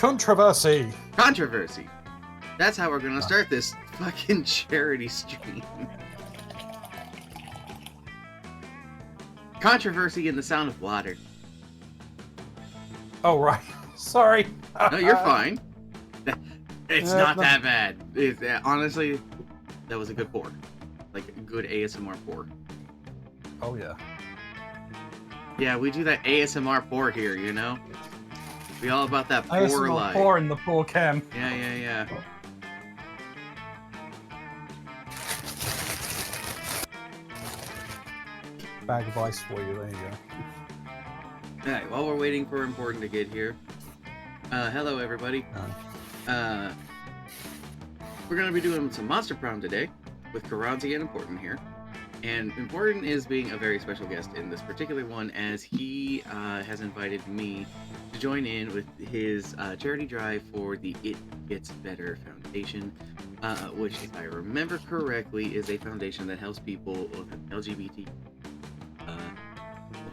Controversy. Controversy. That's how we're gonna start this fucking charity stream. Controversy in the sound of water. Oh, right. Sorry. No, you're fine. It's not that bad. Honestly, that was a good pour. Like, a good ASMR pour. Oh, yeah. Yeah, we do that ASMR pour here, you know? We all about that pour ASMR life. pour in the poor cam. Yeah. Bag of ice for you, there you go. Alright, while we're waiting for Important to get here. Hello everybody. We're gonna be doing some Monster Prom today with Karanzi and Important here. And Important is being a very special guest in this particular one, as he has invited me to join in with his charity drive for the It Gets Better Foundation, which, if I remember correctly, is a foundation that helps people with LGBT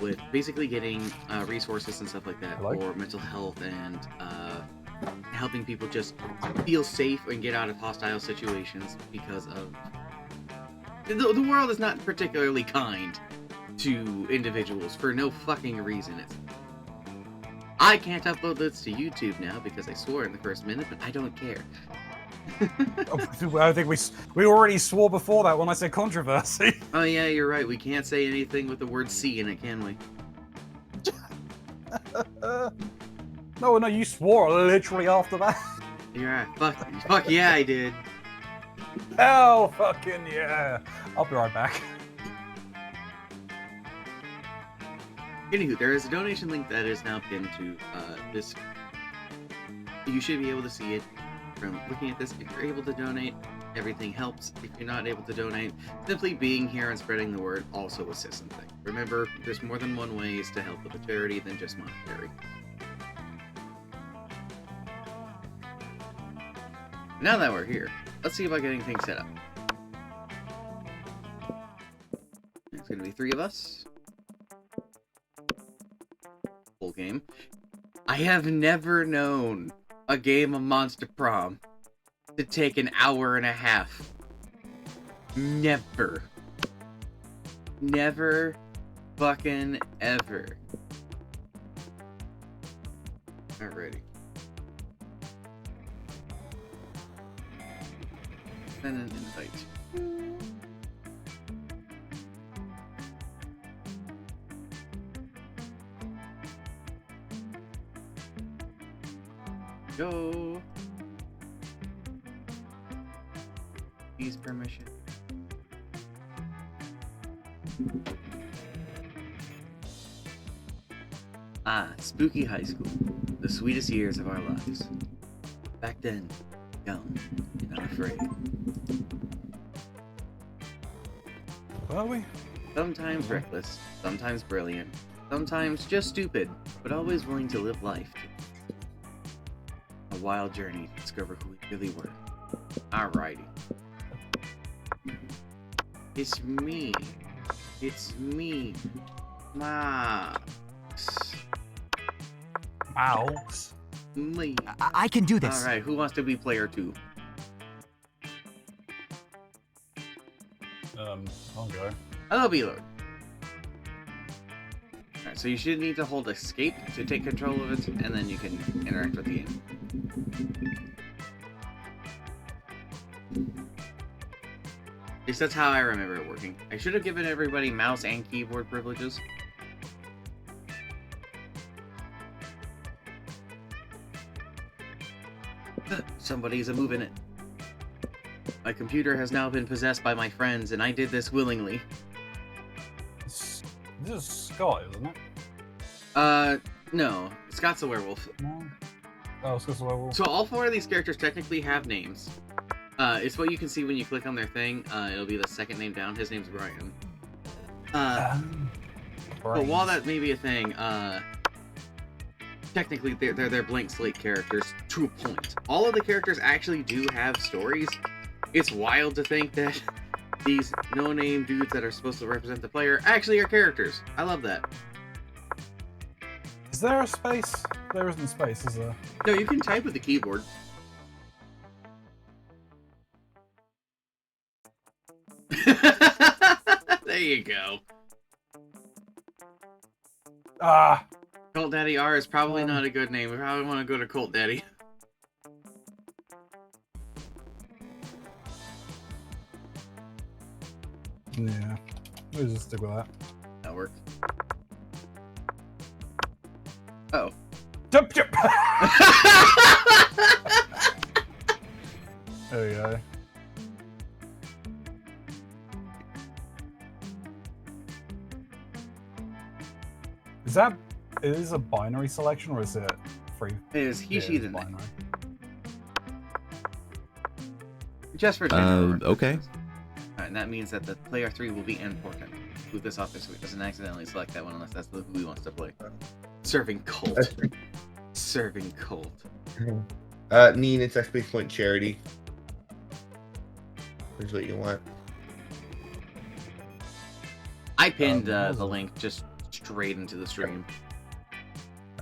with basically getting resources and stuff like that for mental health and helping people just feel safe and get out of hostile situations, because of the world is not particularly kind to individuals for no fucking reason. I can't upload this to YouTube now because I swore in the first minute, but I don't care. I think we already swore before that when I said controversy. Oh yeah, you're right. We can't say anything with the word C in it, can we? No, you swore literally after that. You're right. Fuck yeah, I did. Hell fucking yeah. I'll be right back. Anywho, there is a donation link that is now pinned to this. You should be able to see it from looking at this. If you're able to donate, everything helps. If you're not able to donate, simply being here and spreading the word also assists in things. Remember, there's more than one ways to help with a charity than just monetary. Now that we're here, let's see about getting things set up. There's gonna be 3 of us. Full game. I have never known a game of Monster Prom to take an hour and a half. Never. Never fucking ever. Alrighty. Send an invite. Go. Please permission. Spooky high school. The sweetest years of our lives. Back then, young and unafraid. Are we? Sometimes reckless, sometimes brilliant, sometimes just stupid, but always willing to live life. A wild journey to discover who we really were. Alrighty. It's me. It's me. Max. Mouse. Me. I can do this. Alright, who wants to be player 2? I'll go. Hello, B-Lord. Alright, so you should need to hold escape to take control of it, and then you can interact with the game. At least that's how I remember it working. I should have given everybody mouse and keyboard privileges. Somebody's moving it. My computer has now been possessed by my friends, and I did this willingly. This is Scott, isn't it? No. Scott's a werewolf. No. Oh, Scott's a werewolf. So all 4 of these characters technically have names. It's what you can see when you click on their thing. It'll be the second name down. His name's Brian. But while that may be a thing, technically they're blank slate characters to a point. All of the characters actually do have stories. It's wild to think that these no-name dudes that are supposed to represent the player actually are characters. I love that. Is there a space? There isn't space, is there? No, you can type with the keyboard. There you go. Ah! Cult Daddy R is probably not a good name. We probably want to go to Cult Daddy. Yeah. We'll just stick with that. That works. Oh. Jump, jump! There we go. Is that... It is a binary selection, or is it free? It is he, she, then binary. Just for general okay. And that means that the player 3 will be important. Move this off so it doesn't accidentally select that one unless that's who he wants to play. Serving cult. Serving cult. Neen, it's exclamation point charity. Here's what you want. I pinned the link just straight into the stream.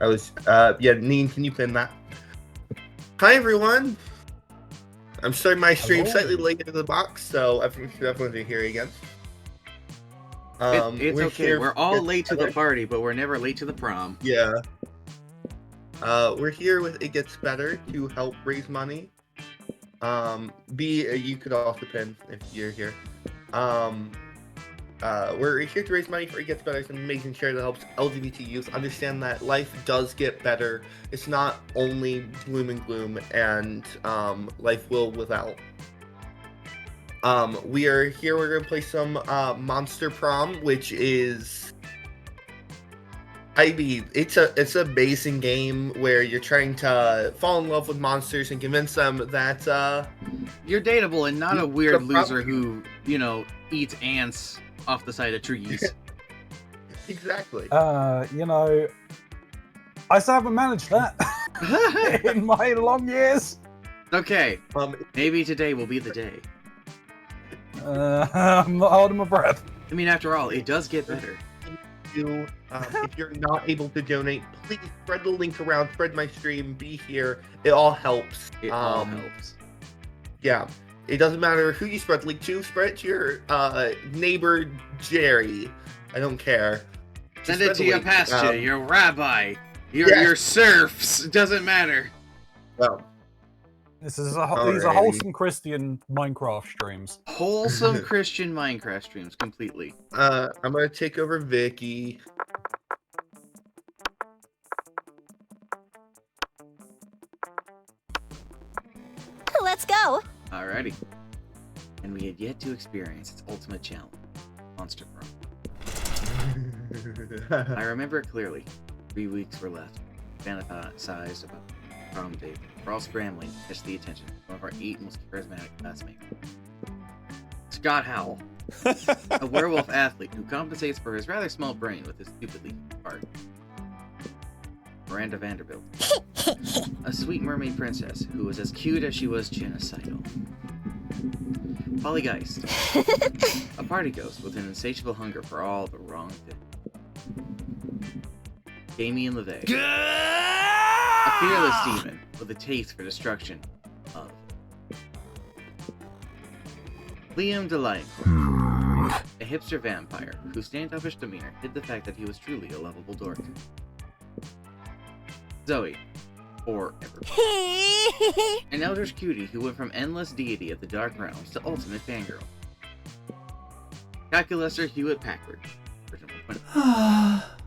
I was, yeah, Neen, can you pin that? Hi, everyone. I'm starting my stream slightly late into the box, so everyone's here again. It's okay. We're all late to the party, but we're never late to the prom. Yeah. We're here with It Gets Better to help raise money. You could also pin if you're here. We're here to raise money for It Gets Better. It's an amazing charity that helps LGBT youth understand that life does get better. It's not only gloom and gloom, and life will without. We are here. We're gonna play some Monster Prom, which is, I mean, it's a basing game where you're trying to fall in love with monsters and convince them that you're dateable and not a weird loser who, you know, eats ants off the side of trees. Exactly. You know, I still haven't managed that in my long years. Okay. Maybe today will be the day. I'm not holding my breath. I mean, after all, it does get better. If you're not able to donate, please spread the link around, spread my stream, be here. It all helps. It all helps. Yeah. It doesn't matter who you spread the link to. Spread it to your neighbor, Jerry. I don't care. Send it to your pastor, your rabbi, your serfs. It doesn't matter. Well, these are wholesome Christian Minecraft streams. Wholesome Christian Minecraft streams, completely. I'm gonna take over Vicky. Let's go! Alrighty. And we had yet to experience its ultimate challenge, Monster Prom. I remember it clearly. 3 weeks were left. Fantasized about prom date. We're all scrambling to catch the attention of one of our 8 most charismatic classmates. Scott Howell, a werewolf athlete who compensates for his rather small brain with his stupidly heart. Miranda Vanderbilt, a sweet mermaid princess who was as cute as she was genocidal. Polly Geist, a party ghost with an insatiable hunger for all the wrong things. Damien LeVay, a fearless demon with a taste for destruction of. Liam DeLioncourt, a hipster vampire whose standoffish demeanor hid the fact that he was truly a lovable dork. Zoe, or Everett, an eldritch cutie who went from endless deity of the Dark Realms to ultimate fangirl. Calculator Hewitt Packard,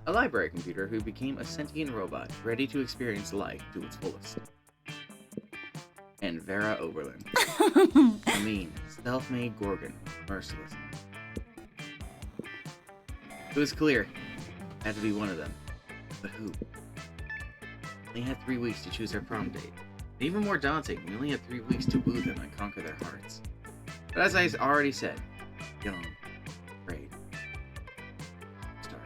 a library computer who became a sentient robot ready to experience life to its fullest. And Vera Oberlin, a mean, self-made Gorgon, merciless. It was clear, had to be one of them, but who? They had 3 weeks to choose their prom date. And even more daunting, we only had 3 weeks to woo them and conquer their hearts. But as I already said, young, afraid, start.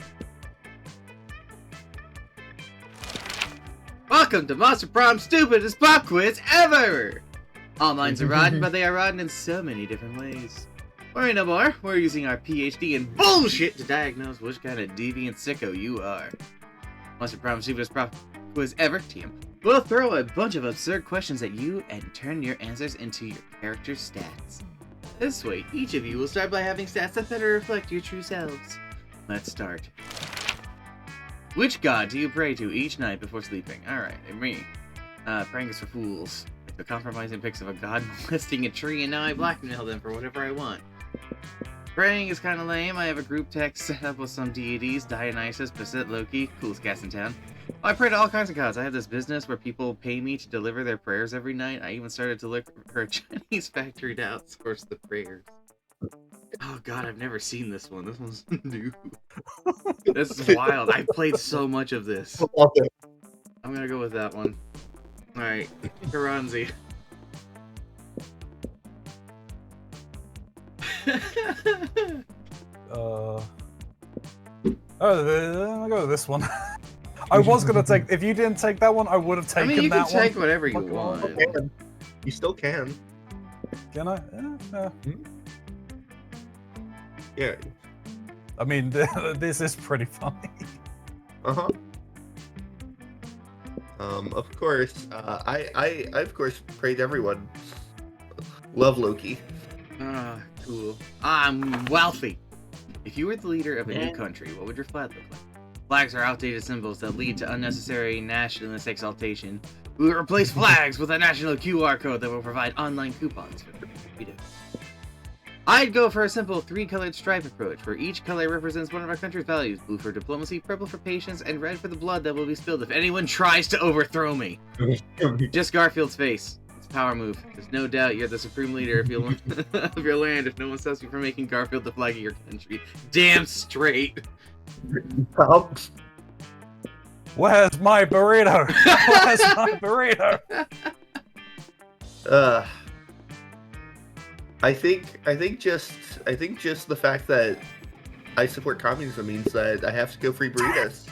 Welcome to Monster Prom's stupidest pop quiz ever! All minds are rotten, but they are rotten in so many different ways. Worry no more, we're using our PhD in bullshit to diagnose which kind of deviant sicko you are. Monster Prom's stupidest pop quiz ever, TM. We'll throw a bunch of absurd questions at you and turn your answers into your character's stats. This way, each of you will start by having stats that better reflect your true selves. Let's start. Which god do you pray to each night before sleeping? Alright, and me. Praying is for fools. The compromising pics of a god molesting a tree, and now I blackmail them for whatever I want. Praying is kinda lame. I have a group text set up with some deities, Dionysus, Basset, Loki, coolest cast in town. I pray to all kinds of gods. I have this business where people pay me to deliver their prayers every night. I even started to look for a Chinese factory to outsource the prayers. Oh god, I've never seen this one. This one's new. This is wild. I played so much of this. I'm gonna go with that one. Alright, Karanzi. I'll go with this one. I was gonna take. If you didn't take that one, I would have taken that one. You can take whatever you want. You still can. Can I? Yeah. Yeah. I mean, this is pretty funny. Uh-huh. Of course, I of course prayed everyone. Love Loki. Ah, cool. I'm wealthy. If you were the leader of a new country, what would your flag look like? Flags are outdated symbols that lead to unnecessary nationalist exaltation. We will replace flags with a national QR code that will provide online coupons for freedom. I'd go for a simple 3-colored stripe approach, where each color represents one of our country's values. Blue for diplomacy, purple for patience, and red for the blood that will be spilled if anyone tries to overthrow me. Just Garfield's face. It's a power move. There's no doubt you're the supreme leader of your land if no one stops you from making Garfield the flag of your country. Damn straight. Where's my burrito? Where's my burrito? I think just the fact that I support communism means that I have to go free burritos.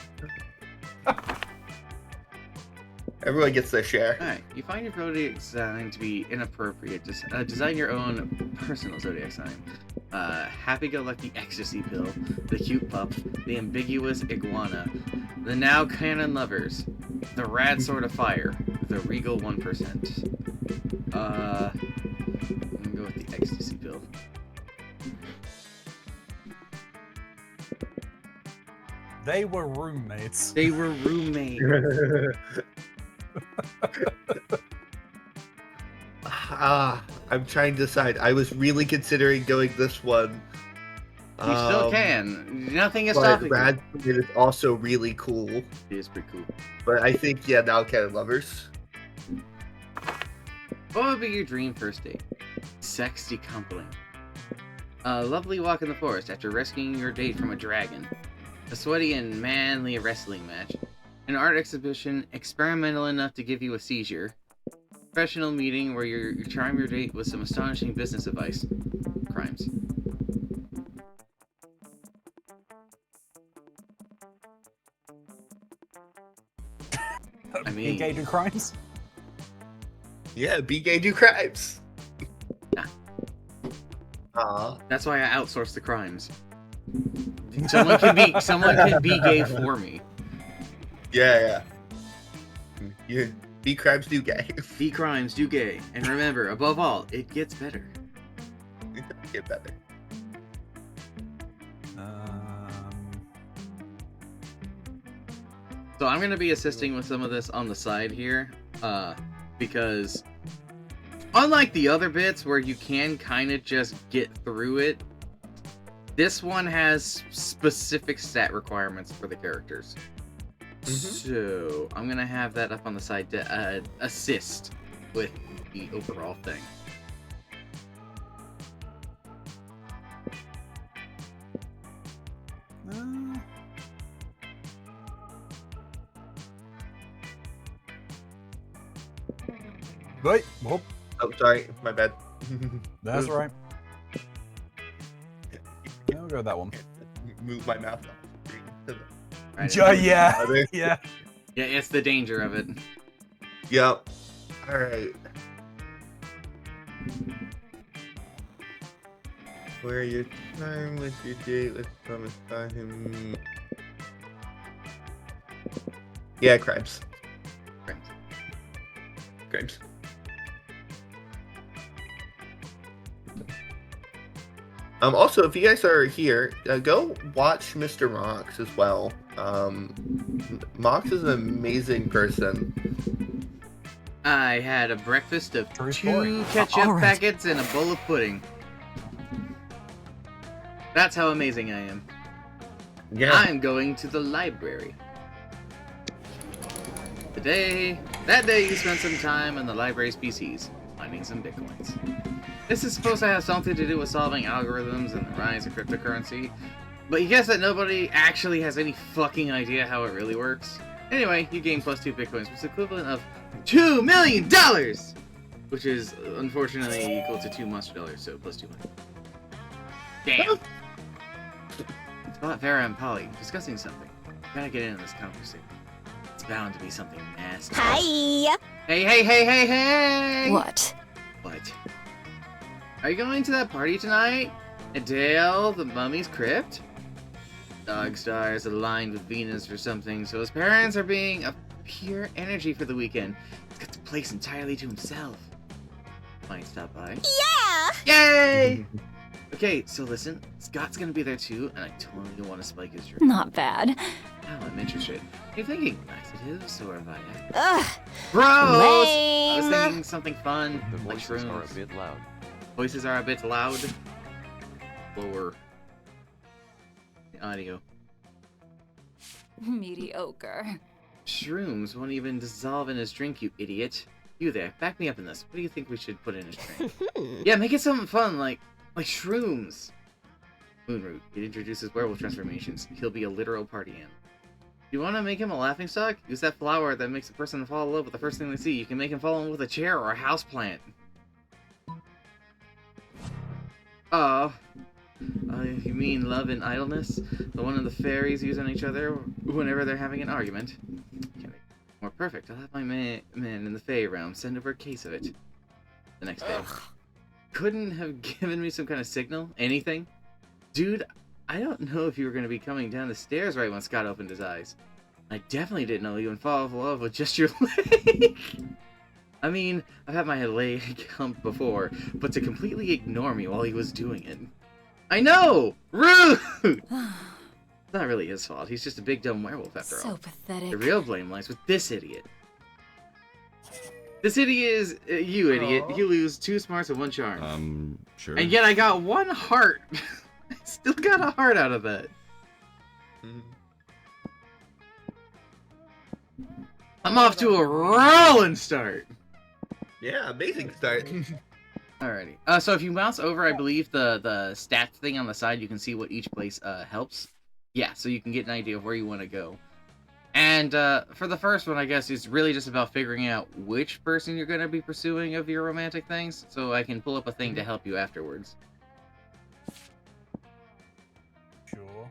Everyone gets their share. Alright, you find your zodiac sign to be inappropriate. Just design your own personal zodiac sign. Happy-go-lucky ecstasy pill, the cute pup, the ambiguous iguana, the now canon lovers, the rad sword of fire, the regal 1%. I'm gonna go with the ecstasy pill. They were roommates. They were roommates. I'm trying to decide. I was really considering going this one. You still can. Nothing is But stopping you. Rad Sword is also really cool. It is pretty cool. But I think, yeah, now canon lovers. What would be your dream first date? Sex decoupling. A lovely walk in the forest after rescuing your date from a dragon. A sweaty and manly wrestling match. An art exhibition experimental enough to give you a seizure. Professional meeting where you charm your date with some astonishing business advice. Crimes. I mean, Engage in crimes? Yeah, be gay, do crimes. Nah. That's why I outsource the crimes. Someone can be gay for me. Yeah. You be crimes, do gay. Be crimes, do gay. And remember, above all, it gets better. Get better. So I'm going to be assisting with some of this on the side here, because unlike the other bits where you can kind of just get through it, this one has specific stat requirements for the characters. So I'm going to have that up on the side to assist with the overall thing. Wait, whoop. Oh, sorry, my bad. That's right. Yeah, I'll go with that one. Move my mouth off. Right, Yeah. yeah, it's the danger of it. Yep. Alright. Where your time with your date, let's come and find him. Yeah, crimes. Grimes. Also, if you guys are here, go watch Mr. Mox as well. Mox is an amazing person. I had a breakfast of True 2 story. ketchup All right. packets and a bowl of pudding. That's how amazing I am. Yeah. I'm going to the library. That day you spent some time on the library's PCs, finding some bitcoins. This is supposed to have something to do with solving algorithms and the rise of cryptocurrency, but you guess that nobody actually has any fucking idea how it really works? Anyway, you gain plus 2 bitcoins, which is equivalent of $2 million! Which is, unfortunately, equal to 2 monster dollars, so plus 2 money. Damn! Spot Vera and Polly discussing something. Gotta get into this conversation. It's bound to be something nasty. Hi. Hey! What? What? Are you going to that party tonight? At Dale, the mummy's crypt? Dog stars aligned with Venus or something, so his parents are being a pure energy for the weekend. He's got the place entirely to himself. Might stop by. Yeah. Yay! Okay, so listen, Scott's gonna be there too, and I totally want to spike his drink. Not bad. Now I'm interested. Are you thinking laxatives or Viagra? Ugh. Gross! I was Lame. thinking something fun, The like voices are a shrooms. bit loud. Voices are a bit loud. Lower the audio. Mediocre. Shrooms won't even dissolve in his drink, you idiot. You there, back me up in this. What do you think we should put in his drink? Yeah, make it something fun, like shrooms. Moonroot. It introduces werewolf transformations. He'll be a literal party animal. You want to make him a laughingstock? Use that flower that makes a person fall in love with the first thing they see. You can make him fall in love with a chair or a houseplant. Oh. You mean love and idleness? The one of the fairies use on each other whenever they're having an argument. Can make it more perfect. I'll have my man in the Fae realm send over a case of it. The next day. Couldn't have given me some kind of signal? Anything? Dude, I don't know if you were going to be coming down the stairs right when Scott opened his eyes. I definitely didn't know you would fall in love with just your leg. I mean, I've had my leg humped before, but to completely ignore me while he was doing it. I know! Rude! It's not really his fault. He's just a big dumb werewolf after So all. pathetic. The real blame lies with this idiot. This idiot is you, idiot. Aw. You lose 2 smarts and 1 charm. Sure. And yet I got 1 heart. I still got a heart out of that. I'm off to a rolling start. Yeah, amazing start. Alrighty. So if you mouse over, I believe the stat thing on the side, you can see what each place helps. Yeah, so you can get an idea of where you want to go. And for the first one, I guess it's really just about figuring out which person you're going to be pursuing of your romantic things, so I can pull up a thing to help you afterwards. Sure.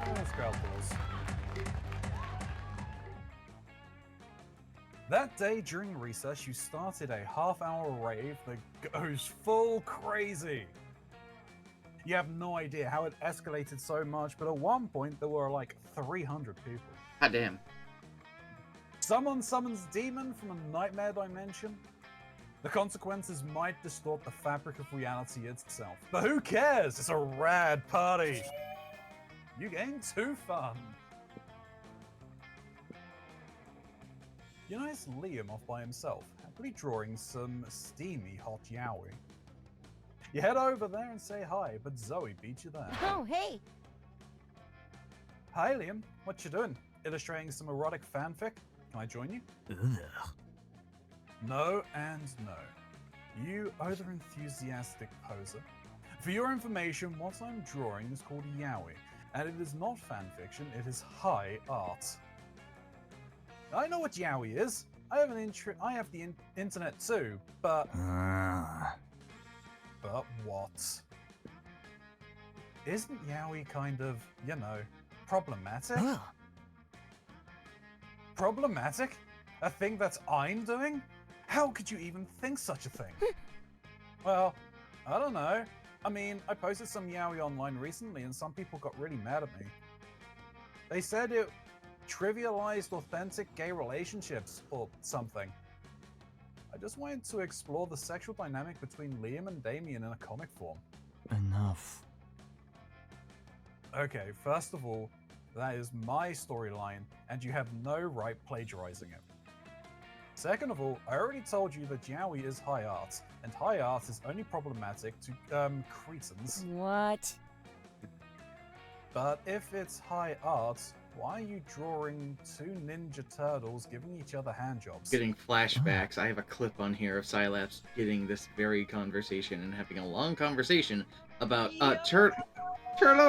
Let's go outdoors. That day during recess, you started a half-hour rave that goes full crazy. You have no idea how it escalated so much, but at one point there were like 300 people. God damn. Someone summons demon from a nightmare dimension. The consequences might distort the fabric of reality itself. But who cares? It's a rad party. You gain 2 fun. You notice Liam off by himself, happily drawing some steamy hot yaoi. You head over there and say hi, but Zoe beats you there. Oh, hey. Hi Liam, what you doing? Illustrating some erotic fanfic? Can I join you? No and no. You over-enthusiastic poser. For your information, what I'm drawing is called yaoi, and it is not fanfiction, it is high art. I know what yaoi is. I have the internet too, but... But what? Isn't yaoi kind of, you know, problematic? Problematic? A thing that I'm doing? How could you even think such a thing? Well, I don't know. I mean, I posted some yaoi online recently and some people got really mad at me. They said it trivialized authentic gay relationships or something. I just wanted to explore the sexual dynamic between Liam and Damien in a comic form. Enough. Okay, first of all, that is my storyline, and you have no right plagiarizing it. Second of all, I already told you that yaoi is high art, and high art is only problematic to cretins. What? But if it's high art, why are you drawing two Ninja Turtles giving each other handjobs? Getting flashbacks. I have a clip on here of Sylaps getting this very conversation and having a long conversation about turtle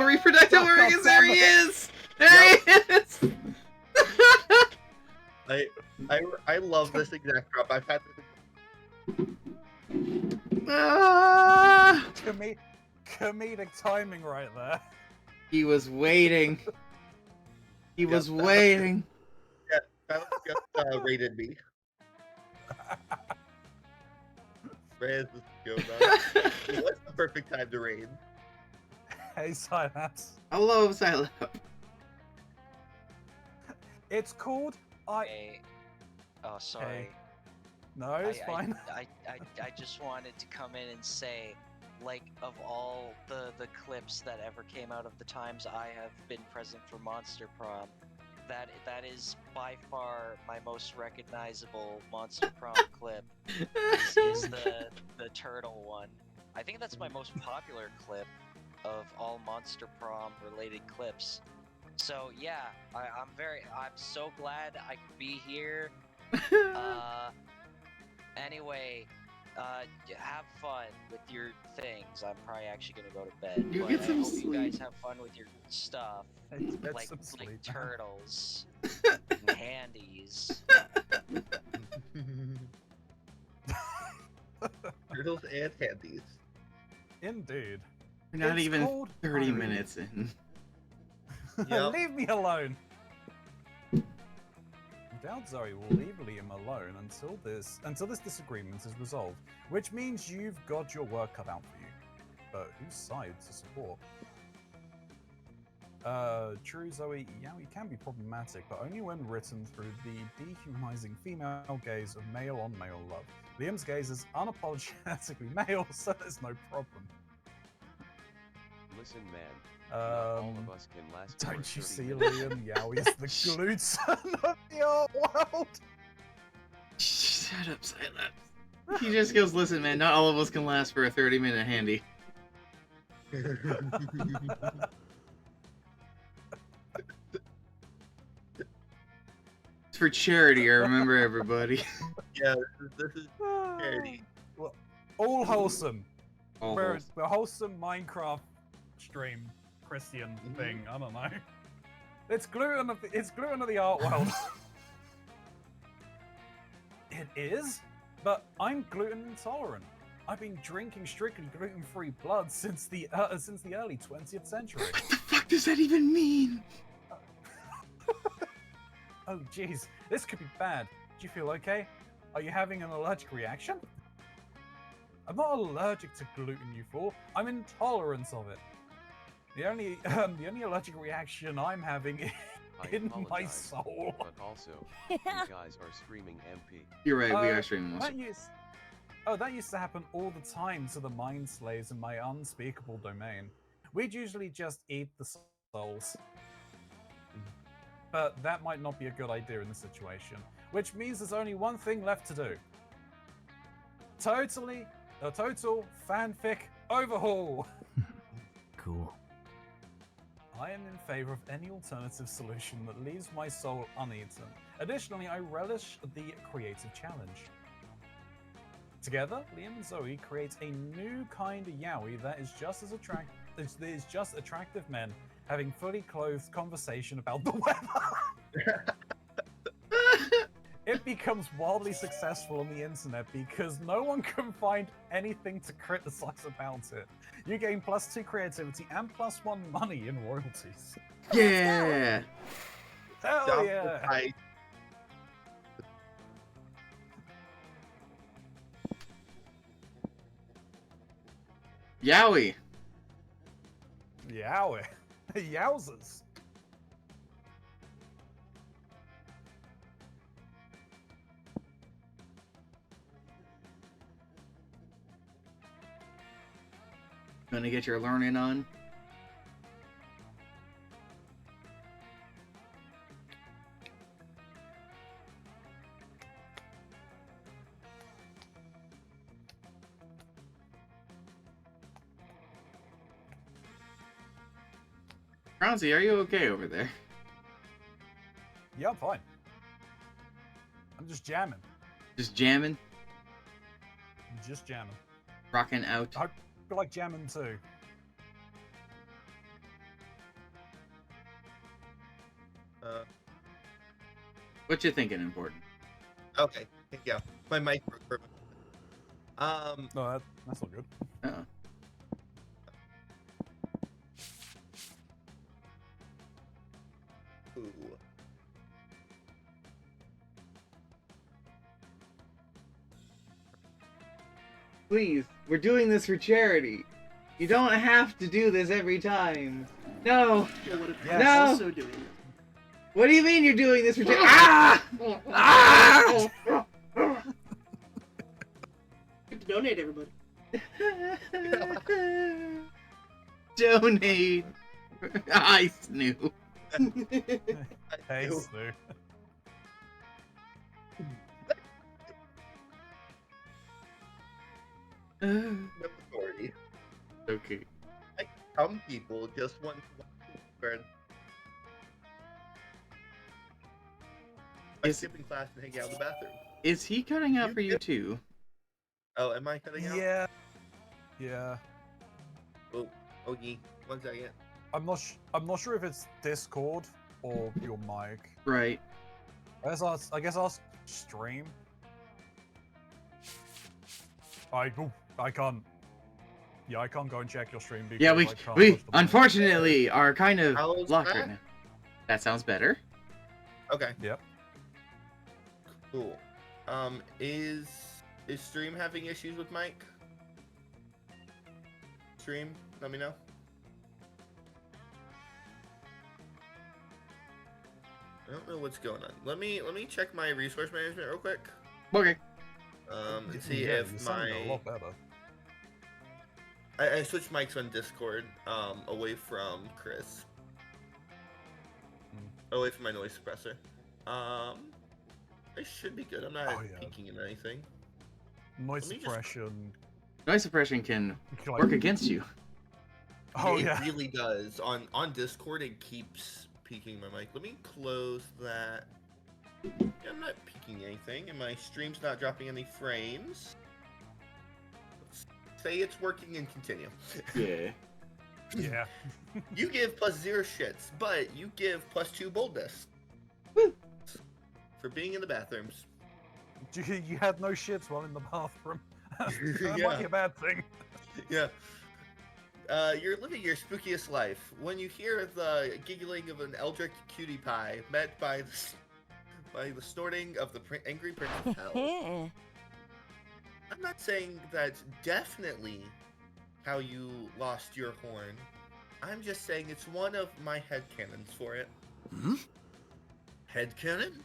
reproductive organs. There he is. There he is. I love this exact drop. I've had this. Ah! Comedic timing right there. He was waiting. He was waiting. That was just rated me. Rez, this goes on. What's the perfect time to raid? Hey, Synapse. Hello, Sylaps. It's called Hey. Oh, sorry. No, it's fine. I just wanted to come in and say, like, of all the clips that ever came out of the times I have been present for Monster Prom, that is by far my most recognizable Monster Prom clip. Is the turtle one. I think that's my most popular clip of all Monster Prom related clips. So yeah, I'm so glad I could be here. Anyway, have fun with your things. I'm probably actually gonna go to bed. You but get I some hope sleep. you guys have fun with your stuff, Get like some sleep, man. turtles, and handies. Turtles and handies. Indeed. We're not It's even called 30 Irony. minutes in. Yep. Leave me alone. I doubt Zoe will leave Liam alone until this disagreement is resolved, which means you've got your work cut out for you. But whose side to support? True, Zoe, yaoi can be problematic, but only when written through the dehumanizing female gaze of male-on-male love. Liam's gaze is unapologetically male, so there's no problem. Listen, man. Not all of us can last. Don't you 30 see, minutes. Liam? Yaoi is the gluten of the art world. Shut up, Sylaps. He just goes, listen, man, not all of us can last for a 30-minute handy. It's for charity, I remember, everybody. Yeah, this is charity. Well, all wholesome. All We're wholesome. a wholesome Minecraft stream Christian thing. I don't know. It's gluten of the art world. It is, but I'm gluten intolerant. I've been drinking strictly gluten-free blood since the early 20th century. What the fuck does that even mean? Oh jeez, this could be bad. Do you feel okay? Are you having an allergic reaction? I'm not allergic to gluten, you fool. I'm intolerant of it. The only allergic reaction I'm having I in my apologize, soul. But also, you guys are streaming MP. You're right, we Uh, are streaming most. That used to happen all the time to the mind slaves in my unspeakable domain. We'd usually just eat the souls. But that might not be a good idea in this situation, which means there's only one thing left to do. A total fanfic overhaul! Cool. I am in favor of any alternative solution that leaves my soul uneaten. Additionally, I relish the creative challenge. Together, Liam and Zoe create a new kind of yaoi that is just as attractive men having fully clothed conversation about the weather. It becomes wildly successful on the internet because no one can find anything to criticize about it. You gain +2 creativity and +1 money in royalties. Yeah! Hell Stop yeah! the fight. Yowie! Yowie. Yowzers. Gonna get your learning on. Bronzy, are you okay over there? Yeah, I'm fine. I'm just jamming. Just jamming? Just jamming. Rocking out? I feel like jamming too. What you thinking important? Okay. Yeah. My mic. No, that's not good. Uh-oh. Ooh. Please, we're doing this for charity. You don't have to do this every time. No. Yes. No. Also doing it. What do you mean you're doing this for charity? Ah! Ah! Donate, everybody. Donate. I knew. Hey, Ew. Stu. No authority. Okay. Some people just want to burn. By Is- skipping class and hanging out in the bathroom. Is he cutting out for you too? Oh, am I cutting out? Yeah. Yeah. Oh, Ogie, 1 second. I'm not sure if it's Discord or your mic. Right. I guess I'll stream. I can't. Yeah, I can't go and check your stream because Yeah, I can't we push the button. unfortunately are kind of How's locked that? right now. That sounds better. Okay. Yep. Cool. Is stream having issues with mic? Stream, let me know. I don't know what's going on. Let me check my resource management real quick. Okay. And see Yeah, if you're sounding a my lot better. I switched mics on Discord away from Chris. Away from my noise suppressor. It should be good. I'm not Oh, yeah. peeking in anything. Noise Let me just- suppression. Noise suppression can like- work against you. Oh it yeah. really does. On Discord, it keeps peeking my mic. Let me close that. Yeah, I'm not peeking anything, and my stream's not dropping any frames. Let's say it's working and continue. Yeah. Yeah. You give +0 shits, but you give +2 boldness. Woo. For being in the bathrooms. You had no shits while in the bathroom. That might Yeah. be a bad thing. Yeah. You're living your spookiest life when you hear the giggling of an eldritch cutie pie met by the snorting of the angry prince of hell. I'm not saying that's definitely how you lost your horn. I'm just saying it's one of my headcanons for it. Hmm? Headcanon?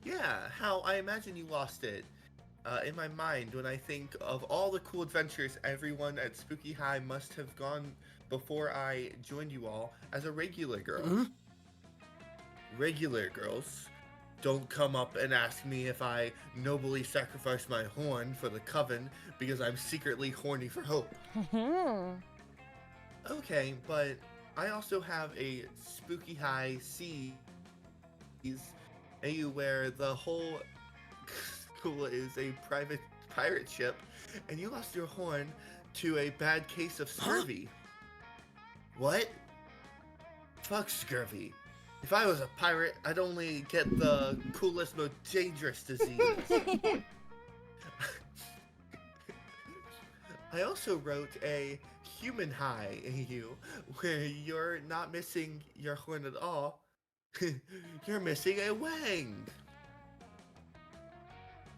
Yeah, how I imagine you lost it. In my mind, when I think of all the cool adventures everyone at Spooky High must have gone before I joined you all as a regular girl. Hmm? Regular girls don't come up and ask me if I nobly sacrificed my horn for the coven because I'm secretly horny for hope. Okay, but I also have a Spooky High Seas AU where the whole school is a private pirate ship, and you lost your horn to a bad case of scurvy. What? Fuck scurvy. If I was a pirate, I'd only get the coolest, most dangerous diseases. I also wrote a human high AU where you're not missing your horn at all. You're missing a wang.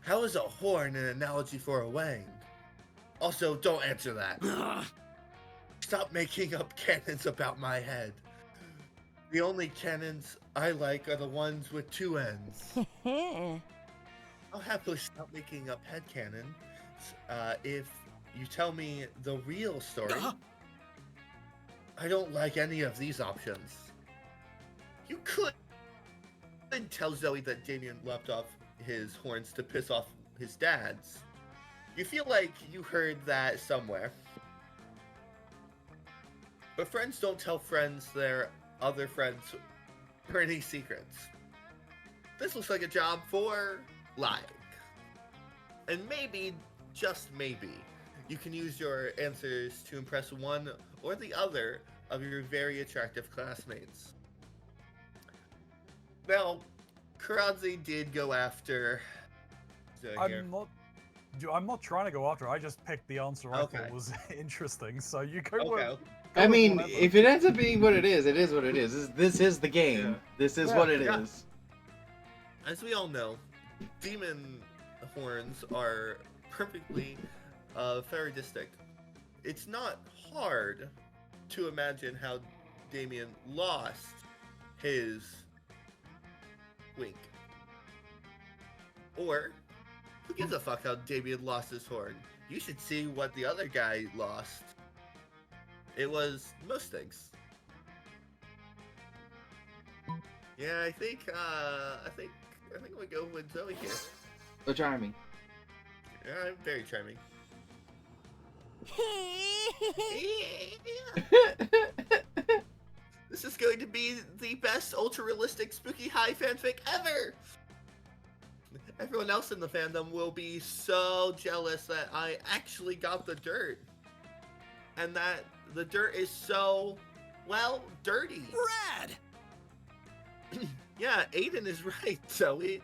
How is a horn an analogy for a wang? Also, don't answer that. Stop making up canons about my head. The only canons I like are the ones with 2 ends. I'll happily stop making up headcanons if you tell me the real story, I don't like any of these options. You could tell Zoe that Damien lopped off his horns to piss off his dads. You feel like you heard that somewhere. But friends don't tell friends their other friends or any secrets. This looks like a job for lying. And maybe, just maybe, you can use your answers to impress one or the other of your very attractive classmates. Now, Karadze did go after... I'm not trying to go after it. I just picked the answer I Okay. thought was interesting, so you go Okay. with... I mean, whatever. if it ends up being what it is what it is. This is the game. Yeah. This is Yeah, what it is. yeah. As we all know, demon horns are perfectly faradistic. It's not hard to imagine how Damien lost his wink. Or, who gives a fuck how Damien lost his horn? You should see what the other guy lost. It was most things. Yeah, I think we go with Zoe here. So charming. Yeah, I'm very charming. This is going to be the best ultra-realistic Spooky High fanfic ever! Everyone else in the fandom will be so jealous that I actually got the dirt. And that the dirt is so, well, dirty. Rad! Yeah, Aiden is right, Zoe.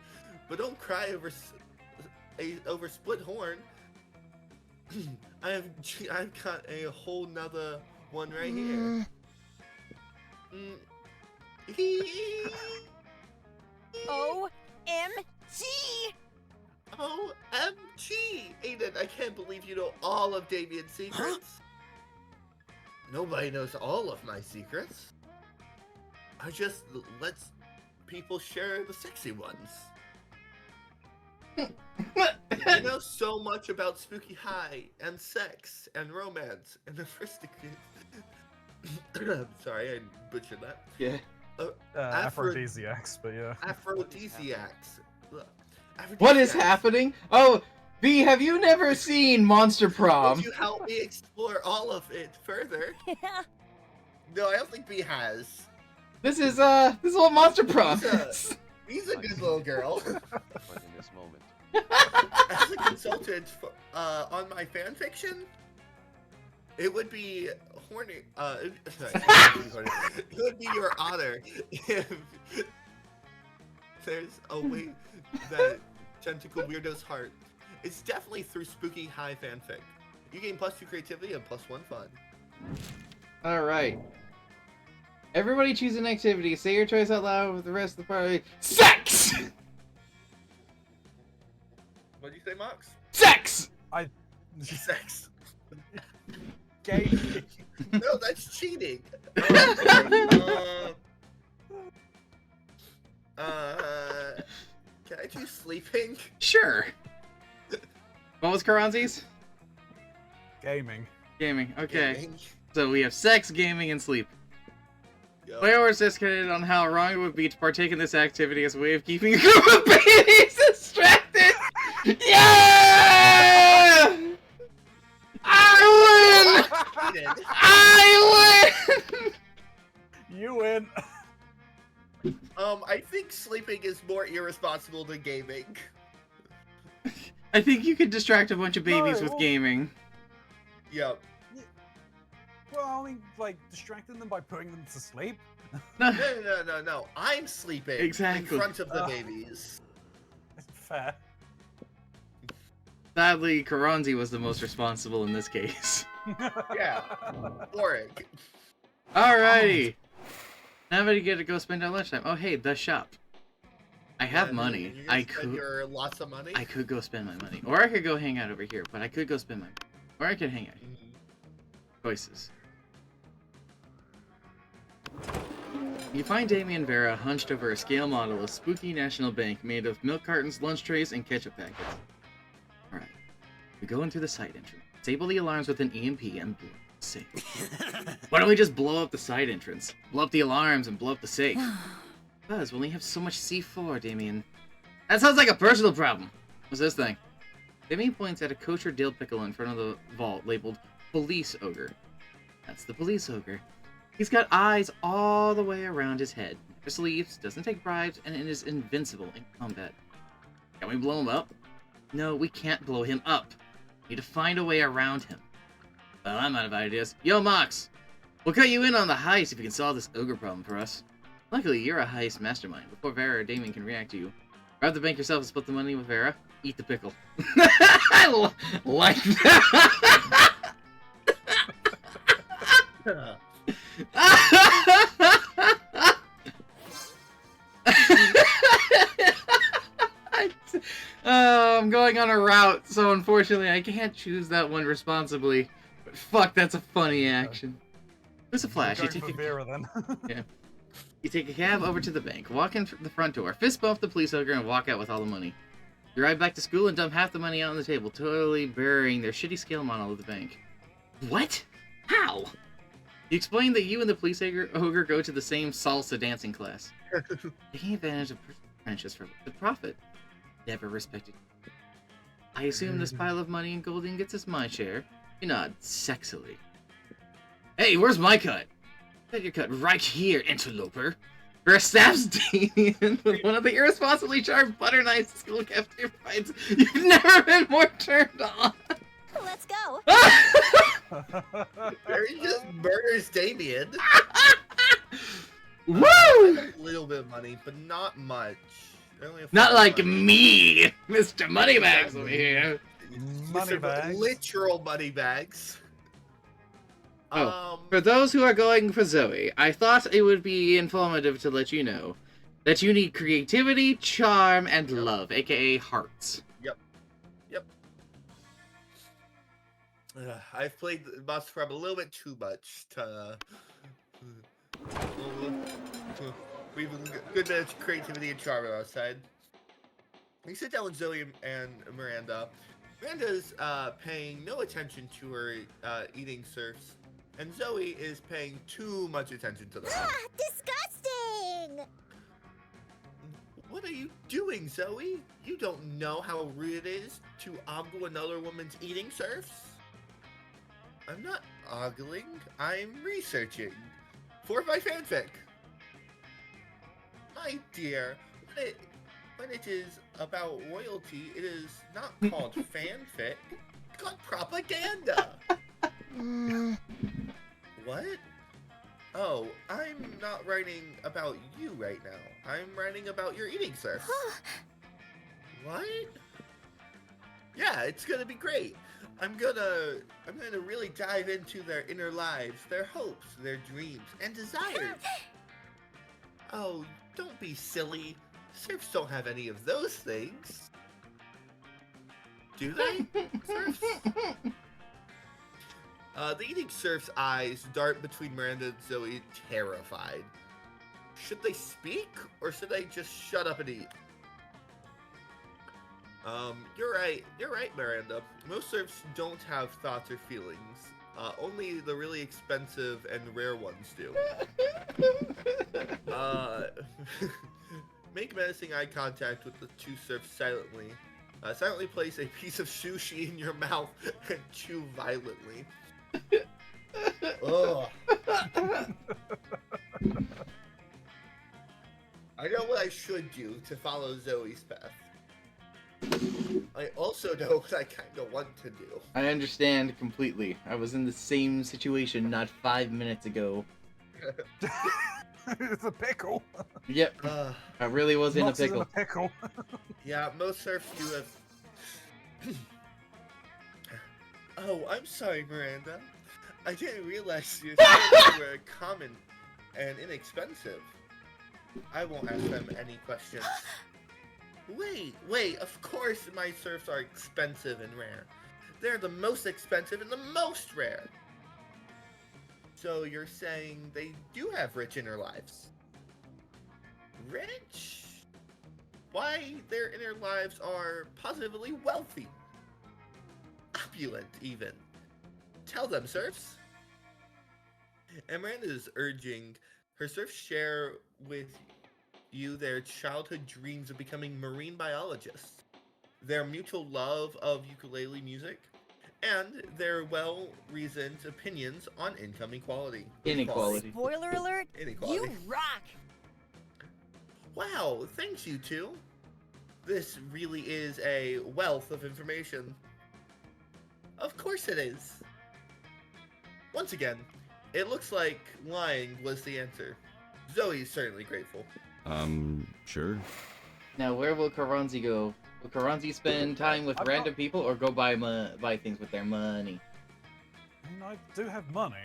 But don't cry over split horn. I've got a whole nother one right here. OMG! OMG! Aiden, I can't believe you know all of Damien's secrets. Nobody knows all of my secrets. I just let people share the sexy ones. I know so much about Spooky High and sex and romance and the first degree. Sorry, I butchered that. Yeah. Aphrodisiacs, but yeah. Aphrodisiacs. What is happening? Oh, B, have you never seen Monster Prom? Would you help me explore all of it further? No, I don't think B has. This is what Monster Prom is. He's a good little girl. But in this moment, As a consultant on my fan fiction, it would be horny. Sorry, it would be your honor if there's a way that tentacle weirdo's heart. It's definitely through Spooky High fanfic. You gain +2 creativity and +1 fun. Alright. Everybody choose an activity. Say your choice out loud with the rest of the party. Sex! What do you say, Mox? Sex! Sex. Gay. No, that's cheating. Can I choose sleeping? Sure. What was Karanzi's? Gaming. Gaming. Okay. Gaming. So we have sex, gaming, and sleep. Yup. Players disconnected on how wrong it would be to partake in this activity as a way of keeping a group of babies distracted. Yeah! I win! Cheated. I win! You win. I think sleeping is more irresponsible than gaming. I think you could distract a bunch of babies with No. gaming. Yep. Well, I mean, like, distracting them by putting them to sleep? No. I'm sleeping Exactly. in front of the babies. Fair. Sadly, Karanzi was the most responsible in this case. Yeah. Boring. Alrighty. Now we get to go spend our lunchtime. Oh, hey, the shop. I have And money. you're gonna I spend could. your lots of money. I could go spend my money, or I could go hang out over here. But I could go spend my, or I could hang out. Mhm. Choices. You find Damien Vera hunched over a scale model of Spooky National Bank made of milk cartons, lunch trays, and ketchup packets. Alright. We go into the side entrance. Disable the alarms with an EMP and blow up the safe. Why don't we just blow up the side entrance? Blow up the alarms and blow up the safe. Because we only have so much C4, Damien. That sounds like a personal problem. What's this thing? Damien points at a kosher dill pickle in front of the vault labeled Police Ogre. That's the Police Ogre. He's got eyes all the way around his head. Never sleeps, doesn't take bribes, and is invincible in combat. Can we blow him up? No, we can't blow him up. We need to find a way around him. Well, I'm out of ideas. Yo, Mox! We'll cut you in on the heist if you can solve this ogre problem for us. Luckily, you're a heist mastermind. Before Vera or Damien can react to you, grab the bank yourself and split the money with Vera. Eat the pickle. I like that! I'm going on a route, so unfortunately I can't choose that one responsibly. But fuck, that's a funny action. There's a flash. You take Vera, then. Yeah. You take a cab over to the bank, walk in the front door, fist bump the police ogre, and walk out with all the money. You ride back to school and dump half the money out on the table, totally burying their shitty scale model of the bank. What? How? You explain that you and the police ogre go to the same salsa dancing class. Taking advantage of friendships for the profit. Never respected. I assume this pile of money and Golding gets us my share. You nod sexily. Hey, where's my cut? Got your cut right here, interloper. Vera stabs Damien with one of the irresponsibly sharp butter knives the school cafeteria provides. You've never been more turned on. Let's go. Barry just murders Damien. Woo! A little bit of money, but not much. Not like me, Mr. Moneybags over here. Moneybags. Literal money bags. For those who are going for Zoe, I thought it would be informative to let you know that you need creativity, charm, and love, aka hearts. Yep. I've played Monster Prep a little bit too much to... We've good bit of creativity and charm on our side. We sit down with Zoe and Miranda. Miranda's paying no attention to her eating serfs, and Zoe is paying too much attention to them. Disgusting! What are you doing, Zoe? You don't know how rude it is to ogle another woman's eating serfs? I'm not ogling, I'm researching for my fanfic. My dear, when it is about royalty, it is not called fanfic, it's called propaganda. What? Oh, I'm not writing about you right now. I'm writing about your eating serfs. What? Yeah, it's gonna be great. I'm gonna really dive into their inner lives, their hopes, their dreams, and desires. Oh, don't be silly. Serfs don't have any of those things. Do they? Serfs? The eating serf's eyes dart between Miranda and Zoe, terrified. Should they speak, or should they just shut up and eat? You're right, Miranda. Most serfs don't have thoughts or feelings. Only the really expensive and rare ones do. Make menacing eye contact with the two serfs silently. Silently place a piece of sushi in your mouth and chew violently. Ugh. I know what I should do to follow Zoe's path. I also know what I kind of want to do. I understand completely. I was in the same situation not 5 minutes ago. It's a pickle. Yep. I really was in a Mox is pickle. pickle. Yeah, most serfs do have... Oh, I'm sorry, Miranda. I didn't realize your serfs were common and inexpensive. I won't ask them any questions. Wait, of course my serfs are expensive and rare. They're the most expensive and the most rare. So you're saying they do have rich inner lives? Rich? Why, their inner lives are positively wealthy. Opulent, even. Tell them, serfs. And Miranda is urging her serfs share with you their childhood dreams of becoming marine biologists, their mutual love of ukulele music, and their well-reasoned opinions on income equality. Inequality. Spoiler alert, Inequality. you rock! Wow, thanks you two. This really is a wealth of information. Of course it is. Once again, it looks like lying was the answer. Zoe's certainly grateful. Sure. Now, where will Karanzi go? Will Karanzi spend time with I'm random not- people or go buy things with their money? I mean, I do have money.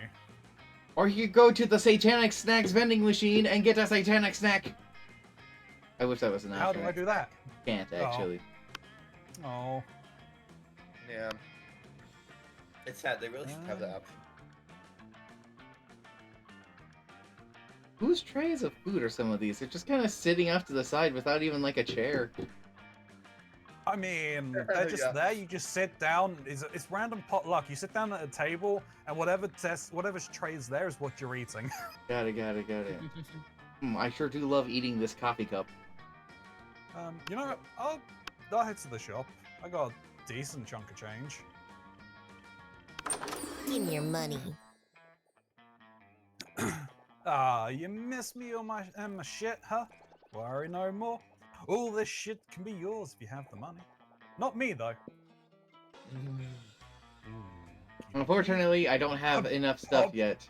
Or you could go to the Satanic Snacks vending machine and get a Satanic snack. I wish that was an option. How do I do that? Can't actually. Oh. Yeah. It's sad, they really should have that option. Whose trays of food are some of these? They're just kind of sitting off to the side without even like a chair. I mean, they're just Yeah. there. You just sit down. It's random potluck. You sit down at a table, and whatever's trays there is what you're eating. Got it. I sure do love eating this coffee cup. You know, I'll head to the shop. I got a decent chunk of change. Give me your money. You miss me and my shit, huh? Worry no more. All this shit can be yours if you have the money. Not me, though. Unfortunately, I don't have enough stuff yet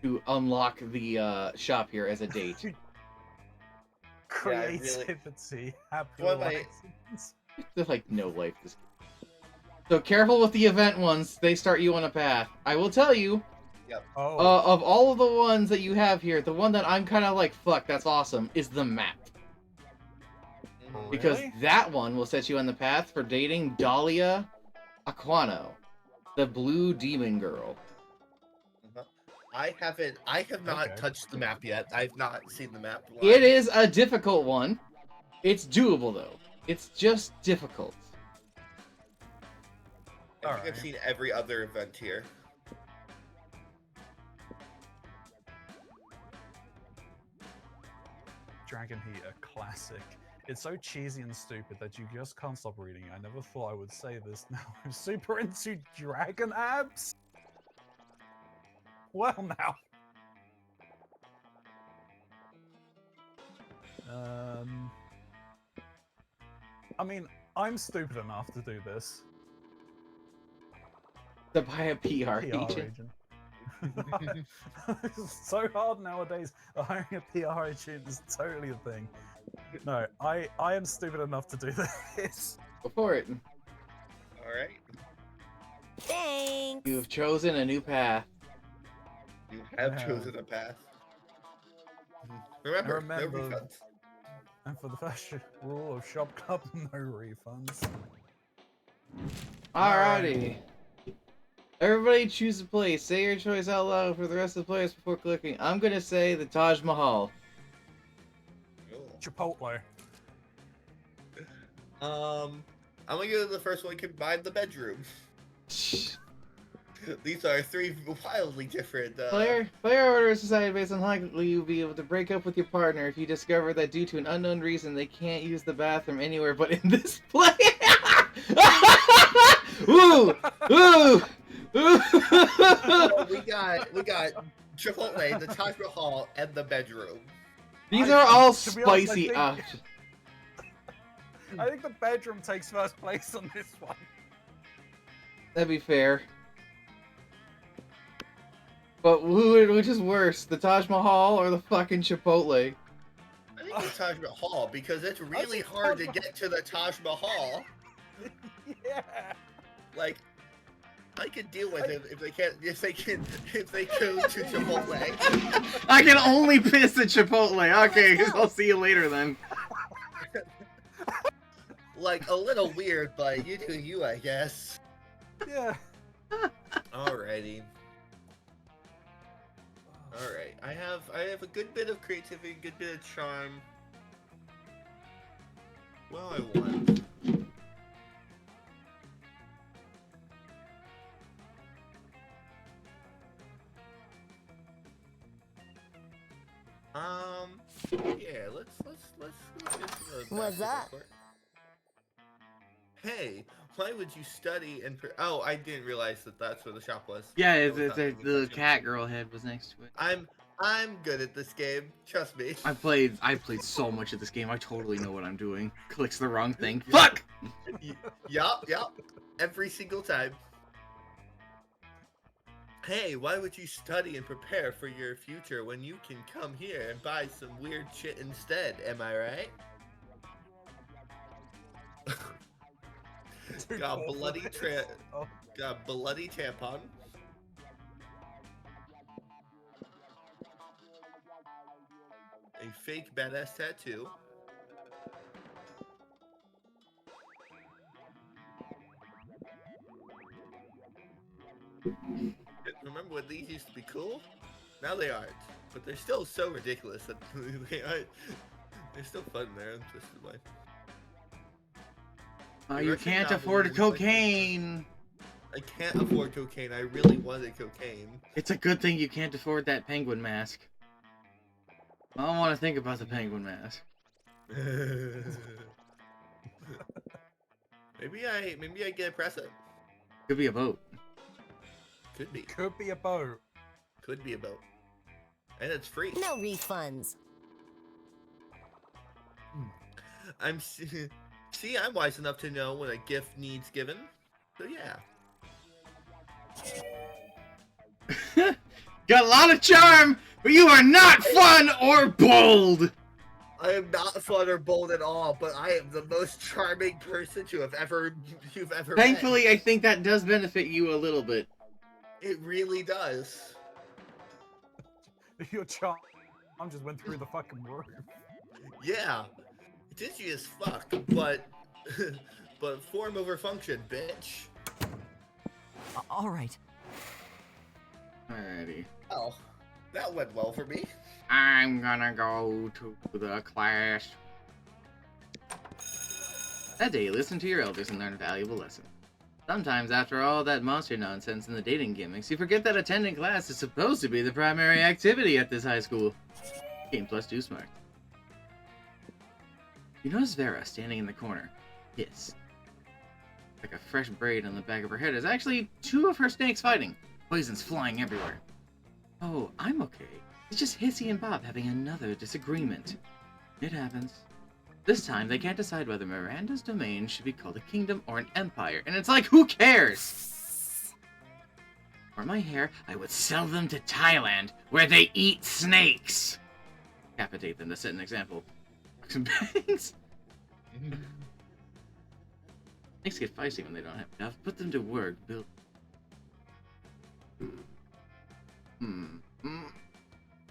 to unlock the shop here as a date. Creativity. Happy Well, license. There's like no life. So careful with the event ones. They start you on a path. I will tell you, Oh. of all of the ones that you have here, the one that I'm kind of like, fuck, that's awesome, is the map. Because Really? that one will set you on the path for dating Dahlia Aquano, the blue demon girl. I have not Okay. touched the map yet. I've not seen the map. live. It is a difficult one. It's doable though. It's just difficult. I think I've Alright. seen every other event here. Dragon Heat, a classic. It's so cheesy and stupid that you just can't stop reading. I never thought I would say this. Now I'm super into dragon abs. Well, now. I mean, I'm stupid enough to do this. To buy a PR PR agent. agent. It's so hard nowadays. Hiring a PR agent is totally a thing. No, I am stupid enough to do this. Go for it. Alright. Thanks. You've chosen a new path. You have Yeah. chosen a path. Remember, no remember- refunds. And for the first rule of Shop Club, no refunds. Alrighty. Everybody choose a place. Say your choice out loud for the rest of the players before clicking. I'm gonna say the Taj Mahal. Chipotle. I'm gonna go to the first one. Combine the bedroom. These are three wildly different. Player order a society based on how likely you'll be able to break up with your partner if you discover that due to an unknown reason they can't use the bathroom anywhere but in this place. Ooh! Ooh! we got Chipotle, the Taj Mahal, and the bedroom. These are all To be honest, I spicy think- options. I think the bedroom takes first place on this one. That'd be fair. But which is worse, the Taj Mahal or the fucking Chipotle? I think it's Taj Mahal because it's really hard to get to the Taj Mahal. Yeah. Like, I could deal with it if they go to Chipotle. I can only piss at Chipotle. Okay, I'll see you later then. Like a little weird, but you do you, I guess. Yeah. Alrighty. Alright. I have a good bit of creativity, a good bit of charm. Well, I won. How's that? Hey, why would you study and... Oh, I didn't realize that that's where the shop was. Yeah, I was not the paying little attention. cat girl head was next to it. I'm good at this game. Trust me. I played so much of this game. I totally know what I'm doing. Clicks the wrong thing. Fuck! Yup. Every single time. Hey, why would you study and prepare for your future when you can come here and buy some weird shit instead? Am I right? Got bloody tampon. A fake badass tattoo. Remember when these used to be cool? Now they aren't. But they're still so ridiculous that they aren't. They're still fun in their own twisted way. You can't afford cocaine. I can't afford cocaine. I really wanted cocaine. It's a good thing you can't afford that penguin mask. I don't want to think about the penguin mask. maybe I get a present. Could be a boat. Could be. Could be a boat. Could be a boat. And it's free. No refunds. See, I'm wise enough to know when a gift needs given. So yeah. Got a lot of charm, but you are not fun or bold. I am not fun or bold at all, but I am the most charming person you've ever Thankfully, met. I think that does benefit you a little bit. It really does. Your charm just went through the fucking roof. Yeah. It's itchy as fuck, but form over function, bitch. All right. Alrighty. Oh, that went well for me. I'm gonna go to the class. That day, listen to your elders and learn a valuable lesson. Sometimes, after all that monster nonsense and the dating gimmicks, you forget that attending class is supposed to be the primary activity at this high school. Game plus 2 smart. You notice Vera standing in the corner. Yes. Like a fresh braid on the back of her head is actually 2 of her snakes fighting. Poisons flying everywhere. Oh, I'm okay. It's just Hissy and Bob having another disagreement. It happens. This time, they can't decide whether Miranda's domain should be called a kingdom or an empire, and it's like, who cares? For my hair, I would sell them to Thailand, where they eat snakes. Decapitate them to set an example. Some bangs. Snakes get feisty when they don't have enough. Put them to work. Build.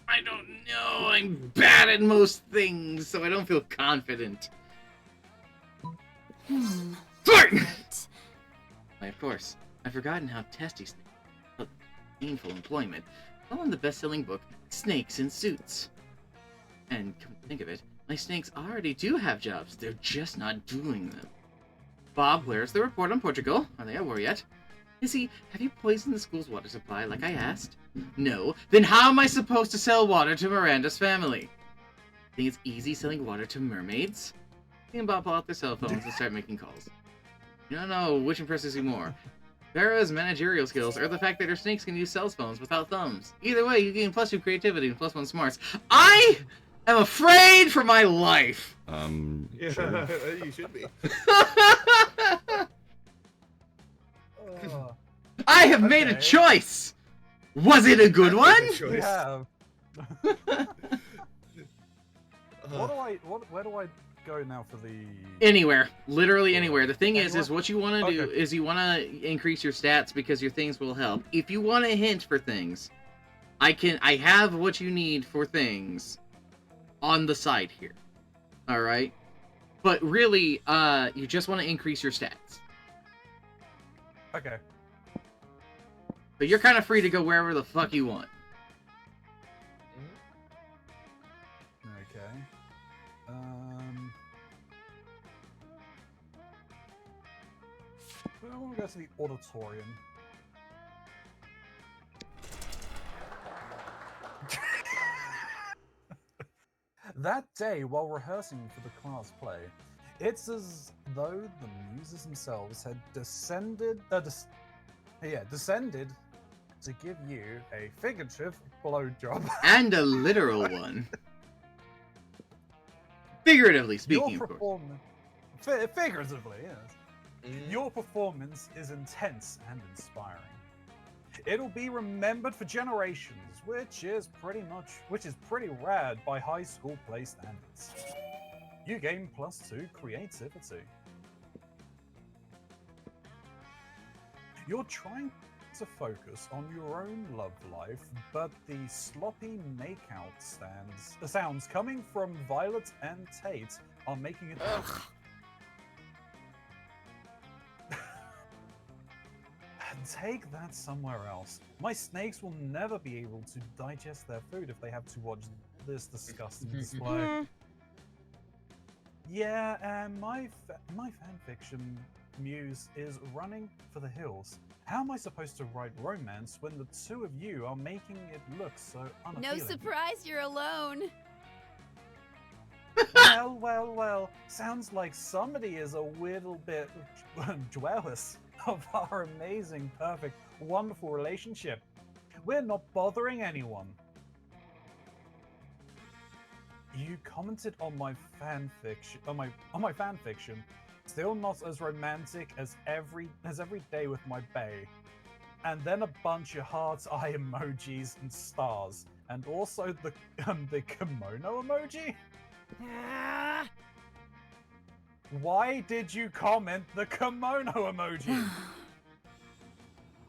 I don't know. I'm bad at most things, so I don't feel confident. Fart! Why, of course. I've forgotten how testy snakes felt painful employment. All in the best-selling book, Snakes in Suits. And come to think of it, my snakes already do have jobs. They're just not doing them. Bob, where's the report on Portugal? Are they at war yet? Hissy, have you poisoned the school's water supply like I asked? No. Then how am I supposed to sell water to Miranda's family? Think it's easy selling water to mermaids? He and Bob pull out their cell phones and start making calls. You don't know which impresses you more. Vera's managerial skills or the fact that her snakes can use cell phones without thumbs. Either way, you gain +2 creativity and +1 smarts. I am afraid for my life! Yeah, Sure. you should be. I have made a choice! Was it a good one? We have. Where do I go now for the... Anywhere. Literally anywhere. The thing is what you want to do Okay. is you want to increase your stats because your things will help. If you want a hint for things, I have what you need for things on the side here. Alright? But really, you just want to increase your stats. Okay. But you're kind of free to go wherever the fuck you want. Okay. I want to go to the auditorium. That day, while rehearsing for the class play, It's as though the muses themselves had descended to give you a figurative blowjob. And a literal one. Figuratively speaking, Your of course. Figuratively, yes. Your performance is intense and inspiring. It'll be remembered for generations, which is pretty rad by high school play standards. You gain +2 creativity. You're trying to focus on your own love life, but the sloppy makeout sounds coming from Violet and Tate are making it. Take that somewhere else. My snakes will never be able to digest their food if they have to watch this disgusting display. Yeah, and my fanfiction muse is running for the hills. How am I supposed to write romance when the two of you are making it look so unappealing? No surprise you're alone. Well. Sounds like somebody is a little bit jealous of our amazing, perfect, wonderful relationship. We're not bothering anyone. You commented on my fanfiction, on my fanfiction. Still not as romantic as every day with my bae. And then a bunch of hearts, eye emojis, and stars, and also the kimono emoji. Why did you comment the kimono emoji?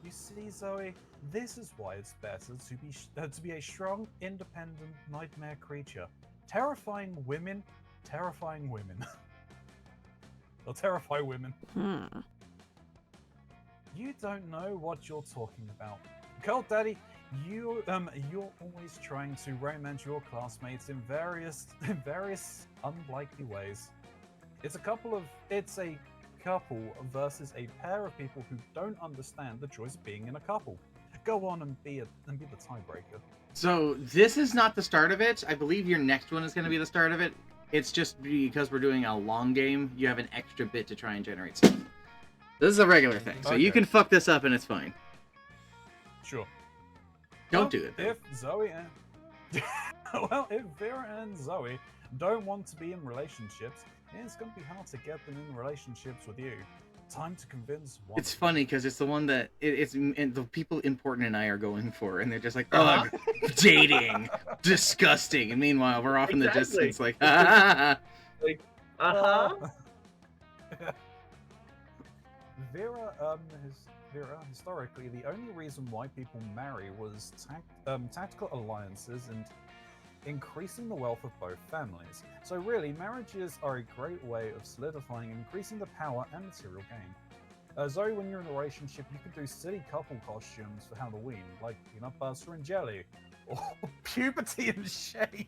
You see, Zoe, this is why it's better to be a strong, independent nightmare creature. Terrifying women. They'll terrify women. You don't know what you're talking about. Cult Daddy, you're always trying to romance your classmates in various unlikely ways. It's a couple versus a pair of people who don't understand the joys of being in a couple. Go on and be the tiebreaker. So this is not the start of it. I believe your next one is going to be the start of it. It's just because we're doing a long game, you have an extra bit to try and generate stuff. This is a regular thing, so you can fuck this up and it's fine. Sure. Don't do it, though. If Zoe and if Vera and Zoe don't want to be in relationships, it's going to be hard to get them in relationships with you. Time to convince one. It's funny because it's the one that and the people important and I are going for, and they're just like, ugh, dating, disgusting. And meanwhile, we're off in the distance, like, Vera, historically, the only reason why people marry was tactical alliances and increasing the wealth of both families. So really, marriages are a great way of solidifying and increasing the power and material gain. Zoe, when you're in a relationship, you could do silly couple costumes for Halloween, like peanut butter and jelly, or puberty and shame.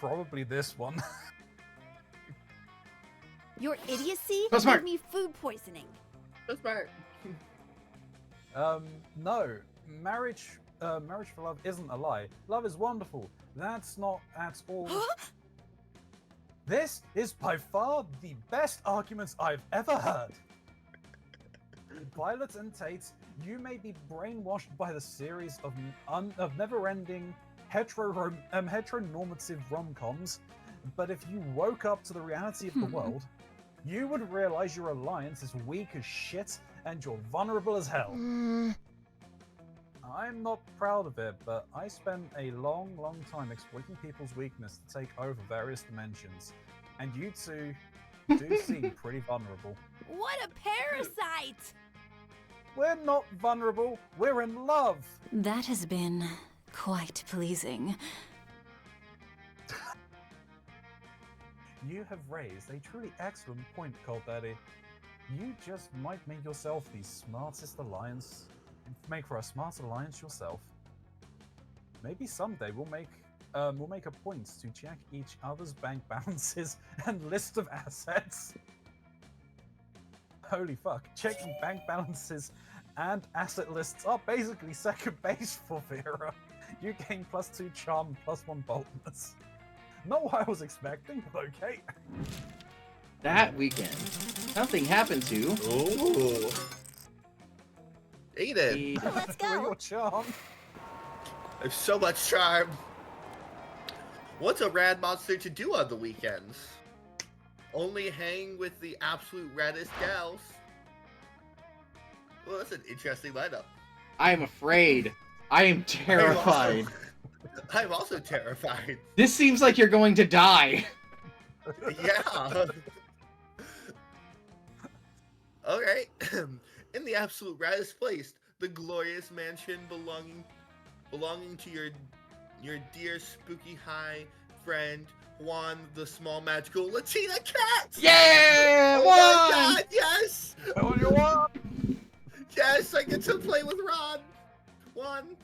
Probably this one. Your idiocy So smart. gave me food poisoning. So smart. No. Marriage for love isn't a lie. Love is wonderful. That's not at all. This is by far the best arguments I've ever heard. Violet and Tate, you may be brainwashed by the series of never-ending heteronormative rom-coms, but if you woke up to the reality of the world, you would realize your alliance is weak as shit and you're vulnerable as hell. I'm not proud of it, but I spent a long time exploiting people's weakness to take over various dimensions, and you two do seem pretty vulnerable. What a parasite! We're not vulnerable, we're in love! That has been quite pleasing. You have raised a truly excellent point, Cold Daddy. You just might make yourself the smartest alliance. Make for a smart alliance yourself. Maybe someday we'll make a point to check each other's bank balances and list of assets. Holy fuck! Checking bank balances and asset lists are basically second base for Vera. You gain +2 charm, +1 boldness. Not what I was expecting, but okay. That weekend, something happened to. Ooh. Aiden. Let's For go. your charm. There's so much charm. What's a rad monster to do on the weekends? Only hang with the absolute raddest gals. Well, that's an interesting lineup. I am afraid. I am terrified. I'm also terrified. This seems like you're going to die. Yeah. Alright. In the absolute raddest place, the glorious mansion belonging to your dear spooky high friend Juan the small magical Latina cat. Yeah! Oh Juan! my god, yes! Oh, you want? Yes, I get to play with Juan.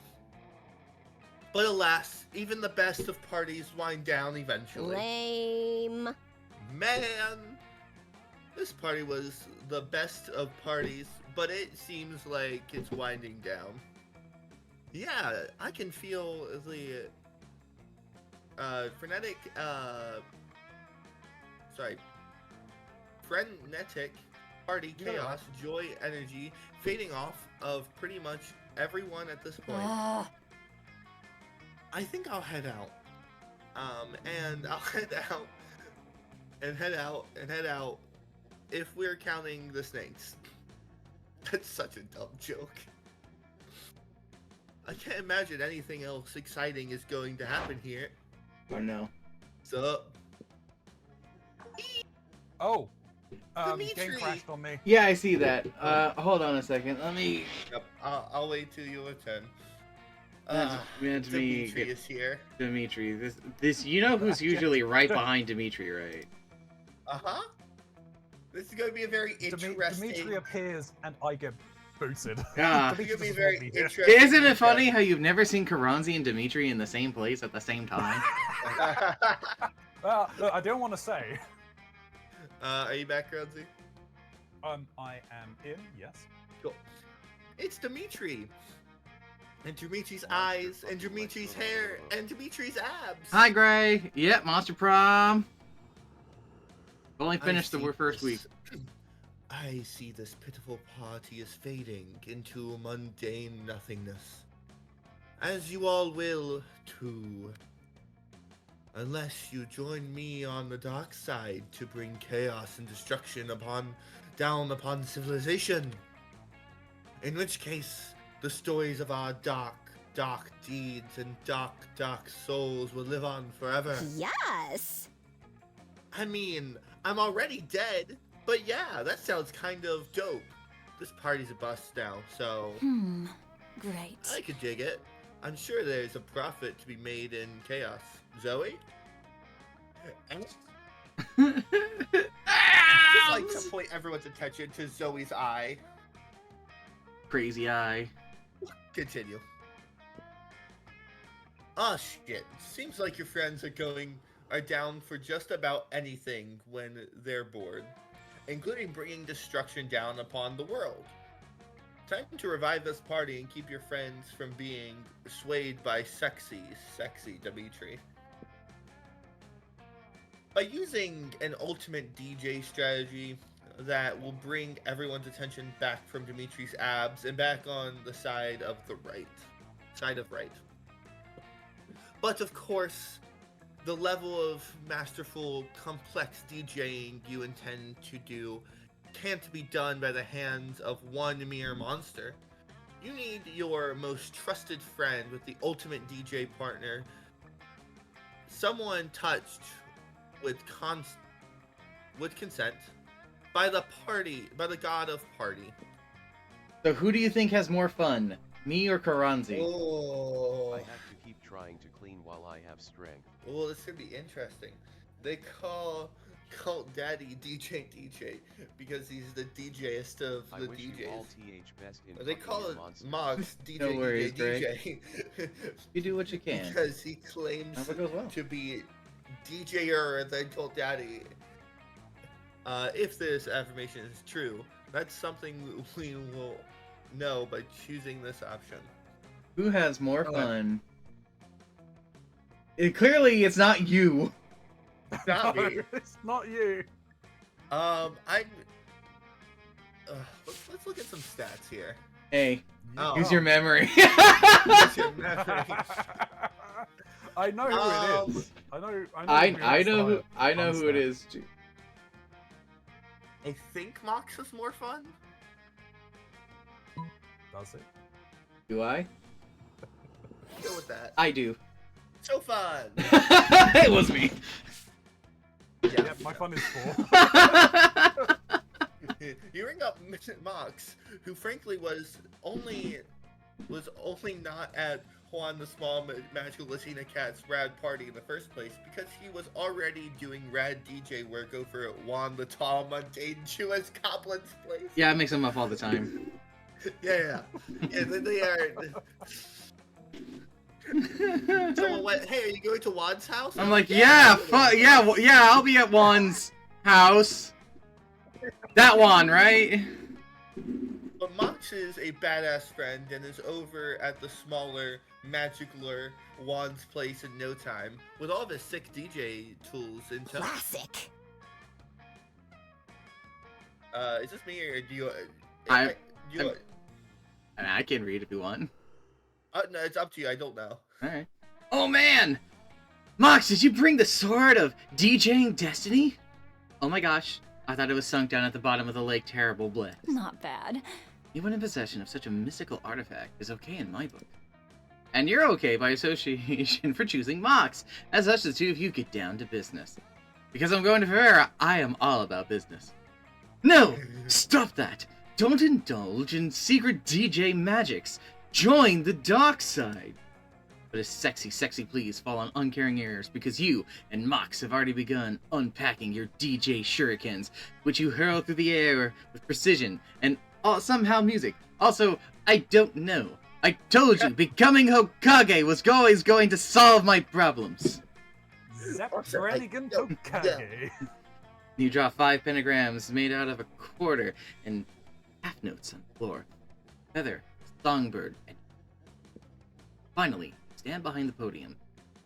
But alas, even the best of parties wind down eventually. Lame. Man, this party was the best of parties, but it seems like it's winding down. Yeah, I can feel the frenetic party chaos, joy, energy fading off of pretty much everyone at this point. I think I'll head out. And I'll head out if we're counting the snakes. That's such a dumb joke. I can't imagine anything else exciting is going to happen here. Oh no. So, Oh. Game Dimitri. crashed on me. Yeah, I see that. Hold on a second. Let me. Yep, I'll wait till you return. Dimitri is here. Dimitri, this you know who's usually right behind Dimitri, right? Uh-huh. This is going to be a very interesting... Dimitri appears and I get booted. Ah. It's going to be very interesting. Isn't it funny how you've never seen Karanzi and Dimitri in the same place at the same time? Look, I don't want to say. Are you back, Karanzi? I am in, yes. Cool. It's Dimitri. And Dimitri's eyes, and Dimitri's hair, and Dimitri's abs. Hi, Gray. Yep, Monster Prom. Only finished the first week. I see this pitiful party is fading into mundane nothingness. As you all will, too. Unless you join me on the dark side to bring chaos and destruction down upon civilization. In which case, the stories of our dark deeds and dark souls will live on forever. Yes. I mean, I'm already dead, but yeah, that sounds kind of dope. This party's a bust now, so... Great. I could dig it. I'm sure there's a profit to be made in chaos. Zoe? Just like to point everyone's attention to Zoe's eye. Crazy eye. Continue. Oh shit. Seems like your friends are down for just about anything when they're bored, including bringing destruction down upon the world. Time to revive this party and keep your friends from being swayed by sexy Dimitri. By using an ultimate DJ strategy that will bring everyone's attention back from Dimitri's abs and back on the side of right. But of course, the level of masterful, complex DJing you intend to do can't be done by the hands of one mere monster. You need your most trusted friend with the ultimate DJ partner, someone touched with consent by the god of party. So who do you think has more fun, me or Karanzi? Oh. I have to keep trying to clean while I have strength. Well, this could be interesting. They call Cult Daddy DJ because he's the DJest of the I wish you all DJs. best in They call it monsters. Mox DJ No worries, DJ. You do what you can. Because he claims Hope it goes well. to be DJer than Cult Daddy. If this affirmation is true, that's something we will no by choosing this option. Who has more Okay. fun? Clearly, it's not you. Not No, me. it's not you. I'm. Let's look at some stats here. Hey, Oh. use your memory. Use your memory. I know who it is. I know who I know fun who it stuff. is. I think Mox is more fun. Does it? Do I? Go with that. I do. So fun. It was me. Yeah. My fun is 4. You ring up Mox, who frankly was only not at Juan the Small Magical Latina Cat's rad party in the first place because he was already doing rad DJ work over at Juan the Tall Mundane Jewish Goblin's place. Yeah, I mix them up all the time. Yeah. They are. Someone went, "Hey, are you going to Juan's house?" I'm like, yeah, I'll be at Juan's house. That one, right? But Mox is a badass friend and is over at the smaller, magicler Juan's place in no time with all of his sick DJ tools in tow. Classic. Is this me or do you? I mean, I can read if you want. No, it's up to you. I don't know. Alright. Oh man! Mox, did you bring the sword of DJing Destiny? Oh my gosh, I thought it was sunk down at the bottom of the lake. Terrible bless. Not bad. Anyone in possession of such a mystical artifact is okay in my book. And you're okay by association for choosing Mox. As such, the two of you get down to business. Because I'm going to Ferreira, I am all about business. No! Stop that! Don't indulge in secret DJ magics. Join the dark side. But a sexy please fall on uncaring ears because you and Mox have already begun unpacking your DJ shurikens, which you hurl through the air with precision and somehow music. Also, I don't know. I told you, becoming Hokage was always going to solve my problems. Zep Also, Brannigan I- Hokage. You draw 5 pentagrams made out of a quarter and half notes on the floor. Feather, songbird, and finally, stand behind the podium,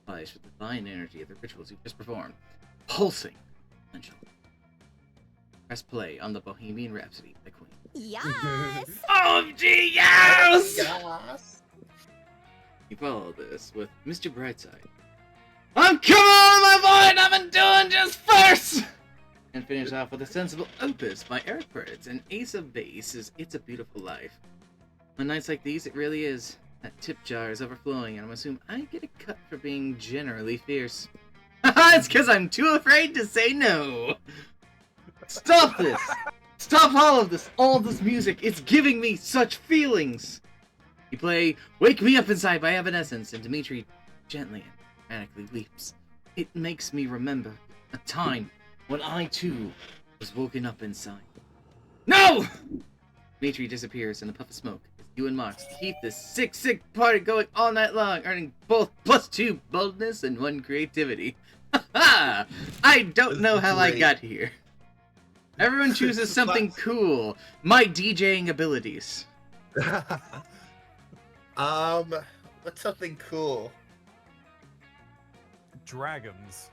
flies with the divine energy of the rituals you've just performed, pulsing potential. Press play on the Bohemian Rhapsody by Queen. Yes. OMG, yes! Yes. You follow this with Mr. Brightside. I'm coming on my void, I'm doing just first! And finish off with a sensible opus by Eric Prydz and Ace of Base's It's a Beautiful Life. On nights like these, it really is. That tip jar is overflowing, and I'm assuming I get a cut for being generally fierce. Haha, it's because I'm too afraid to say no! Stop this! Stop all of this music! It's giving me such feelings! You play Wake Me Up Inside by Evanescence, and Dimitri gently and dramatically weeps. It makes me remember a time when I too was woken up inside. No! Dimitri disappears in a puff of smoke as you and Mox keep this sick party going all night long, earning both +2 boldness and 1 creativity. Haha! I don't know how I got here. Everyone chooses something cool. My DJing abilities. What's something cool? Dragons.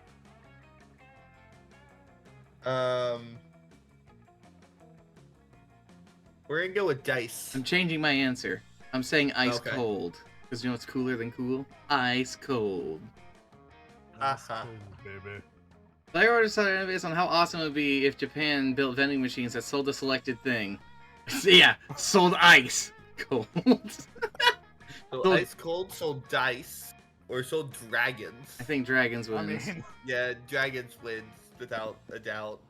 We're gonna go with dice. I'm changing my answer. I'm saying ice Okay. cold. Because you know what's cooler than cool? Ice cold. That's Uh-huh. cool, baby. I already decided based on how awesome it would be if Japan built vending machines that sold a selected thing. Yeah, sold ice cold. So Sold- ice cold, sold dice, or sold dragons. I think dragons I wins. mean, Yeah, dragons wins without a doubt.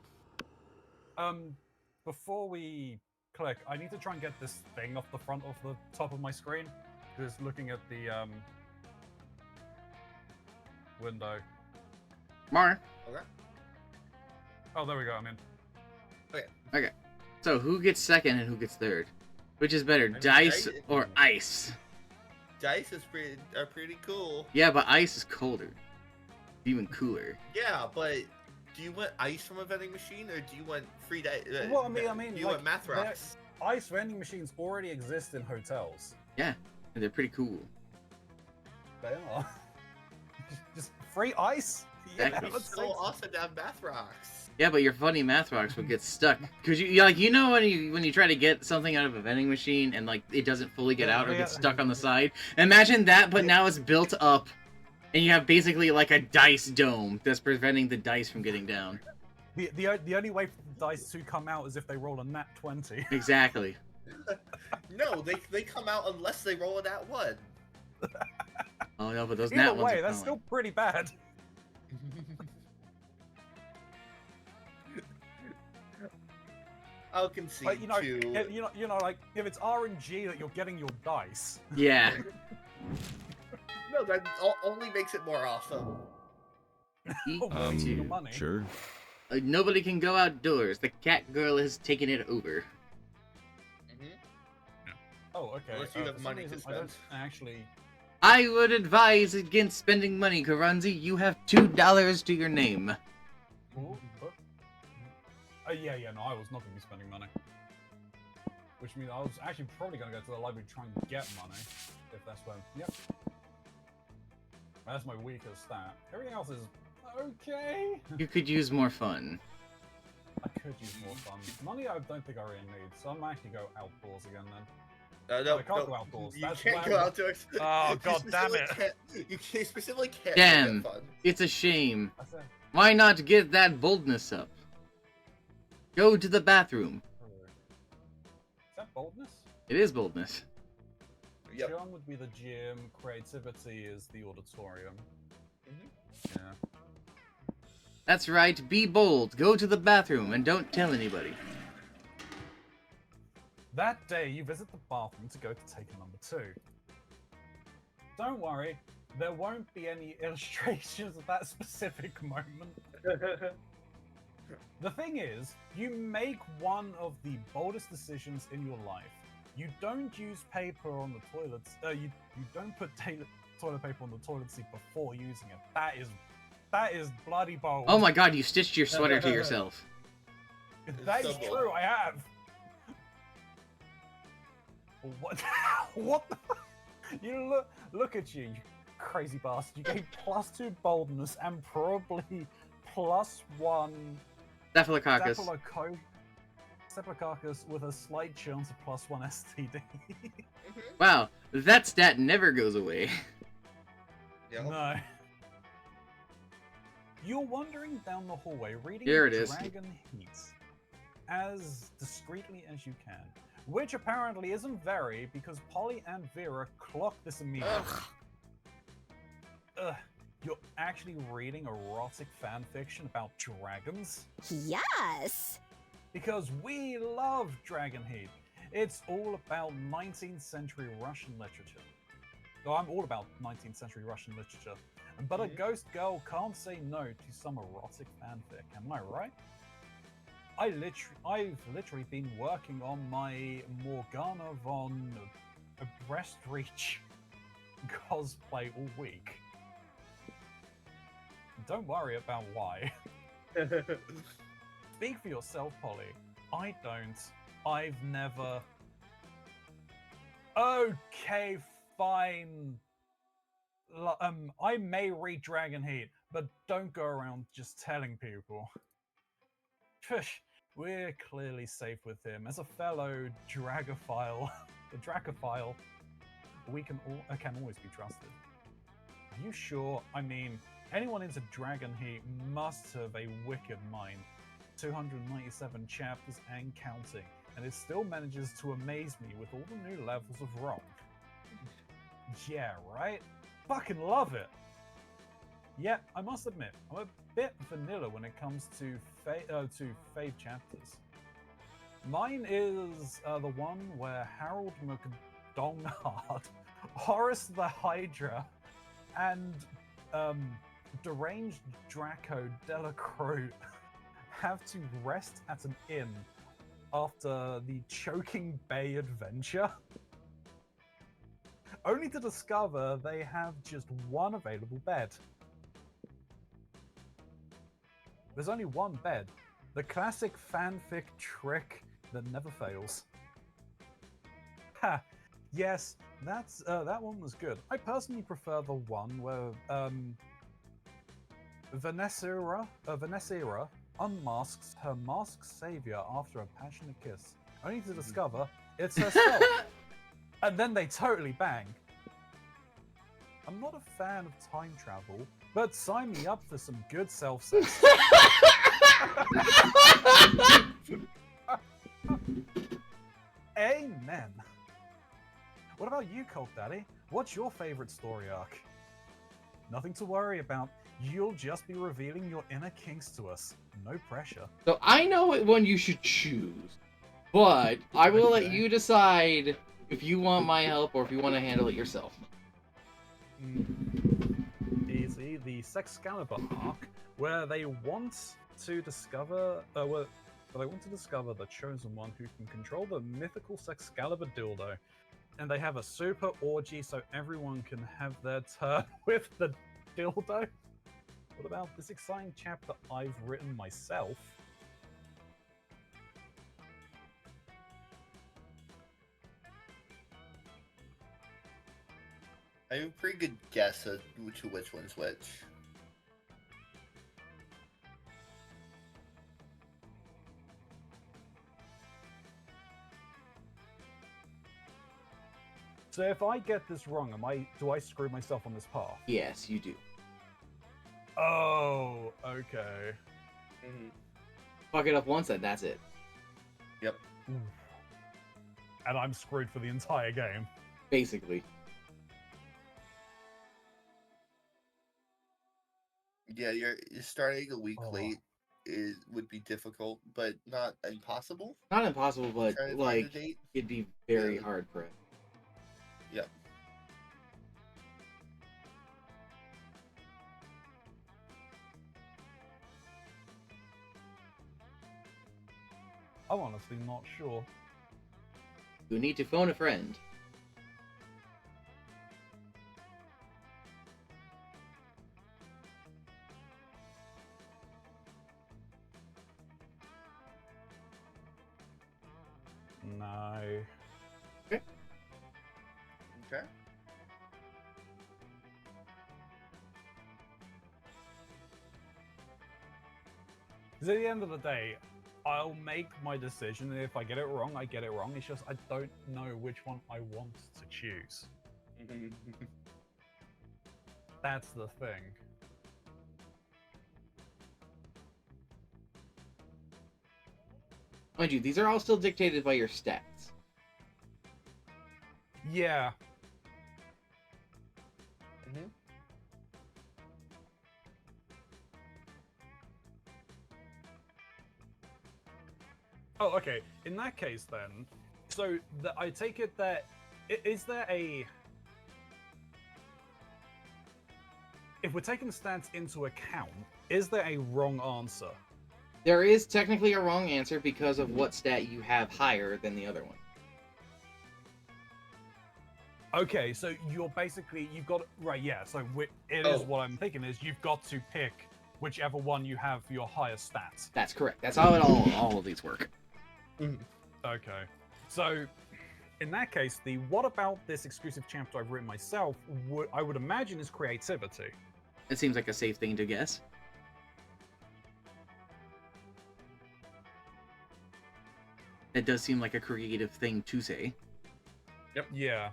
before we click, I need to try and get this thing off the front of the top of my screen. Because looking at the window. Mar. Okay. Oh, there we go. I'm in. Okay. So who gets second and who gets third? Which is better, mean, dice I- or ice? Dice are pretty cool. Yeah, but ice is colder. Even cooler. Yeah, but do you want ice from a vending machine or do you want free dice? Well, I mean, do you want math they're- rocks? ice vending machines already exist in hotels. Yeah, and they're pretty cool. They are. Just free ice? Yeah, Exactly. let's So take awesome to have math rocks. Yeah, but your funny math rocks would get stuck because you know when you try to get something out of a vending machine and like it doesn't fully get out or gets stuck on the side. Imagine that, but now it's built up, and you have basically like a dice dome that's preventing the dice from getting down. The only way for the dice to come out is if they roll a nat 20. Exactly. No, they come out unless they roll a nat 1. Oh no, but those Either nat ones way, are that's still pretty bad. I'll concede Like, to... like if it's RNG that you're getting your dice. Yeah. No, that only makes it more awesome. Your money. Sure. Nobody can go outdoors. The cat girl has taken it over. Oh, okay. Unless you have for some money to reason, I don't spend. actually. I would advise against spending money, Karanzi. You have $2 to your name. Ooh, yeah, no, I was not going to be spending money. Which means I was actually probably going to go to the library to try and get money. If that's when. Yep. That's my weakest stat. Everything else is okay. You could use more fun. I could use more fun. Money I don't think I really need, so I might actually go outdoors again then. No, I can't go outdoors. You That's can't where go I'm- outdoors. Oh, You god damn it. You specifically can't Damn. get fun. It's a shame. I said, Why not get that boldness up? Go to the bathroom. is that boldness? It is boldness. Yep. Charm would be the gym, creativity is the auditorium. Yeah. That's right, be bold. Go to the bathroom and don't tell anybody. That day, you visit the bathroom to go to take a number 2. Don't worry, there won't be any illustrations of that specific moment. The thing is, you make one of the boldest decisions in your life. You don't use paper on the toilets. You don't put toilet paper on the toilet seat before using it. That is bloody bold. Oh my god, you stitched your sweater to yourself. That is so bold. true. I have. What? What? You look at you, you crazy bastard. You gave +2 boldness and probably +1 Staphylococcus. Staphylococcus with a slight chance of +1 STD. Wow, that stat never goes away. Yep. No. You're wandering down the hallway reading Here it is. Dragon Heat as discreetly as you can. Which apparently isn't very, because Polly and Vera clock this immediately. Ugh. You're actually reading erotic fanfiction about dragons? Yes. Because we love Dragon Heat. It's all about 19th century Russian literature. Oh, I'm all about 19th century Russian literature. But a ghost girl can't say no to some erotic fanfic, am I right? I've literally been working on my Morgana von Breastreach cosplay all week. Don't worry about why. Speak for yourself, Polly. I don't. I've never... Okay, fine. I may read Dragon Heat, but don't go around just telling people. Psh, we're clearly safe with him. As a fellow Dragophile, we can always be trusted. Are you sure? I mean, anyone into Dragon Heat must have a wicked mind. 297 chapters and counting, and it still manages to amaze me with all the new levels of wrong. Yeah, right? Fucking love it! Yeah, I must admit, I'm a bit vanilla when it comes to fave chapters. Mine is the one where Harold McDonghard, Horace the Hydra, and deranged Draco Delacroix have to rest at an inn after the Choking Bay adventure, only to discover they have just one available bed. There's only one bed. The classic fanfic trick that never fails. Yes, that one was good. I personally prefer the one where Vanessa unmasks her masked savior after a passionate kiss, only to discover it's herself. And then they totally bang. I'm not a fan of time travel, but sign me up for some good self-sex. Amen. What about you, Cult Daddy? What's your favorite story arc? Nothing to worry about. You'll just be revealing your inner kinks to us. No pressure. So I know what one you should choose, but I will let you decide if you want my help or if you want to handle it yourself. Easy. The Sexcalibur arc, where they want to discover, the chosen one who can control the mythical Sexcalibur dildo, and they have a super orgy so everyone can have their turn with the dildo. What about this exciting chapter I've written myself? I have a pretty good guess of which one's which. So if I get this wrong, do I screw myself on this path? Yes, you do. Oh, okay. Fuck it up once, and that's it. Yep. And I'm screwed for the entire game. Basically. Yeah, you're starting a week late would be difficult, but not impossible. Not impossible, but Trying to find like a date? it'd be very hard for it. Yep. I'm honestly not sure. You need to phone a friend. No. Okay. Because at the end of the day, I'll make my decision, and if I get it wrong, I get it wrong. It's just I don't know which one I want to choose. That's the thing. Mind you, these are all still dictated by your stats. Yeah. Oh, okay. In that case, then, so I take it that is there a? If we're taking stats into account, is there a wrong answer? There is technically a wrong answer because of what stat you have higher than the other one. Okay, so you've got right, yeah. So it is what I'm thinking is you've got to pick whichever one you have for your higher stats. That's correct. That's how it all of these work. Okay, so in that case, the what about this exclusive chapter I've written myself? I would imagine is creativity. It seems like a safe thing to guess. It does seem like a creative thing to say. Yep. Yeah.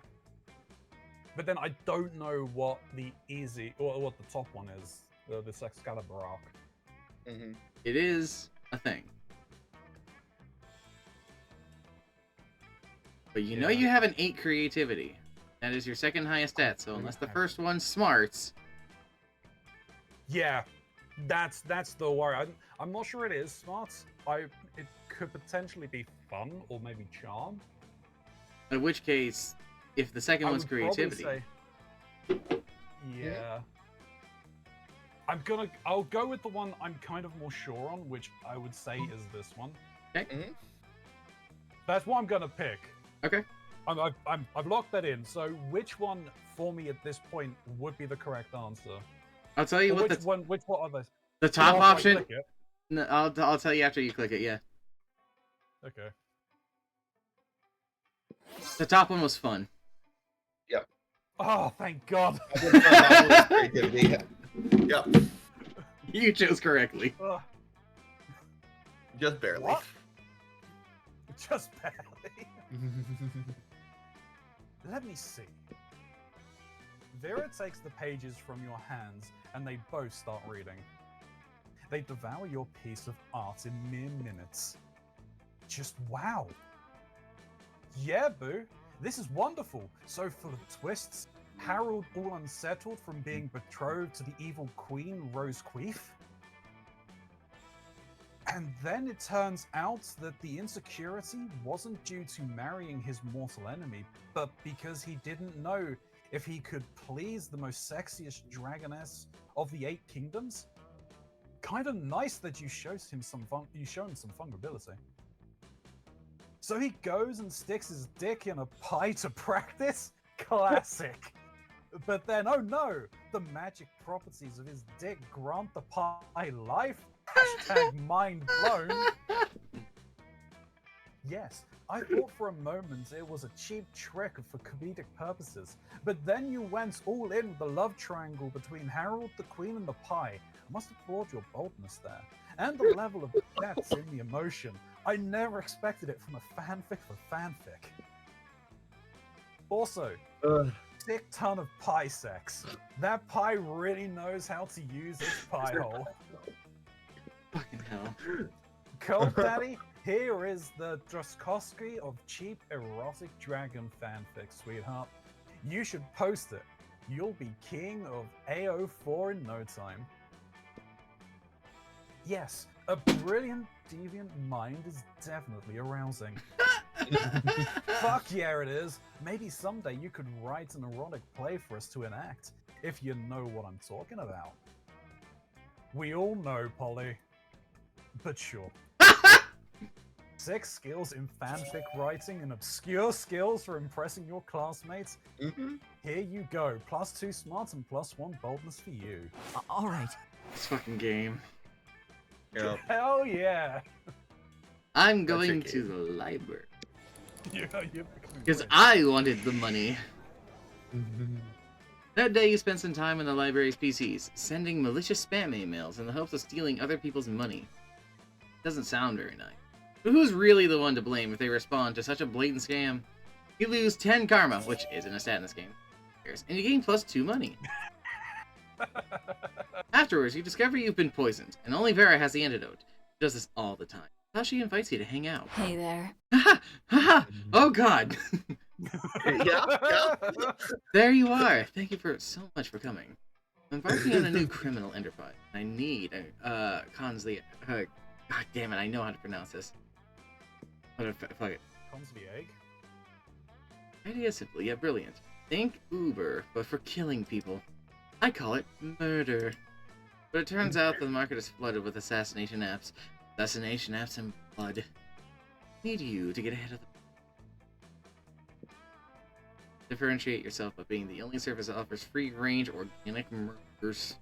But then I don't know what the easy or what the top one is. This Excalibur arc. It is a thing. But you know you have an 8 creativity. That is your second highest stat, so unless the first one's smarts... Yeah, that's the worry. I'm not sure it is smarts. It could potentially be fun or maybe charm. In which case, if the second one's creativity... Yeah. I'll go with the one I'm kind of more sure on, which I would say is this one. Okay. That's what I'm gonna pick. Okay. I've locked that in. So which one for me at this point would be the correct answer? I'll tell you what. Which one are those? The top option. No, I'll tell you after you click it. Yeah. Okay. The top one was fun. Oh, thank God. Creativity. Yep. You chose correctly. Ugh, Just barely. what? Just barely. Let me see. Vera takes the pages from your hands, and they both start reading. They devour your piece of art in mere minutes. Just wow. Yeah, Boo. This is wonderful. So full of twists. Harold all unsettled from being betrothed to the evil queen, Rose Queef. And then it turns out that the insecurity wasn't due to marrying his mortal enemy, but because he didn't know if he could please the most sexiest dragoness of the 8 kingdoms. Kind of nice that you show him some vulnerability. So he goes and sticks his dick in a pie to practice? Classic. But then, oh no, the magic properties of his dick grant the pie life? Hashtag mind blown. Yes, I thought for a moment it was a cheap trick for comedic purposes, but then you went all in with the love triangle between Harold, the Queen, and the pie. I must applaud your boldness there, and the level of depth in the emotion. I never expected it from a fanfic for fanfic. Also, sick ton of pie sex. That pie really knows how to use its pie hole. Fucking hell. Cold Daddy, here is the Droskowski of cheap erotic dragon fanfic, sweetheart. You should post it. You'll be king of AO4 in no time. Yes, a brilliant deviant mind is definitely arousing. Fuck yeah, it is. Maybe someday you could write an erotic play for us to enact, if you know what I'm talking about. We all know, Polly. But sure. 6 skills in fanfic writing and obscure skills for impressing your classmates. Here you go. +2 smarts and +1 boldness for you. Alright. This fucking game. Yeah. Hell yeah. I'm going to the library. Yeah, Because I wanted the money. That day you spent some time on the library's PCs, sending malicious spam emails in the hopes of stealing other people's money. Doesn't sound very nice. But who's really the one to blame if they respond to such a blatant scam? You lose 10 karma, which isn't a stat in this game, and you gain +2 money. Afterwards, you discover you've been poisoned, and only Vera has the antidote. She does this all the time. Now she invites you to hang out. Hey there. Haha! Haha! Oh god! Yeah. There you are! Thank you so much for coming. I'm embarking on a new criminal enterprise. I need Consley. God damn it, I know how to pronounce this. Fuck it. Consley egg? Idea is simple yet brilliant. Think Uber, but for killing people. I call it murder. But it turns out the market is flooded with assassination apps. Assassination apps and blood. Need you to get ahead of them. Differentiate yourself by being the only service that offers free-range organic murders.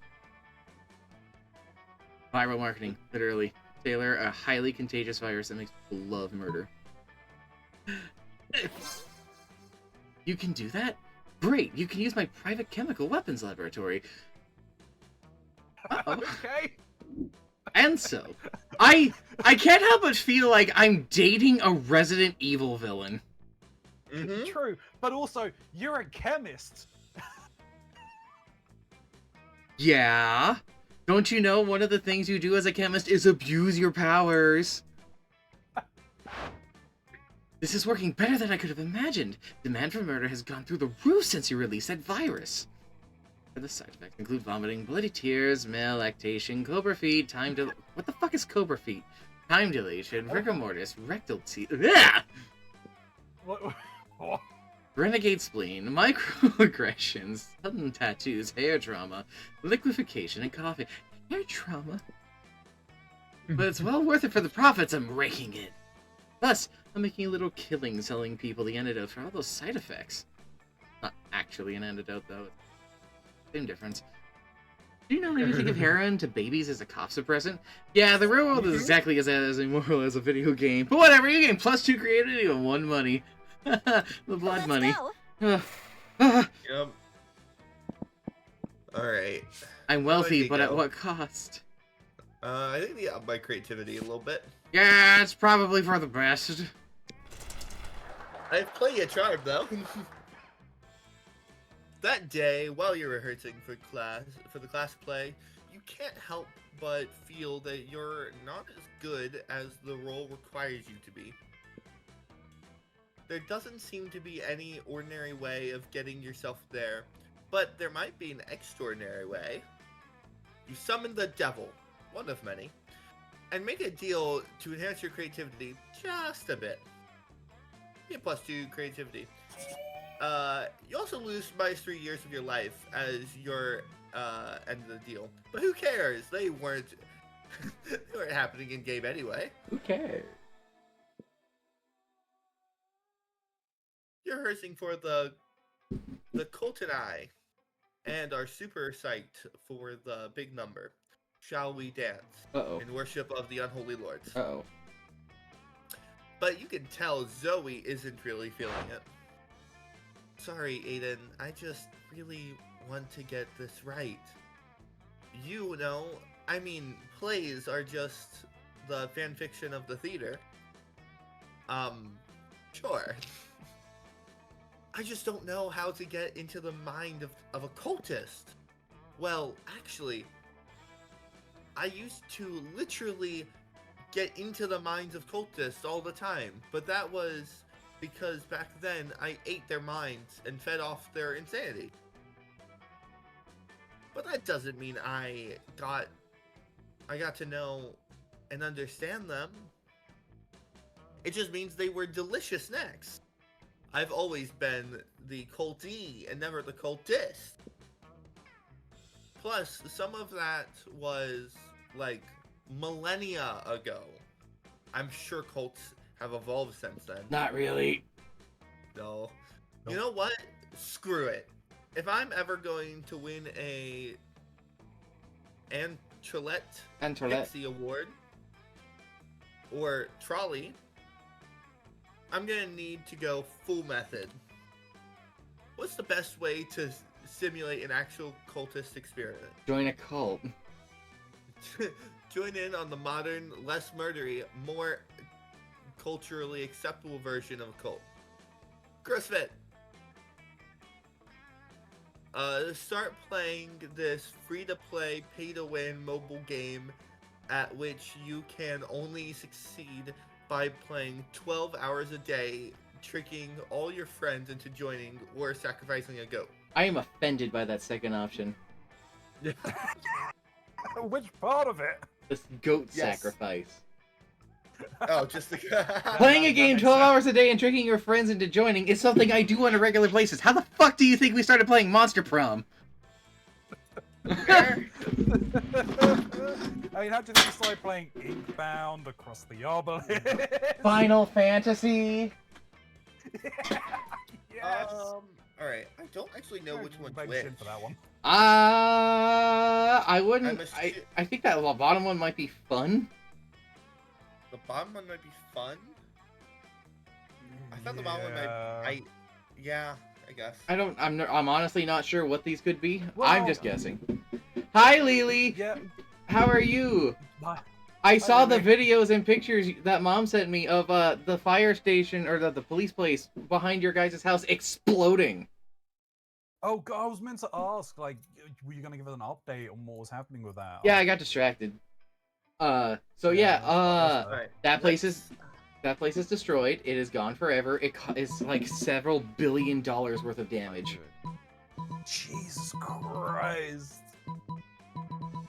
Viral marketing, literally. Taylor, a highly contagious virus that makes people love murder. You can do that? Great, you can use my private chemical weapons laboratory. Uh-oh. Okay. And so, I can't help but feel like I'm dating a Resident Evil villain. True, but also, you're a chemist. Yeah? Don't you know one of the things you do as a chemist is abuse your powers? This is working better than I could have imagined. Demand for murder has gone through the roof since you released that virus. The side effects include vomiting, bloody tears, male lactation, cobra feet, time to... What the fuck is cobra feet? Time dilation, rigor mortis, rectal teeth... What? Renegade spleen, microaggressions, sudden tattoos, hair trauma, liquefaction, and coughing. Hair trauma? But it's well worth it for the profits I'm raking in. Plus, I'm making a little killing selling people the antidote for all those side effects. Not actually an antidote, though. Same difference. Do you know maybe think of heroin to babies as a cough suppressant? Yeah, the real world is exactly as immoral as a video game. But whatever, you gain +2 creativity and 1 money. The blood Let's money. go. Yep. Alright. I'm Where do I wealthy, need but to at go? what cost? I think they up my creativity a little bit. Yeah, it's probably for the best. I have plenty of charm, though. That day, while you're rehearsing for the class play, you can't help but feel that you're not as good as the role requires you to be. There doesn't seem to be any ordinary way of getting yourself there, but there might be an extraordinary way. You summon the devil, one of many, and make a deal to enhance your creativity just a bit. Get +2 creativity. You also lose -3 years of your life as your end of the deal. But who cares? They weren't happening in game anyway. Who cares? You're rehearsing for the Colton Eye and are super psyched for the big number. Shall we dance Uh-oh. in worship of the unholy lords? Uh-oh. But you can tell Zoe isn't really feeling it. Sorry, Aiden. I just really want to get this right. You know, I mean, plays are just the fan fiction of the theater. Sure. I just don't know how to get into the mind of a cultist. Well, actually, I used to literally get into the minds of cultists all the time, but that was because back then I ate their minds and fed off their insanity. But that doesn't mean I got to know and understand them. It just means they were delicious snacks. I've always been the cultee and never the cultist. Plus, some of that was like millennia ago. I'm sure cults have evolved since then. Not really. No. You know what? Screw it. If I'm ever going to win a Antrelette Pixie Award or Trolley, I'm gonna need to go full method. What's the best way to simulate an actual cultist experiment? Join a cult. Join in on the modern, less murdery, more culturally acceptable version of a cult. CrossFit! Start playing this free-to-play, pay-to-win mobile game at which you can only succeed by playing 12 hours a day, tricking all your friends into joining or sacrificing a goat. I am offended by that second option. Which part of it? This goat Yes. sacrifice. Oh, just the... Playing a game 12 hours a day and tricking your friends into joining is something I do on a regular basis. How the fuck do you think we started playing Monster Prom? I mean, how do you think you started playing Inkbound, Across the Obelisk? Final Fantasy. Yes. Alright, I don't actually know which one's Big which. shit for that one. I wouldn't. I'm I think that bottom one might be fun. The bottom one might be fun? I thought the bottom one might... Yeah, I guess. I'm honestly not sure what these could be. Well- I'm just guessing. Hi, Lily. Yeah. How are you? Hi. I saw the Lily. videos and pictures that Mom sent me of the fire station or the police place behind your guys' house exploding. Oh, God, I was meant to ask, like, were you going to give us an update on what was happening with that? Yeah, I got distracted. So Alright, that place is destroyed. It is gone forever. It's like several $1 billion worth of damage. Jesus Christ.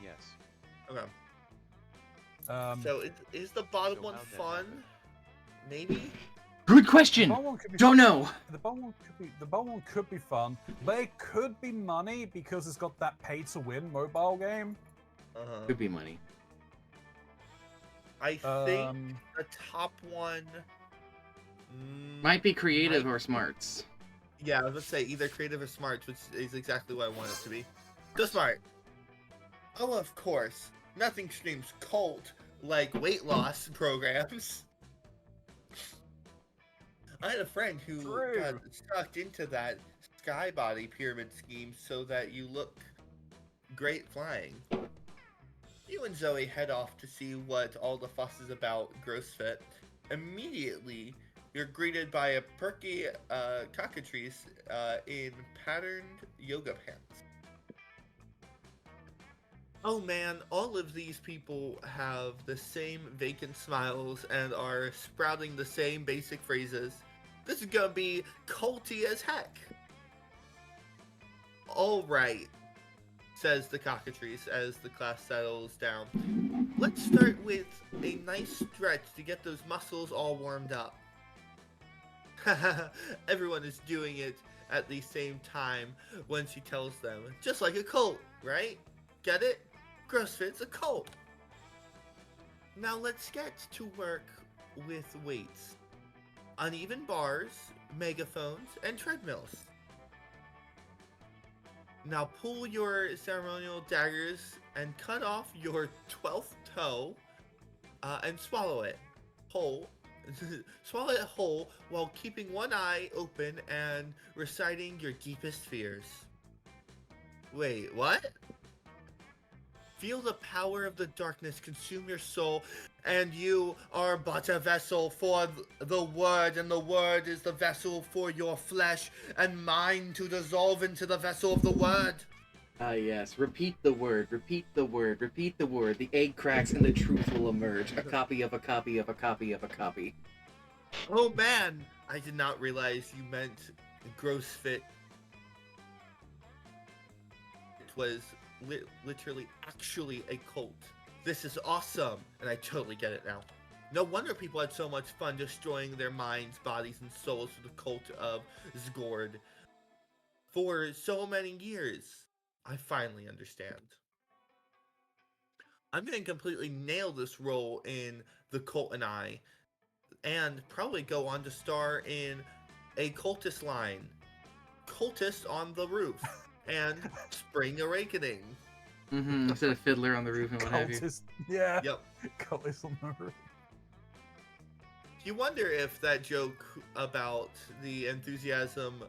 Yes. Okay. Um, So is the bottom So one how'd that fun? happen? Maybe? Good the question. bottom one could be Don't know. The bottom one could be fun, but it could be money because it's got that pay-to-win mobile game. Uh-huh. Could be money. I think the top one... Might be creative or smarts. Yeah, I was gonna say either creative or smart, which is exactly what I want it to be. Go smart. Oh, of course. Nothing screams cult like weight loss programs. I had a friend who True. got sucked into that sky body pyramid scheme so that you look great flying. You and Zoe head off to see what all the fuss is about, Grossfit. Immediately, you're greeted by a perky cockatrice in patterned yoga pants. Oh man, all of these people have the same vacant smiles and are sprouting the same basic phrases. This is gonna be culty as heck. Alright, says the cockatrice as the class settles down. Let's start with a nice stretch to get those muscles all warmed up. Everyone is doing it at the same time when she tells them. Just like a cult, right? Get it? CrossFit's a cult. Now let's get to work with weights. Uneven bars, megaphones, and treadmills. Now pull your ceremonial daggers and cut off your 12th toe and swallow it whole. Swallow it whole while keeping one eye open and reciting your deepest fears. Wait, what? Feel the power of the darkness consume your soul, and you are but a vessel for the word, and the word is the vessel for your flesh and mind to dissolve into the vessel of the word. Ah, yes. Repeat the word, repeat the word, repeat the word. The egg cracks and the truth will emerge. A copy of a copy of a copy of a copy. Oh man, I did not realize you meant Grossfit. It was literally actually a cult. This is awesome, and I totally get it now. No wonder people had so much fun destroying their minds, bodies, and souls for the cult of Zgord for so many years. I finally understand. I'm gonna completely nail this role in The Cult and I, and probably go on to star in a cultist line, Cultist on the Roof, and Spring Awakening. Instead of Fiddler on the Roof and what have you. Cultist, yeah. Yep. Cultist on the roof. You wonder if that joke about the enthusiasm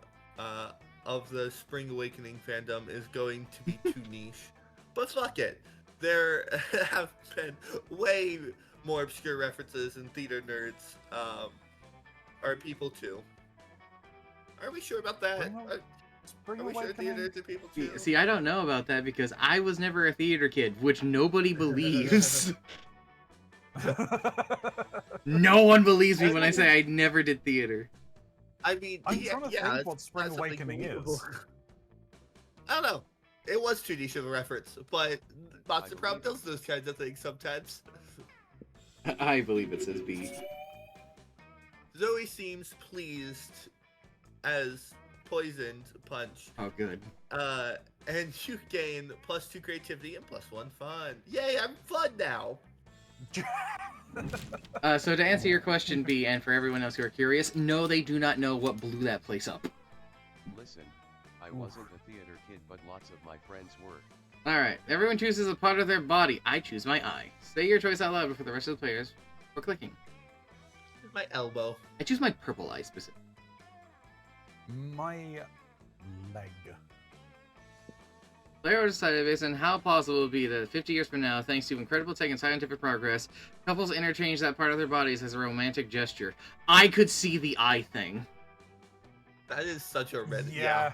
of the Spring Awakening fandom is going to be too niche. But fuck it. There have been way more obscure references and theater nerds are people too. Are we sure about that? Spring Are we sure Awakening? theater nerds are people too? See, I don't know about that because I was never a theater kid, which nobody believes. No one believes me when I say I never did theater. I mean, I'm yeah, trying to yeah, think what it's Spring not something Awakening believable. is. I don't know. It was too niche of a reference, but Monster Prom believe does those kinds of things sometimes. I believe it says B. Zoe seems pleased as poisoned punch. Oh, good. And you gain +2 creativity and +1 fun. Yay, I'm fun now. So to answer your question, B, and for everyone else who are curious, no, they do not know what blew that place up. Listen, I wasn't a theater kid, but lots of my friends were. Alright, everyone chooses a part of their body. I choose my eye. Say your choice out loud before the rest of the players for clicking. My elbow. I choose my purple eye specifically. My leg. Player decided based on how possible it would be that 50 years from now, thanks to incredible tech and scientific progress, couples interchange that part of their bodies as a romantic gesture. I could see the eye thing. That is such a red. Yeah.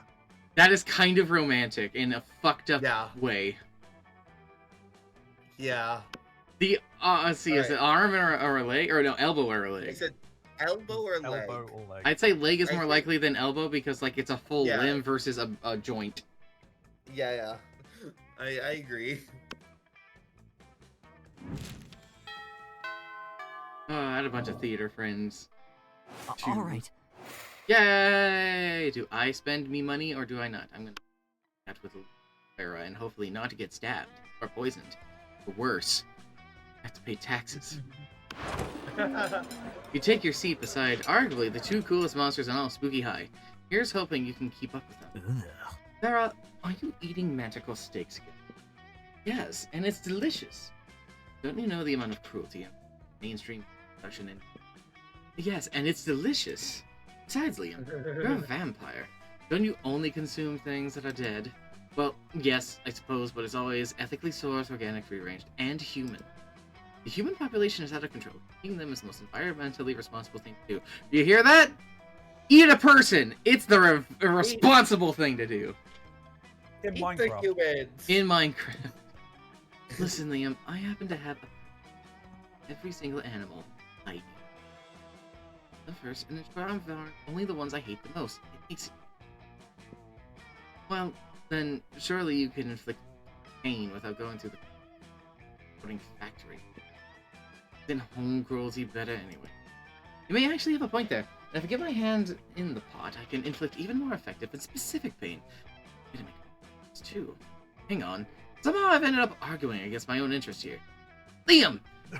That is kind of romantic in a fucked up Yeah. way. Yeah. The let's see, is it arm or a leg or no elbow or a I leg? said elbow or leg? Elbow or leg. I'd say leg is I more think- likely than elbow because like it's a full Yeah. limb versus a joint. Yeah. I agree. Oh, I had a bunch of theater friends. All right. Yay! Do I spend me money or do I not? I'm gonna that with Lara and hopefully not to get stabbed or poisoned. Or worse, I have to pay taxes. You take your seat beside arguably the two coolest monsters in all Spooky High. Here's hoping you can keep up with them. Lara, are you eating manticore steaks again? Yes, and it's delicious. Don't you know the amount of cruelty in mainstream production? Yes, and it's delicious. Besides, Liam, you're a vampire. Don't you only consume things that are dead? Well, yes, I suppose, but it's always ethically sourced, organic, free-ranged, and human. The human population is out of control. Eating them is the most environmentally responsible thing to do. Do you hear that? Eat a person! It's the responsible thing to do. In Eat Minecraft. the humans. In Minecraft. Listen, Liam, I happen to have every single animal I eat. The first, and I'm only the ones I hate the most. It makes it... Well, then surely you can inflict pain without going through the coding factory. Then home cruelty better anyway. You may actually have a point there. And if I get my hand in the pot, I can inflict even more effective and specific pain. Wait a minute. It's too. Hang on. Somehow I've ended up arguing against my own interest here. Liam! I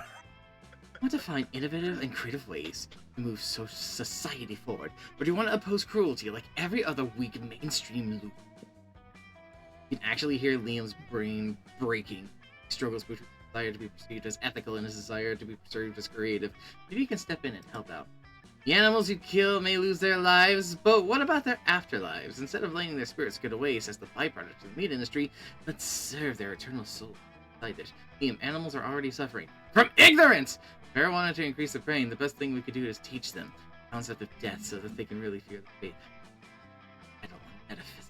want to find innovative and creative ways to move society forward, but do you want to oppose cruelty like every other weak mainstream loop? You can actually hear Liam's brain breaking. He struggles between his desire to be perceived as ethical and his desire to be perceived as creative. Maybe you can step in and help out. The animals you kill may lose their lives, but what about their afterlives? Instead of letting their spirits go to waste as the byproduct of the meat industry, let's serve their eternal soul. Side dish. Liam, animals are already suffering from ignorance! If I wanted to increase the pain, the best thing we could do is teach them the concept of death so that they can really fear the fate. I don't want metaphysics.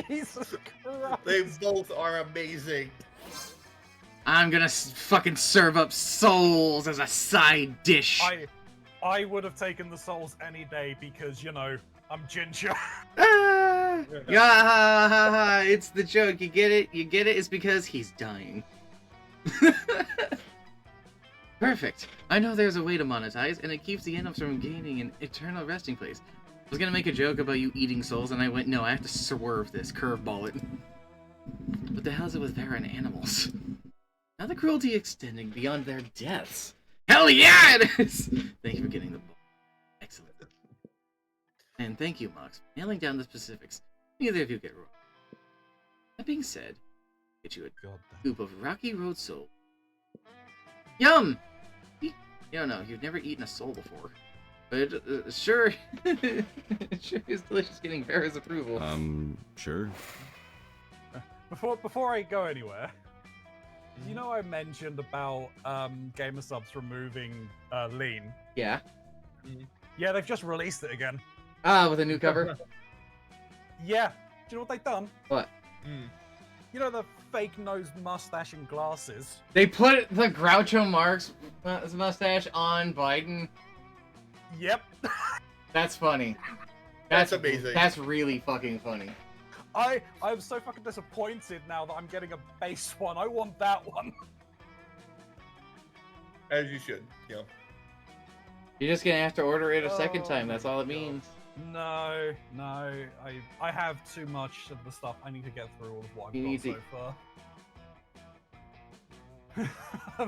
Jesus Christ. They both are amazing. I'm gonna fucking serve up souls as a side dish. I would have taken the souls any day because, you know, I'm ginger. Yeah, it's the joke. You get it? You get it? It's because he's dying. Perfect. I know there's a way to monetize, and it keeps the animals from gaining an eternal resting place. I was gonna make a joke about you eating souls, and I went, no, I have to swerve this, curveball it. What the hell is it with Vera and animals? Now the cruelty extending beyond their deaths. Hell yeah, it is! Thank you for getting the ball. Excellent. And thank you, Mox, for nailing down the specifics. Neither of you get wrong. That being said, get you a scoop of Rocky Road soul. Yum! You know, you've never eaten a soul before. But sure, sure is delicious getting Vera's approval. Sure. Before I go anywhere, you know I mentioned about Gamer Subs removing Lean? Yeah. Yeah, they've just released it again. Ah, with a new cover? Yeah. Do you know what they've done? What? You know the fake nose mustache and glasses? They put the Groucho Marx mustache on Biden? Yep. That's funny. That's amazing. That's really fucking funny. I'm so fucking disappointed now that I'm getting a base one. I want that one. As you should, yeah. You're just gonna have to order it a second time, that's all it means. No, I have too much of the stuff. I need to get through all of what I've got so far.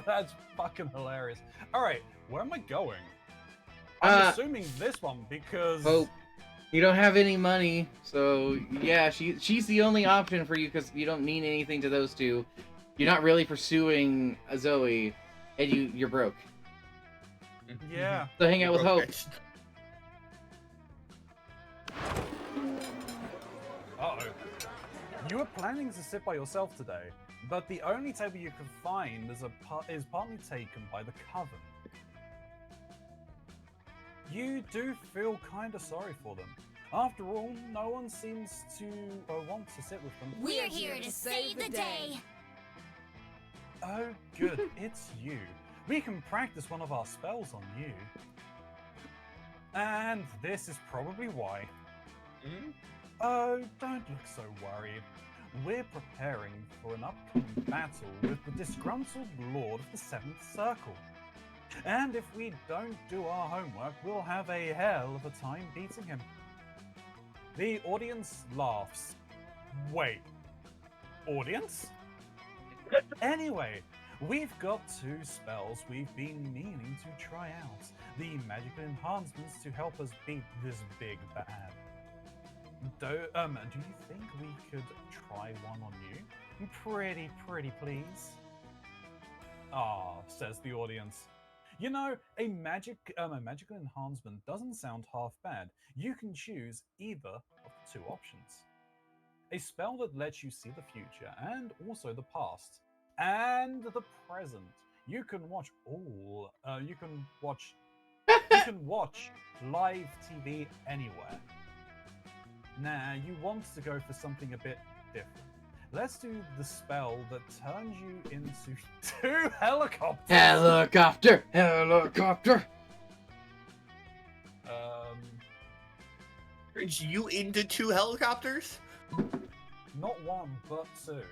That's fucking hilarious. Alright, where am I going? I'm assuming this one because... Hope. You don't have any money, so yeah, she's the only option for you because you don't mean anything to those two. You're not really pursuing a Zoe, and you're broke. Yeah. So hang out with Hope. Uh-oh. You were planning to sit by yourself today, but the only table you could find is partly taken by the Coven. You do feel kinda sorry for them. After all, no one seems to want to sit with them. We're here to save the day. Oh, good. It's you. We can practice one of our spells on you. And this is probably why. Oh, don't look so worried. We're preparing for an upcoming battle with the disgruntled Lord of the Seventh Circle. And if we don't do our homework, we'll have a hell of a time beating him. The audience laughs. Wait. Audience? Anyway, we've got two spells we've been meaning to try out. The magical enhancements to help us beat this big bad. Do you think we could try one on you? Pretty please. Ah, says the audience. You know, a magical enhancement doesn't sound half bad. You can choose either of the two options. A spell that lets you see the future and also the past and the present. You can watch all. You can watch live TV anywhere. Nah, you want to go for something a bit different. Let's do the spell that turns you into 2 helicopters. Helicopter! Helicopter! Turns you into 2 helicopters? Not 1, but 2.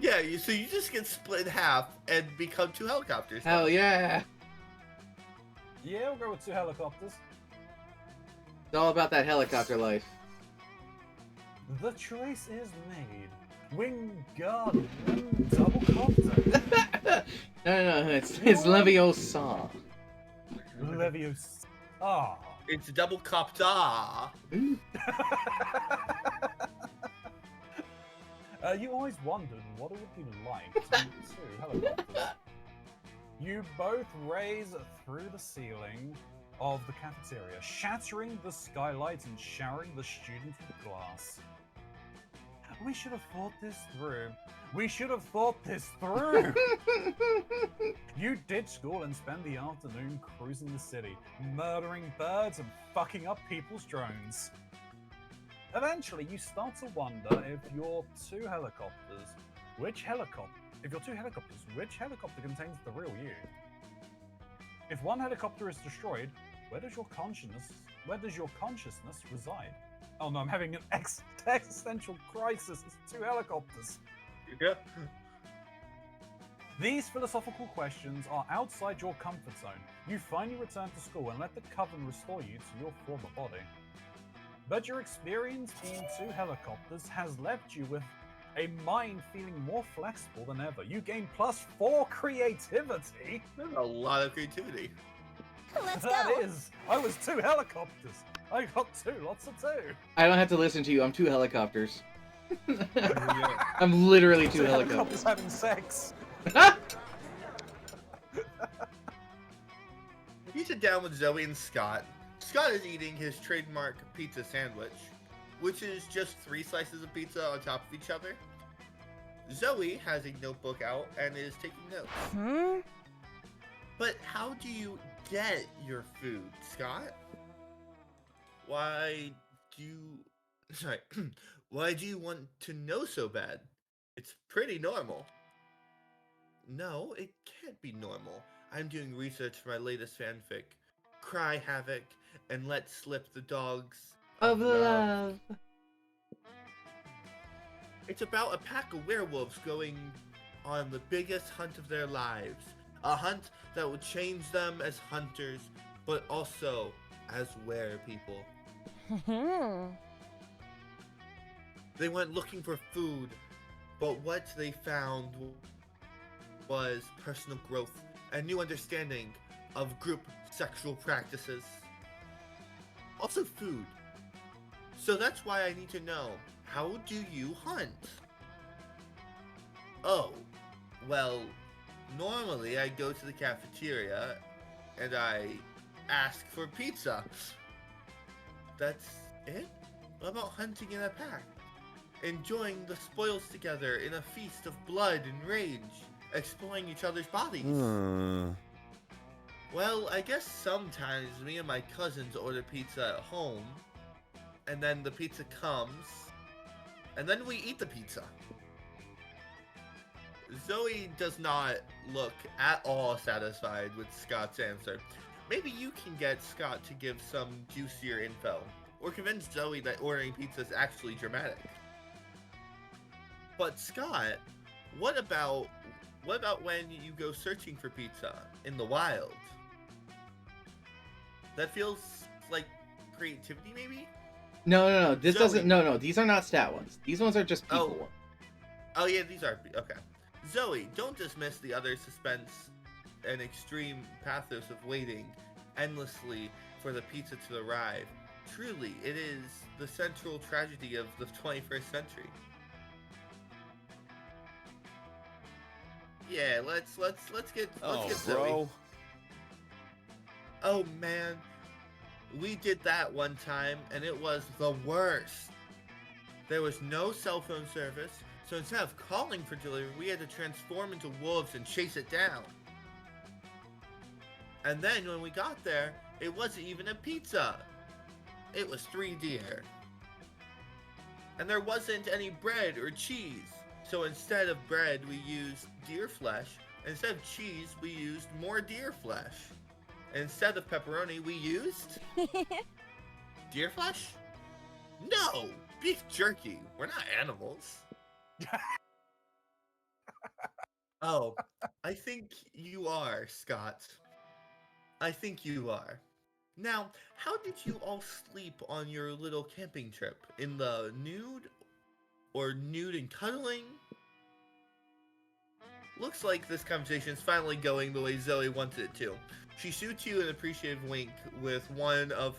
Yeah, so you just get split in half and become 2 helicopters. Hell yeah! Yeah, we'll go with 2 helicopters. It's all about that helicopter life. The choice is made. Wing Guardian double copter. No, it's Leviosa. Leviosa. It's a double copter. You always wondered what it would be like to be 2 helicopters. You both raise through the ceiling of the cafeteria, shattering the skylights and showering the students with glass. We should have thought this through. You ditch school and spend the afternoon cruising the city, murdering birds and fucking up people's drones. Eventually, you start to wonder if you're 2 helicopters, which helicopter contains the real you? If one helicopter is destroyed, where does your consciousness reside? Oh no, I'm having an existential crisis. It's 2 helicopters. Yeah. These philosophical questions are outside your comfort zone. You finally return to school and let the Coven restore you to your former body. But your experience being 2 helicopters has left you with a mind feeling more flexible than ever. You gain +4 creativity. There's a lot of creativity. Let's That go. is, I was 2 helicopters. I got 2, lots of 2. I don't have to listen to you. I'm 2 helicopters. I'm literally 2 helicopters having sex. You sit down with Zoe and Scott. Scott is eating his trademark pizza sandwich, which is just 3 slices of pizza on top of each other. Zoe has a notebook out and is taking notes. But how do you get your food, Scott? Why do you want to know so bad? It's pretty normal. No, it can't be normal. I'm doing research for my latest fanfic, Cry Havoc and Let Slip the Dogs of Love. It's about a pack of werewolves going on the biggest hunt of their lives. A hunt that will change them as hunters, but also as werepeople. They went looking for food, but what they found was personal growth and new understanding of group sexual practices. Also food. So that's why I need to know, how do you hunt? Oh, well, normally I go to the cafeteria and I ask for pizza. That's it? What about hunting in a pack? Enjoying the spoils together in a feast of blood and rage, exploring each other's bodies. Well, I guess sometimes me and my cousins order pizza at home, and then the pizza comes, and then we eat the pizza. Zoe does not look at all satisfied with Scott's answer. Maybe you can get Scott to give some juicier info, or convince Zoe that ordering pizza is actually dramatic. But Scott, what about when you go searching for pizza in the wild? That feels like creativity, maybe? No. This Zoe. doesn't. No. These are not stat ones. These ones are just people ones. Oh yeah, these are okay. Zoe, don't dismiss the other suspense and extreme pathos of waiting endlessly for the pizza to arrive. Truly, it is the central tragedy of the 21st century. Yeah, let's get Zoe. Oh man, we did that one time and it was the worst. There was no cell phone service, so instead of calling for delivery, we had to transform into wolves and chase it down. And then when we got there, it wasn't even a pizza. It was 3 deer. And there wasn't any bread or cheese. So instead of bread, we used deer flesh. Instead of cheese, we used more deer flesh. And instead of pepperoni, we used deer flesh? No! Beef jerky. We're not animals. Oh, I think you are, Scott. I think you are. Now, how did you all sleep on your little camping trip? In the nude? Or nude and cuddling? Looks like this conversation is finally going the way Zoe wanted it to. She shoots you an appreciative wink with one of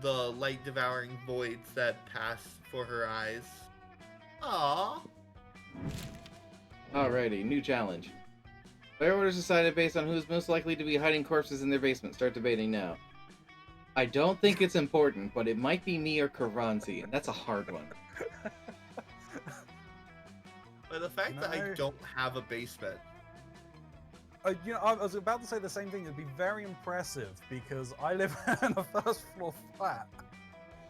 the light-devouring voids that pass for her eyes. Aww. Alrighty, new challenge. Player orders decided based on who's most likely to be hiding corpses in their basement. Start debating now. I don't think it's important, but it might be me or Karanzi, and that's a hard one. But the fact that I don't have a basement. You know, I was about to say the same thing. It'd be very impressive because I live in a first floor flat.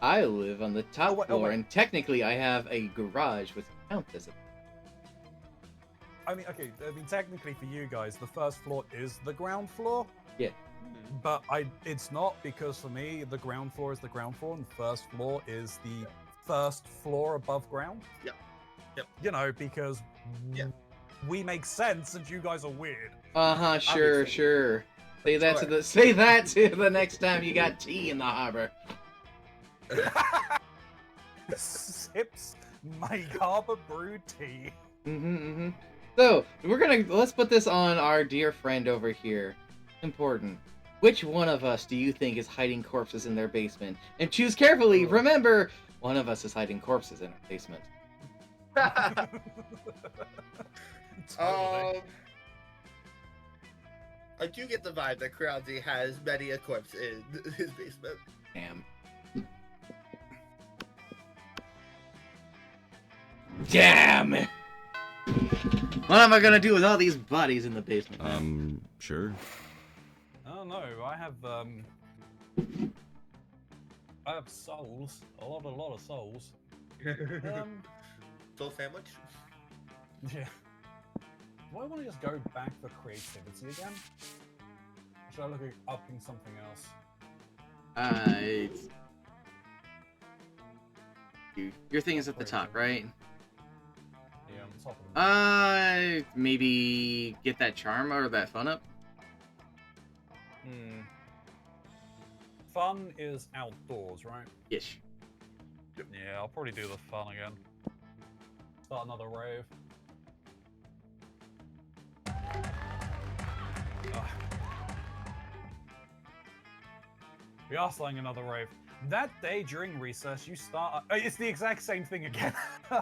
I live on the top floor, and technically I have a garage with count as a... I mean, okay, technically for you guys, the first floor is the ground floor. Yeah. But it's not, because for me, the ground floor is the ground floor, and the first floor is the first floor above ground. Yep. Yep. You know, because we make sense and you guys are weird. Uh-huh, sure, Obviously. sure. Say that to the next time you got tea in the harbor. Sips my harbor brewed tea. So, let's put this on our dear friend over here. Important. Which one of us do you think is hiding corpses in their basement? And choose carefully. Remember, one of us is hiding corpses in our basement. Totally. I do get the vibe that Karanzi has many a corpse in his basement. Damn. Damn! What am I gonna do with all these bodies in the basement? Sure. Oh no, I have souls. A lot of souls. Soul sandwich? Yeah. Do I want to just go back for creativity again? Or should I look at upping something else? Your thing is at the top, right? Yeah, on top of the Maybe get that charm or that fun up? Fun is outdoors, right? Yes. Yeah, I'll probably do the fun again. Start another rave. We are starting another rave. That day during recess, you start... it's the exact same thing again.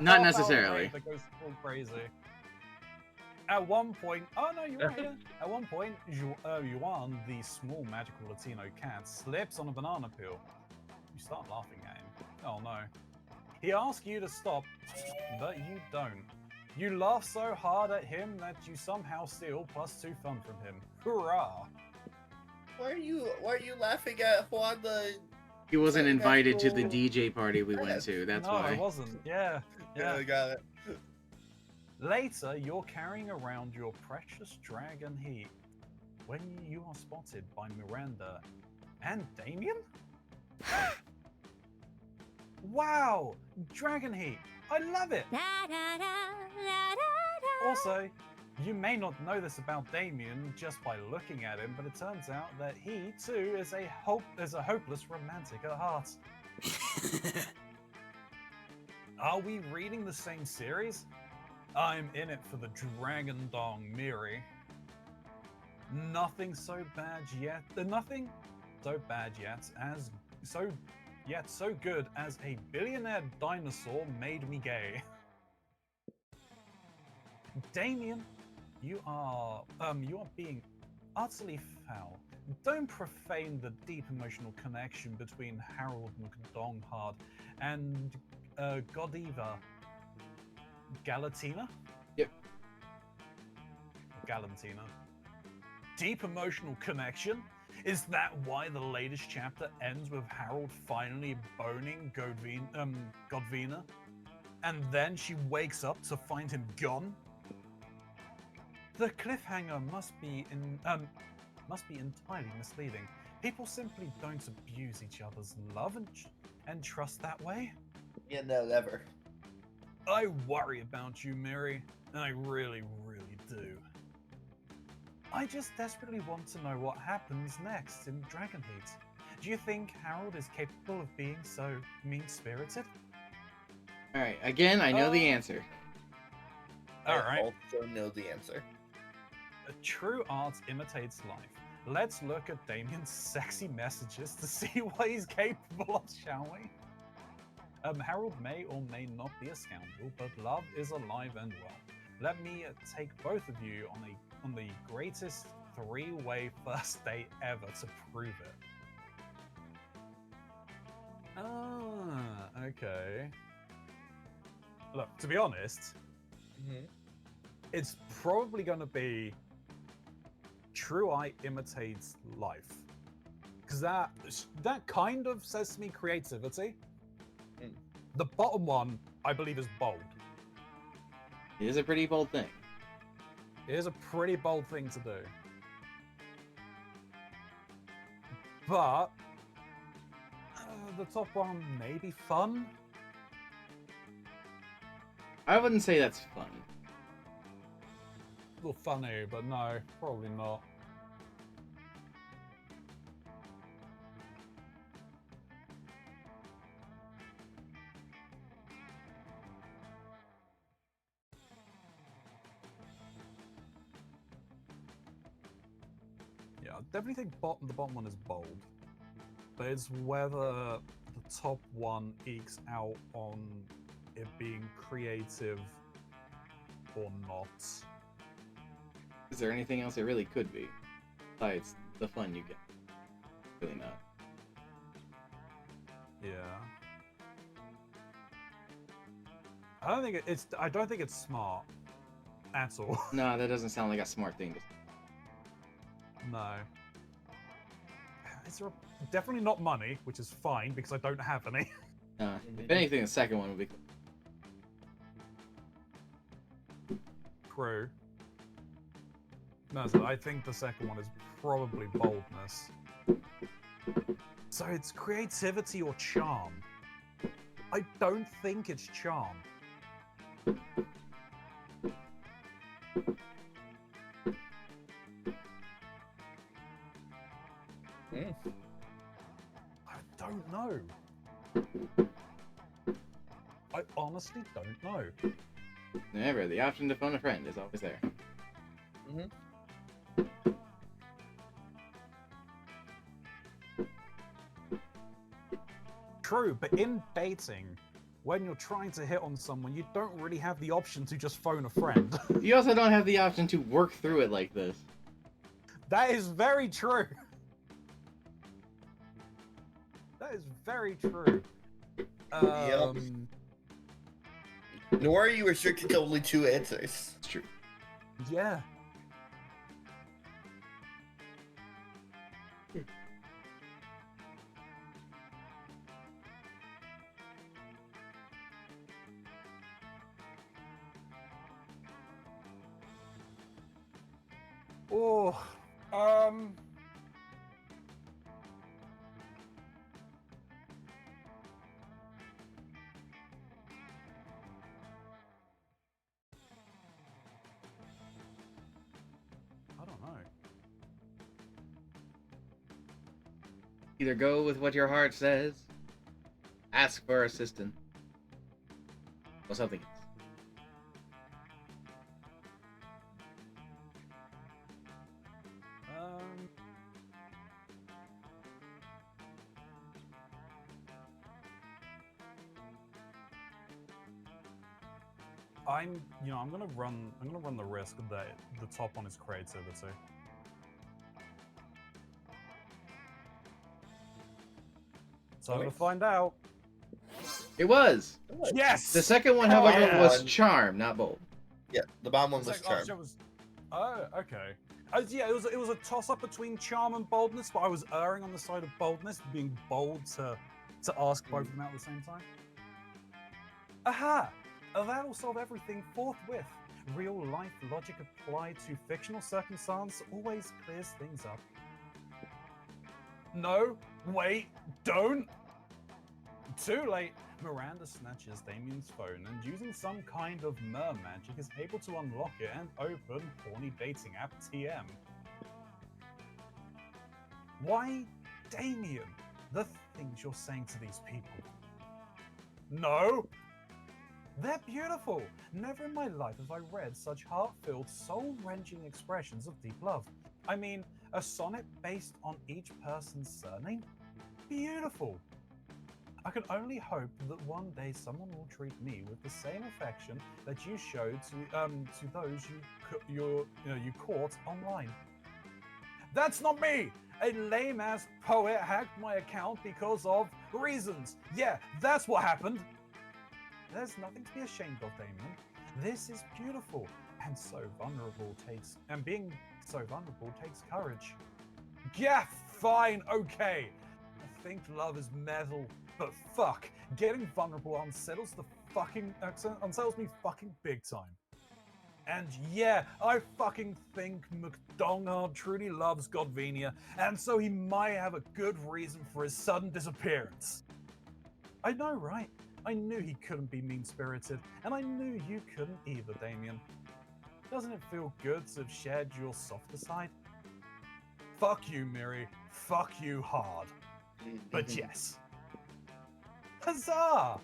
Not necessarily. That goes all crazy. At one point... Oh, no, you're right. At one point, Yuan, the small magical Latino cat, slips on a banana peel. You start laughing at him. Oh, no. He asks you to stop, but you don't. You laugh so hard at him that you somehow steal +2 fun from him. Hurrah! Why are you laughing at Juan the... He wasn't invited to the DJ party we went to, that's why. No, I wasn't. Yeah. I got it. Later, you're carrying around your precious dragon heat when you are spotted by Miranda and Damien? Wow! Dragon heat! I love it! Also, you may not know this about Damien just by looking at him, but it turns out that he, too, is a hopeless romantic at heart. Are we reading the same series? I'm in it for the Dragon Dong Miri. Nothing so bad yet as so good as a billionaire dinosaur made me gay. Damien, you are being utterly foul. don't profane the deep emotional connection between Harold McDonghard and Godiva Galatina? Yep. Galantina. Deep emotional connection? Is that why the latest chapter ends with Harold finally boning Godvina? And then she wakes up to find him gone? The cliffhanger must be entirely misleading. People simply don't abuse each other's love and trust that way. Yeah, no, never. I worry about you, Miri, and I really, really do. I just desperately want to know what happens next in Dragonheat. Do you think Harold is capable of being so mean-spirited? Alright, again, I know the answer. All right. I also know the answer. True art imitates life. Let's look at Damien's sexy messages to see what he's capable of, shall we? Harold may or may not be a scoundrel, but love is alive and well. Let me take both of you on the greatest three-way first date ever to prove it. Ah, okay. Look, to be honest, it's probably going to be True Eye imitates life, because that kind of says to me creativity. The bottom one, I believe, is bold. It is a pretty bold thing. It is a pretty bold thing to do. But the top one may be fun. I wouldn't say that's fun. A little funny, but no, probably not. Yeah, I definitely think the bottom one is bold. But it's whether the top one ekes out on it being creative or not. Is there anything else it really could be? Besides the fun you get. Really not. Yeah. I don't think it's smart at all. No, that doesn't sound like a smart thing to say. No. Is there definitely not money, which is fine because I don't have any. If anything, the second one would be cool. True. No, so I think the second one is probably boldness. So it's creativity or charm. I don't think it's charm. I don't know. I honestly don't know. Never. The option to phone a friend is always there. True, but in dating, when you're trying to hit on someone, you don't really have the option to just phone a friend. You also don't have the option to work through it like this. That is very true. That is very true. Yep. Nor are you restricted to only 2 answers. It's true. Yeah. Oh, I don't know. Either go with what your heart says, ask for assistance, or something else. I'm gonna run the risk that the top one is creativity. So I'm gonna find out. It was. Yes! The second one, however, yeah. was charm, not bold. Yeah, the bomb one It's was like, charm. oh, okay. Yeah, it was a toss-up between charm and boldness, but I was erring on the side of boldness, being bold to ask both of them out at the same time. Aha! That'll solve everything forthwith. Real-life logic applied to fictional circumstance always clears things up. No, wait, don't! Too late. Miranda snatches Damien's phone and using some kind of mer magic is able to unlock it and open horny dating app TM. Why, Damien? The things you're saying to these people. No! They're beautiful! Never in my life have I read such heart-filled, soul-wrenching expressions of deep love. I mean, a sonnet based on each person's surname? Beautiful! I can only hope that one day someone will treat me with the same affection that you showed to those you caught online. That's not me! A lame-ass poet hacked my account because of reasons. Yeah, that's what happened. There's nothing to be ashamed of, Damien. This is beautiful, and being so vulnerable takes courage. Yeah, fine, okay. I think love is metal, but fuck, getting vulnerable unsettles me fucking big time. And yeah, I fucking think McDonald truly loves Godvinia, and so he might have a good reason for his sudden disappearance. I know, right? I knew he couldn't be mean-spirited, and I knew you couldn't either, Damien. Doesn't it feel good to have shared your softer side? Fuck you, Miri. Fuck you hard. But yes. Huzzah!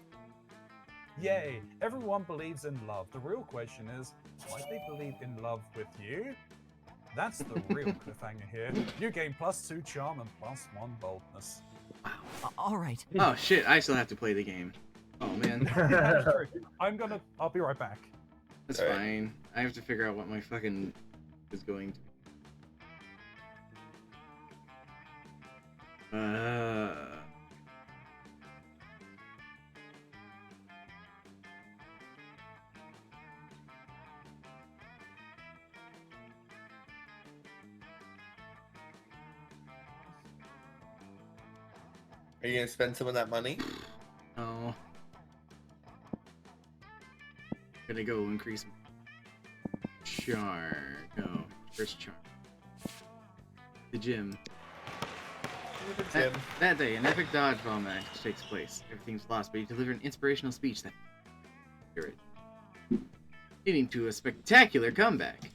Yay, everyone believes in love. The real question is, why do they believe in love with you? That's the real cliffhanger here. You gain +2 charm and +1 boldness. All right. Oh shit, I still have to play the game. Oh man. That's true. I'll be right back. That's fine. I have to figure out what my fucking is going to. Are you gonna spend some of that money? Oh. Gonna go increase charm. No, first charm. The gym. That day, an epic dodgeball match takes place. Everything's lost, but you deliver an inspirational speech that spirit, leading to a spectacular comeback.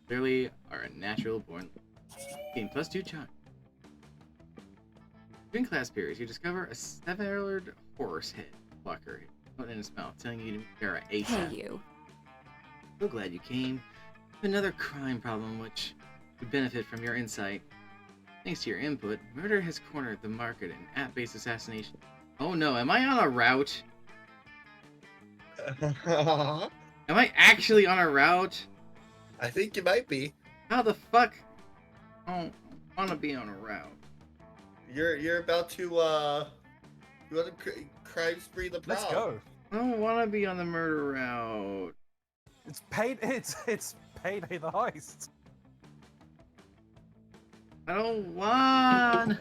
Clearly, are a natural born. Gain +2 charm. During class periods, you discover a severed horse head walker in his mouth, telling you to Mira ASAP. Hey, you. So glad you came. Another crime problem which would benefit from your insight. Thanks to your input, murder has cornered the market in app-based assassination. Oh no, am I on a route? Am I actually on a route? I think you might be. How the fuck? I don't want to be on a route. You're about to you want to crime spree the prom. Let's go. I don't want to be on the murder route. It's payday the heist. I don't want.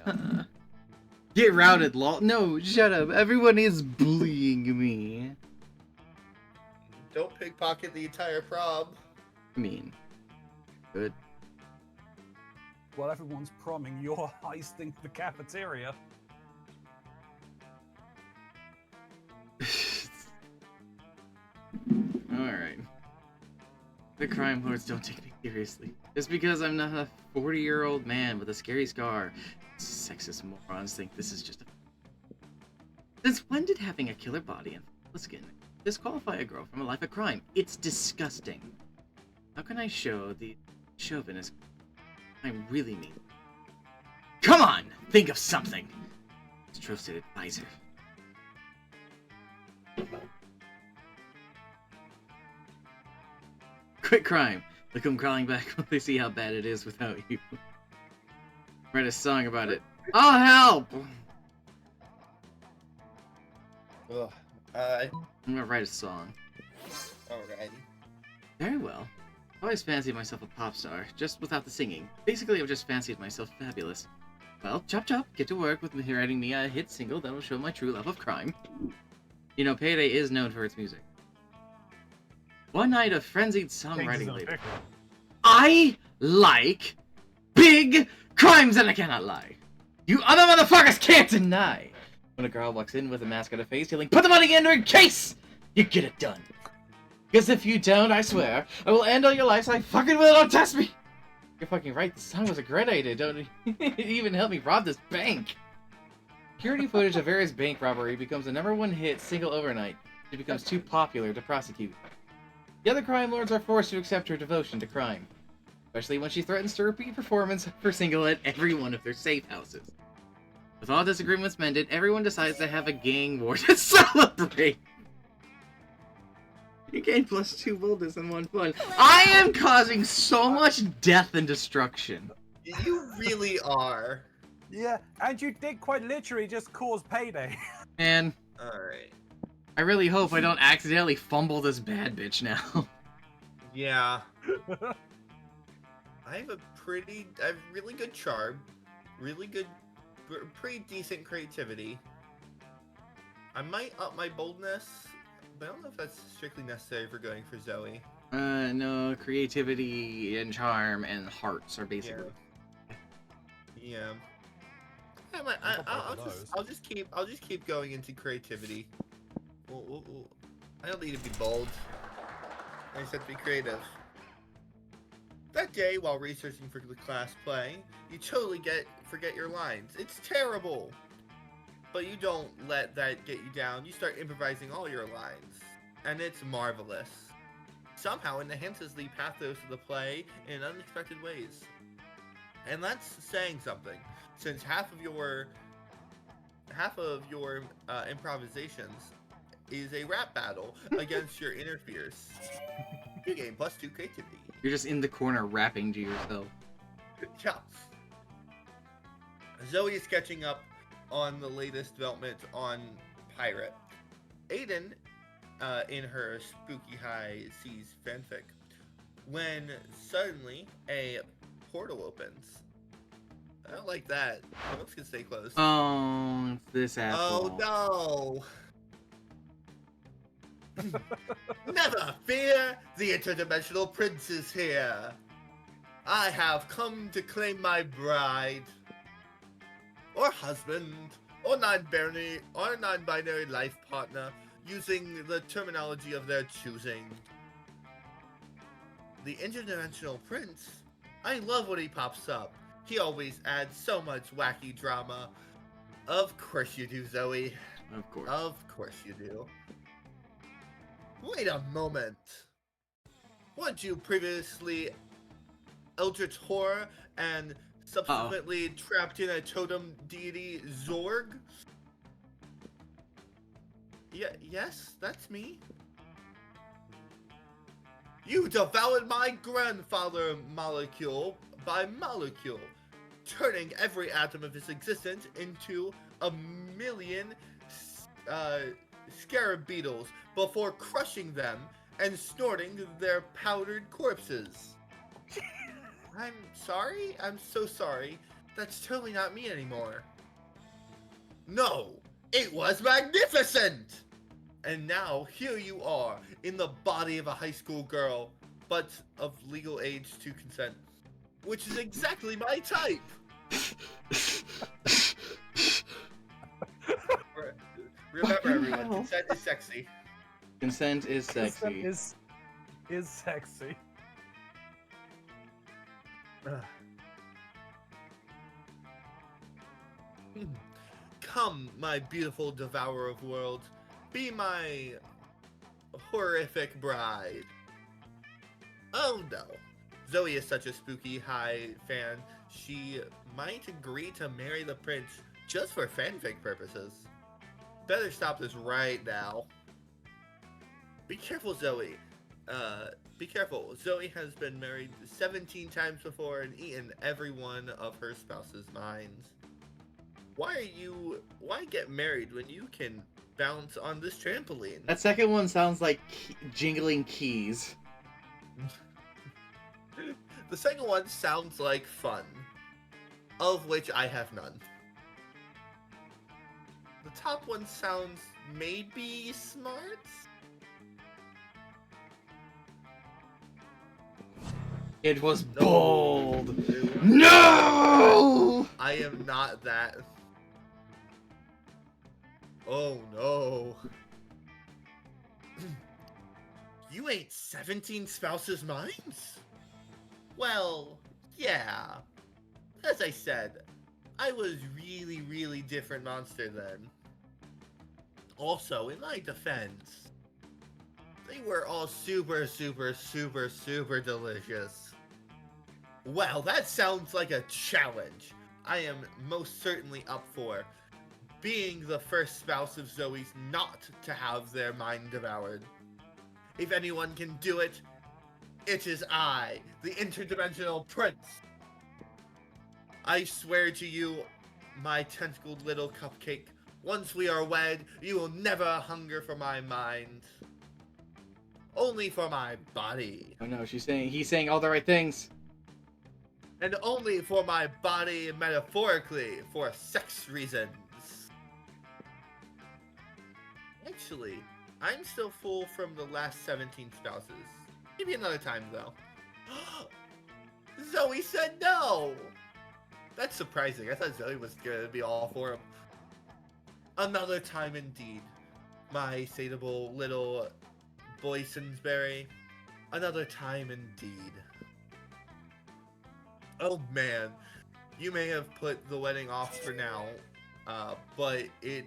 Get routed, lol. No, shut up. Everyone is bullying me. Don't pickpocket the entire prom. I mean, good. While everyone's promming, you're heisting the cafeteria. Alright. The crime lords don't take me seriously. Just because I'm not a 40-year-old man with a scary scar, sexist morons think this is just a... Since when did having a killer body and flawless skin disqualify a girl from a life of crime? It's disgusting. How can I show the chauvinist I really mean? Come on! Think of something! It's trusted advisor. Quit crime. They'll come crawling back when they see how bad it is without you. Write a song about it. I'll help! Ugh. I'm gonna write a song. Alrighty. Very well. I always fancied myself a pop star, just without the singing. Basically, I've just fancied myself fabulous. Well, chop chop, get to work with writing me a hit single that'll show my true love of crime. You know, Payday is known for its music. One night of frenzied songwriting later. I like big crimes and I cannot lie. You other motherfuckers can't deny. When a girl walks in with a mask on her face, yelling, "Put the money in her case!" You get it done. Because if you don't, I swear, I will end all your lives like fucking will, don't test me! You're fucking right, the song was a great idea, don't it even help me rob this bank! Security footage of various bank robbery becomes a #1 hit single overnight. It becomes too popular to prosecute. The other crime lords are forced to accept her devotion to crime. Especially when she threatens to repeat performance for single at every one of their safe houses. With all disagreements mended, everyone decides to have a gang war to celebrate! You gain +2 boldness and 1 fun. I am causing so much death and destruction. You really are. Yeah, and you did quite literally just cause Payday. Man, Alright. I really hope I don't accidentally fumble this bad bitch now. Yeah. I have really good charm, really good, pretty decent creativity. I might up my boldness, but I don't know if that's strictly necessary for going for Zoe. No, creativity and charm and hearts are basically. Yeah. I'll just keep going into creativity. I don't need to be bold. I just have to be creative. That day, while researching for the class play, you totally forget your lines. It's terrible! But you don't let that get you down. You start improvising all your lines. And it's marvelous. Somehow it enhances the pathos of the play in unexpected ways. And that's saying something, since half of your improvisations is a rap battle against your inner fears. You gain +2 creativity. You're just in the corner rapping to yourself. Yeah. Zoe is catching up on the latest development on Pirate. Aiden, in her Spooky High Seas fanfic, when suddenly a portal opens. I don't like that. Folks can stay close. Oh, it's this asshole. Oh no! Never fear! The interdimensional prince is here! I have come to claim my bride. Or husband. Or non-binary life partner, using the terminology of their choosing. The interdimensional prince? I love when he pops up. He always adds so much wacky drama. Of course you do, Zoe. Of course. Of course you do. Wait a moment. Weren't you previously Eldritch Horror and subsequently trapped in a totem deity Zorg? Yes, that's me. You devoured my grandfather molecule by molecule, turning every atom of his existence into a million scarab beetles before crushing them and snorting their powdered corpses. I'm sorry? I'm so sorry. That's totally not me anymore. No, it was magnificent! And now, here you are, in the body of a high school girl, but of legal age to consent. Which is exactly my type! Remember, everyone, consent is sexy. Consent is sexy. Consent is sexy. Come, my beautiful devourer of worlds, be my horrific bride. Oh no. Zoe is such a Spooky High fan, she might agree to marry the prince just for fanfic purposes. Better stop this right now. Be careful, Zoe. Be careful. Zoe has been married 17 times before and eaten every one of her spouse's minds. Why get married when you can bounce on this trampoline. That second one sounds like jingling keys. The second one sounds like fun, of which I have none. The top one sounds maybe smart? It was No. bold. No! I am not that. Oh no. You ain't 17 spouses' minds? Well, yeah. As I said, I was really different monster then. Also, in my defense, they were all super delicious. Well, that sounds like a challenge. I am most certainly up for being the first spouse of Zoe's not to have their mind devoured. If anyone can do it, it is I, the interdimensional prince. I swear to you, my tentacled little cupcake, once we are wed, you will never hunger for my mind. Only for my body. Oh no, he's saying all the right things. And only for my body, metaphorically, for sex reasons. Actually, I'm still full from the last 17 spouses. Maybe another time, though. Zoe said no! That's surprising. I thought Zoe was gonna be all for him. Another time indeed. My sateable little boysenberry. Another time indeed. Oh man, you may have put the wedding off for now, but it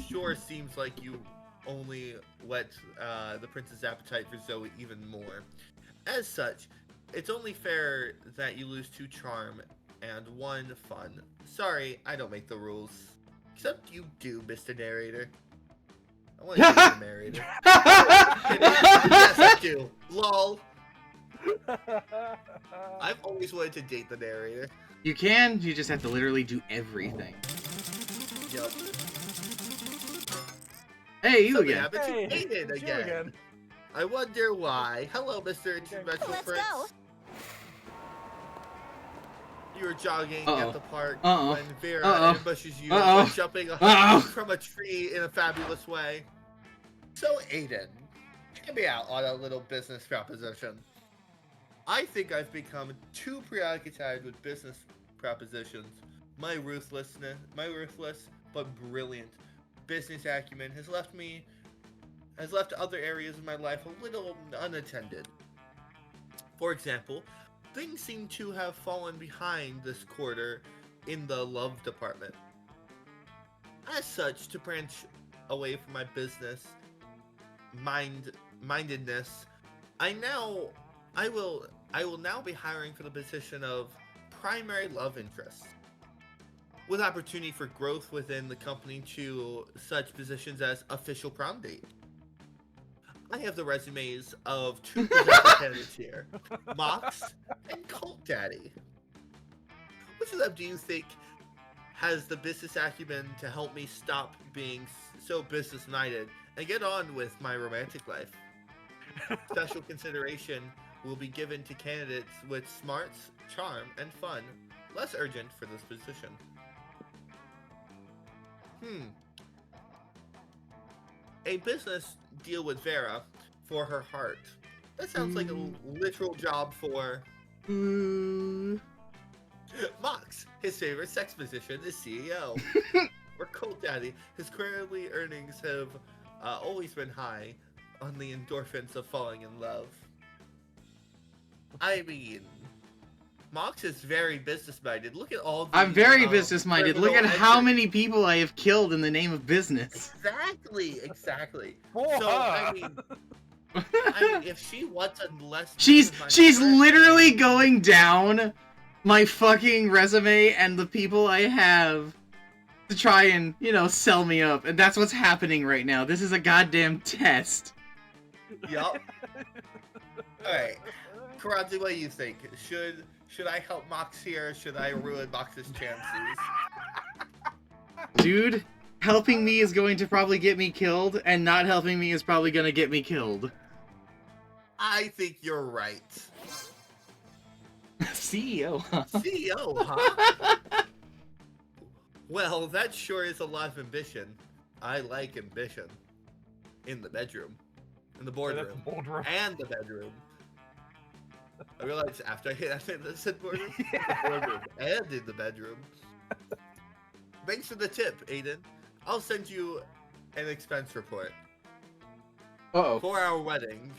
sure seems like you only whet the prince's appetite for Zoe even more. As such, it's only fair that you lose 2 charm and 1 fun. Sorry, I don't make the rules. Except you do, Mr. Narrator. I want to be the narrator. Yes, I do. LOL. I've always wanted to date the narrator. You can, you just have to literally do everything. Yup. Hey, you Something again. happened to Hey, Aiden it's you again. I wonder why. Hello, Mr. Interdimensional Let's Prince. go. You were jogging Uh-oh. at the park Uh-oh. when Vera Uh-oh. ambushes you Uh-oh. by jumping Uh-oh. from a tree in a fabulous way. So, Aiden, hear me out on a little business proposition. I think I've become too preoccupied with business propositions. My ruthless but brilliant business acumen has left other areas of my life a little unattended. For example, things seem to have fallen behind this quarter in the love department. As such, to branch away from my business mindedness, I will now be hiring for the position of primary love interest, with opportunity for growth within the company to such positions as official prom date. I have the resumes of 2 potential candidates here, Mox and Cult Daddy. Which of them do you think has the business acumen to help me stop being so business-minded and get on with my romantic life? Special consideration will be given to candidates with smarts, charm, and fun, less urgent for this position. A business deal with Vera for her heart. That sounds like a literal job for Mox. His favorite sex position is CEO. Or Cult Daddy. His quarterly earnings have always been high on the endorphins of falling in love. I mean, Mox is very business-minded. Look at all the... I'm very business-minded. Look at criminal how entries. many people I have killed in the name of business. Exactly. For So, her. I mean, if she wants a less... She's business-minded person, literally going down my fucking resume and the people I have to try and, sell me up. And that's what's happening right now. This is a goddamn test. Yup. Alright. Karadzi, what do you think? Should I help Mox here, or should I ruin Mox's chances? Dude, helping me is going to probably get me killed, and not helping me is probably going to get me killed. I think you're right. CEO, huh? CEO, huh? Well, that sure is a lot of ambition. I like ambition. In the bedroom. In the boardroom. And the bedroom. I realized after I said boardroom, the boardroom and in the bedroom. Thanks for the tip, Aiden. I'll send you an expense report. Uh-oh. For our wedding.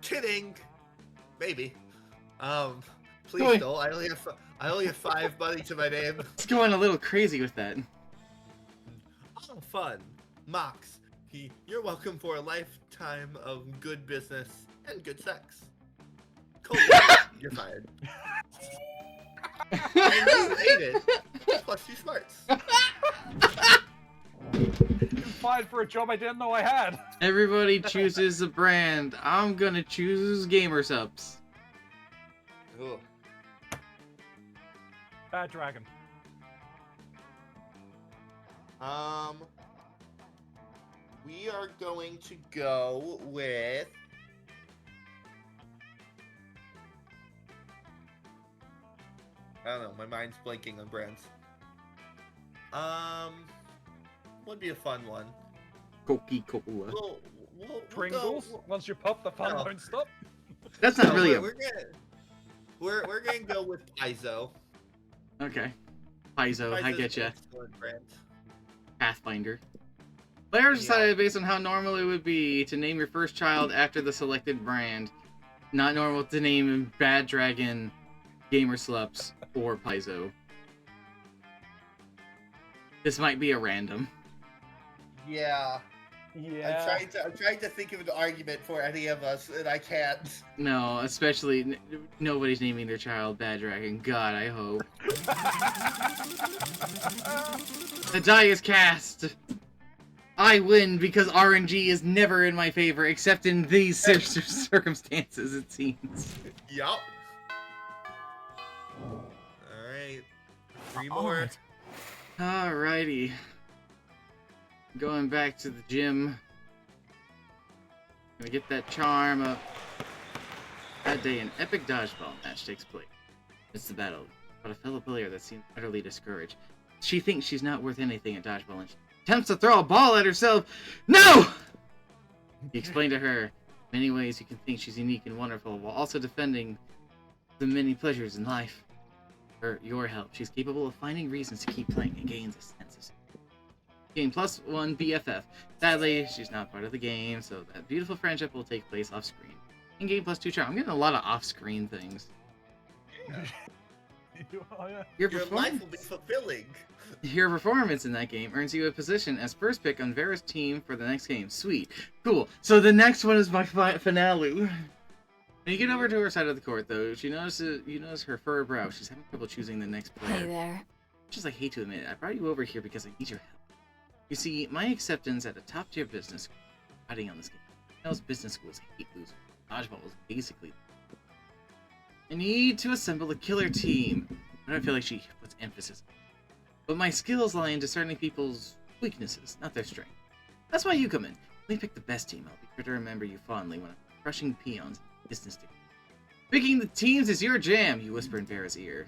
Kidding. Maybe. Please don't. I only have 5 money to my name. It's going a little crazy with that. Oh, fun. Mox, you're welcome for a lifetime of good business and good sex. Cody, you're fired. And you, Aiden, plus 2 smarts. I'm fired for a job I didn't know I had. Everybody chooses a brand. I'm gonna choose Gamer Subs. Ooh. Bad Dragon. We are going to go with I don't know, my mind's blanking on brands. Would be a fun one. Coca-Cola. We'll Pringles? go, Once you pop, the fun No. won't stop. That's not really we're gonna go with Paizo. Okay. Paizo, I Paizo's get an ya. excellent brand. Pathfinder. Players decided based on how normal it would be to name your first child after the selected brand. Not normal to name Bad Dragon, Gamer Slups, or Paizo. This might be a random. Yeah. Yeah. I'm trying to think of an argument for any of us, and I can't. No, especially nobody's naming their child Bad Dragon. God, I hope. The die is cast. I win because RNG is never in my favor, except in these circumstances, it seems. Yup. Alright. 3 more. Alrighty. Going back to the gym. Gonna get that charm up. That day, an epic dodgeball match takes place. It's the battle, but a fellow player that seems utterly discouraged. She thinks she's not worth anything at dodgeball and she attempts to throw a ball at herself. No! He explained to her, many ways you can think she's unique and wonderful, while also defending the many pleasures in life. For your help, she's capable of finding reasons to keep playing and gains a sense of Game +1 BFF. Sadly, she's not part of the game, so that beautiful friendship will take place off-screen. In Game +2 charm. I'm getting a lot of off-screen things. Your life will be fulfilling. Your performance in that game earns you a position as first pick on Vera's team for the next game. Sweet. Cool. So the next one is my finale. When you get over to her side of the court, though, you notice her furrowed brow. She's having trouble choosing the next player. Hey there. Just I hate to admit it, I brought you over here because I need your help. You see, my acceptance at a top-tier business school is riding on this game. Most business schools hate losers. Dodgeball is basically. I need to assemble a killer team. I don't feel like she puts emphasis on it. But my skills lie in discerning people's weaknesses, not their strength. That's why you come in. Let me pick the best team. I'll be sure to remember you fondly when I'm crushing peons in business together. Picking the teams is your jam, you whisper in Vera's ear.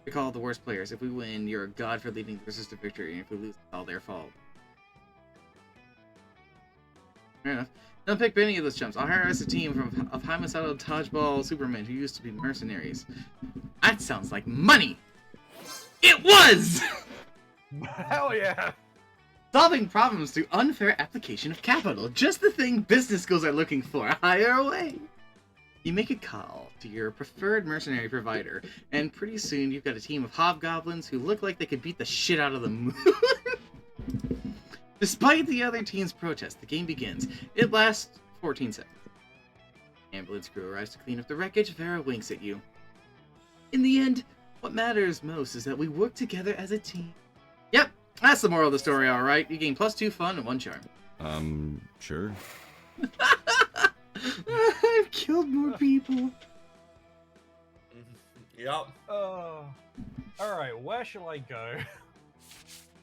Pick all the worst players. If we win, you're a god for leading the versus to victory, and if we lose, it's all their fault. Fair enough. Don't pick any of those chumps. I'll hire us a team of homicidal dodgeball supermen who used to be mercenaries. That sounds like money! It was! Hell yeah! Solving problems through unfair application of capital. Just the thing business schools are looking for. Hire away! You make a call to your preferred mercenary provider, and pretty soon you've got a team of hobgoblins who look like they could beat the shit out of the moon. Despite the other team's protest, the game begins. It lasts 14 seconds. Ambulance crew arrives to clean up the wreckage. Vera winks at you. In the end, what matters most is that we work together as a team. Yep, that's the moral of the story, alright. You gain +2 fun and 1 charm. Sure. I've killed more people. Yep. Alright, where shall I go?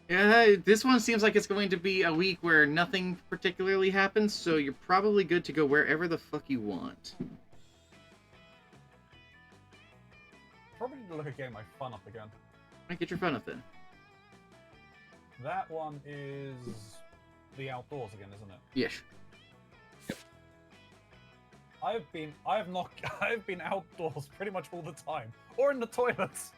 Yeah, this one seems like it's going to be a week where nothing particularly happens, so you're probably good to go wherever the fuck you want. Probably need to look at getting my fun up again. Alright, get your fun up then. That one is the outdoors again, isn't it? Yes. I've been outdoors pretty much all the time, or in the toilets.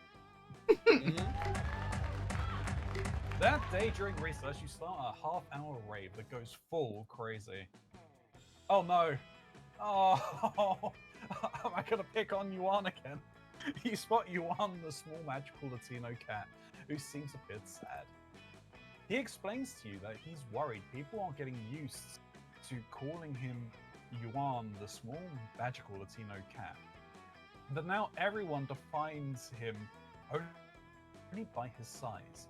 That day during recess, you start a half-hour rave that goes full crazy. Oh no! Oh, am I gonna pick on Yuan again? You spot Yuan, the small magical Latino cat, who seems a bit sad. He explains to you that he's worried people aren't getting used to calling him Yuan, the small magical Latino cat. That now everyone defines him only by his size,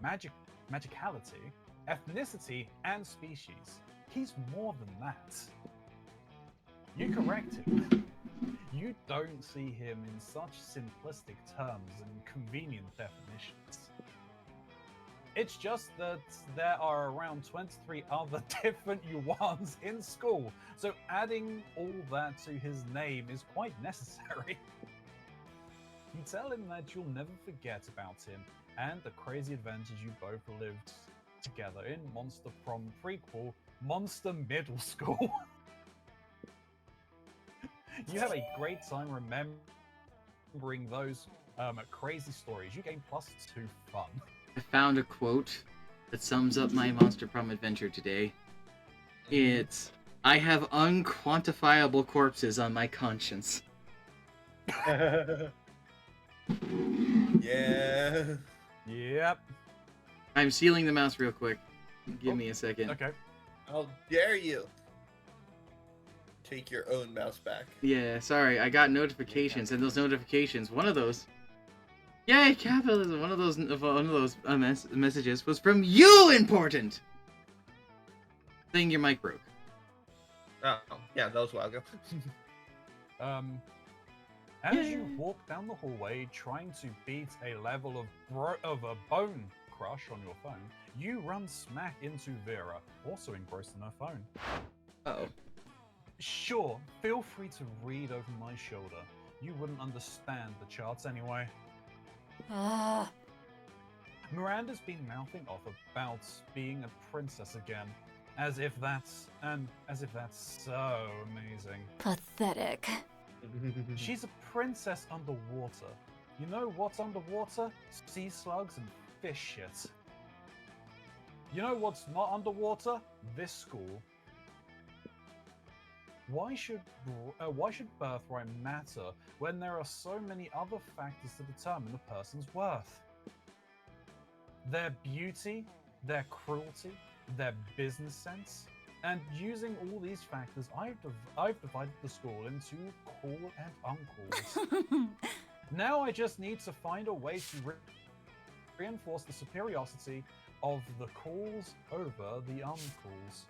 magicality, ethnicity, and species. He's more than that. You correct him. You don't see him in such simplistic terms and convenient definitions. It's just that there are around 23 other different Yuans in school, so adding all that to his name is quite necessary. You tell him that you'll never forget about him and the crazy adventures you both lived together in Monster Prom prequel, Monster Middle School. You have a great time remembering those crazy stories. You gain +2 fun. I found a quote that sums up my Monster Prom adventure today. It's, I have unquantifiable corpses on my conscience. Yeah. Yep. I'm sealing the mouse real quick. Give me a second. Okay. How dare you? Take your own mouse back. Yeah, sorry, I got notifications, and those notifications, one of those, yay, capitalism, one of those messages was from you, important! Thing your mic broke. Oh, yeah, that was a while ago. As you walk down the hallway trying to beat a level of a bone crush on your phone, you run smack into Vera, also engrossed in her phone. Uh-oh. Sure, feel free to read over my shoulder. You wouldn't understand the charts anyway. Miranda's been mouthing off about being a princess again, as if that's so amazing. Pathetic. She's a princess underwater. You know what's underwater? Sea slugs and fish shit. You know what's not underwater? This school. Why should birthright matter when there are so many other factors to determine a person's worth? Their beauty, their cruelty, their business sense, and using all these factors, I've divided the school into cool and uncools. Now I just need to find a way to reinforce the superiority of the cools over the uncools.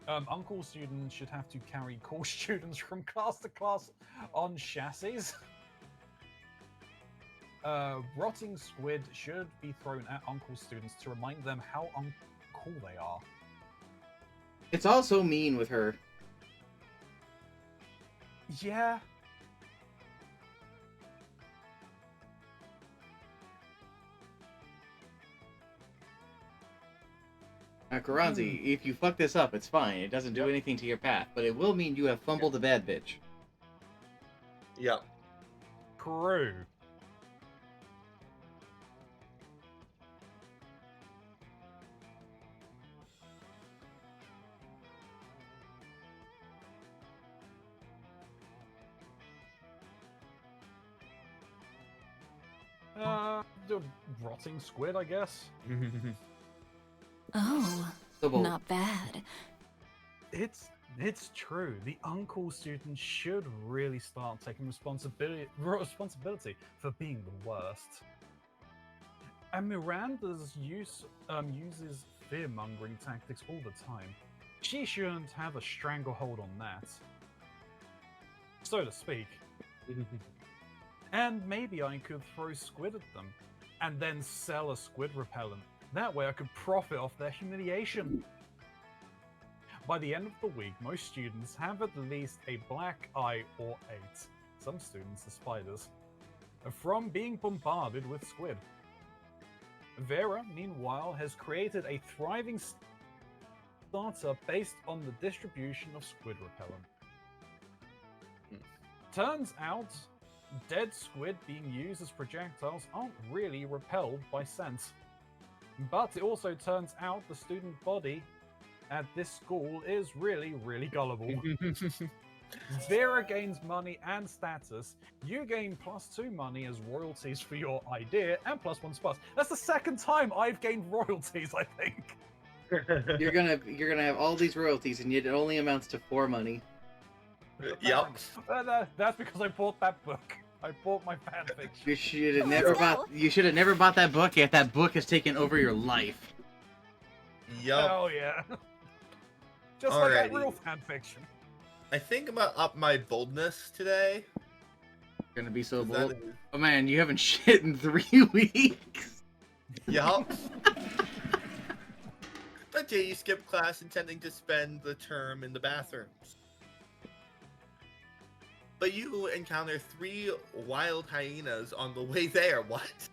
Uncool students should have to carry cool students from class to class on chassis. Rotting squid should be thrown at uncool students to remind them how uncool they are. It's also mean with her. Yeah. Karanzi, if you fuck this up, it's fine. It doesn't do anything to your path, but it will mean you have fumbled a bad bitch. Yep. True. The rotting squid, I guess. Oh, not bad. It's true. The uncool students should really start taking responsibility for being the worst. And Miranda's uses fear-mongering tactics all the time. She shouldn't have a stranglehold on that, so to speak. And maybe I could throw squid at them, and then sell a squid repellent. That way I could profit off their humiliation. By the end of the week, most students have at least a black eye or 8. Some students are spiders. From being bombarded with squid. Vera, meanwhile, has created a thriving startup based on the distribution of squid repellent. Turns out, dead squid being used as projectiles aren't really repelled by scent. But it also turns out the student body at this school is really, really gullible. Vera gains money and status. You gain +2 money as royalties for your idea, and +1 spots. That's the second time I've gained royalties, I think. You're gonna have all these royalties, and yet it only amounts to 4 money. Yep. That's because I bought that book. I bought my fanfiction. You should have never bought. You should have never bought that book if that book has taken over your life. Yup. Hell yeah. Just like that real fanfiction. I think I'm gonna up my boldness today. You're gonna be so bold. Oh man, you haven't shit in 3 weeks. Yup. The day you skip class intending to spend the term in the bathrooms. But you encounter 3 wild hyenas on the way there. What?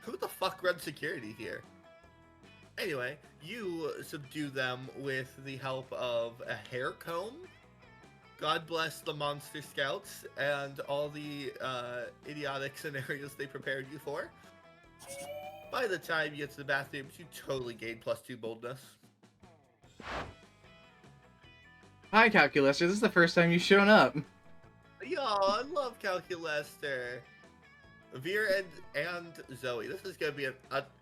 Who the fuck runs security here? Anyway, you subdue them with the help of a hair comb. God bless the Monster Scouts and all the idiotic scenarios they prepared you for. By the time you get to the bathrooms, you totally gain +2 boldness. Hi, Calculester. This is the first time you've shown up. Yo, I love Calculester. Vera and Zoe. This is gonna be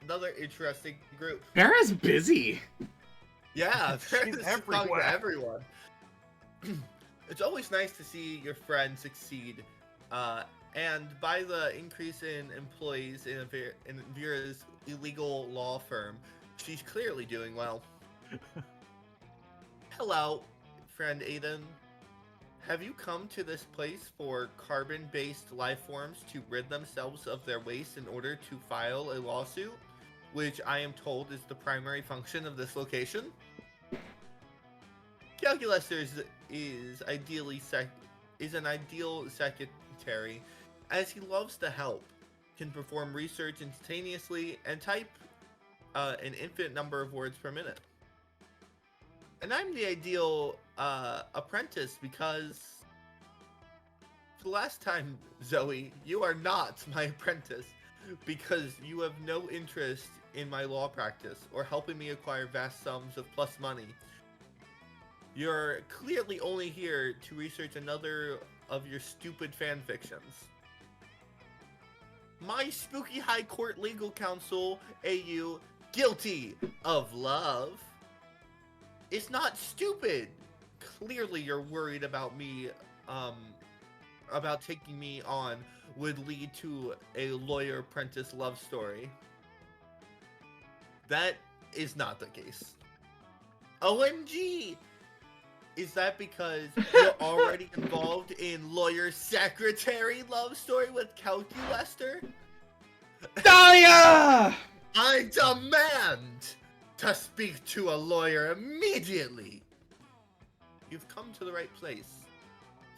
another interesting group. Vera's busy. Yeah, Vera's She's talking to everywhere. everyone. It's always nice to see your friend succeed. And by the increase in employees in Vera's illegal law firm, she's clearly doing well. Hello, friend Aiden. Have you come to this place for carbon-based life forms to rid themselves of their waste in order to file a lawsuit, which I am told is the primary function of this location? Calculester is an ideal secretary, as he loves to help, can perform research instantaneously, and type an infinite number of words per minute. And I'm the ideal apprentice because for the last time, Zoe, you are not my apprentice because you have no interest in my law practice or helping me acquire vast sums of plus money. You're clearly only here to research another of your stupid fan fictions. My spooky high court legal counsel, AU, guilty of love. It's not stupid. Clearly you're worried about me, about taking me on would lead to a lawyer apprentice love story. That is not the case. OMG! Is that because you're already involved in lawyer secretary love story with Calculester? Dahlia! I demand to speak to a lawyer immediately! You've come to the right place,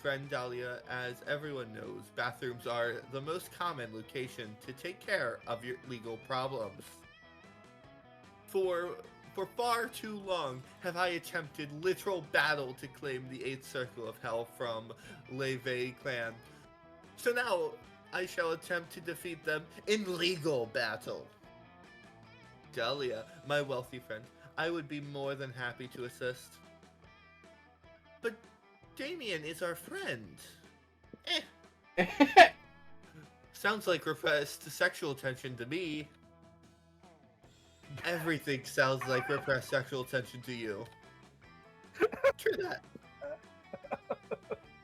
friend Dahlia. As everyone knows, bathrooms are the most common location to take care of your legal problems. For far too long have I attempted literal battle to claim the 8th Circle of Hell from Leve clan. So now I shall attempt to defeat them in legal battle. Dahlia, my wealthy friend, I would be more than happy to assist. But Damien is our friend. Sounds like repressed sexual tension to me. Everything sounds like repressed sexual tension to you. True that.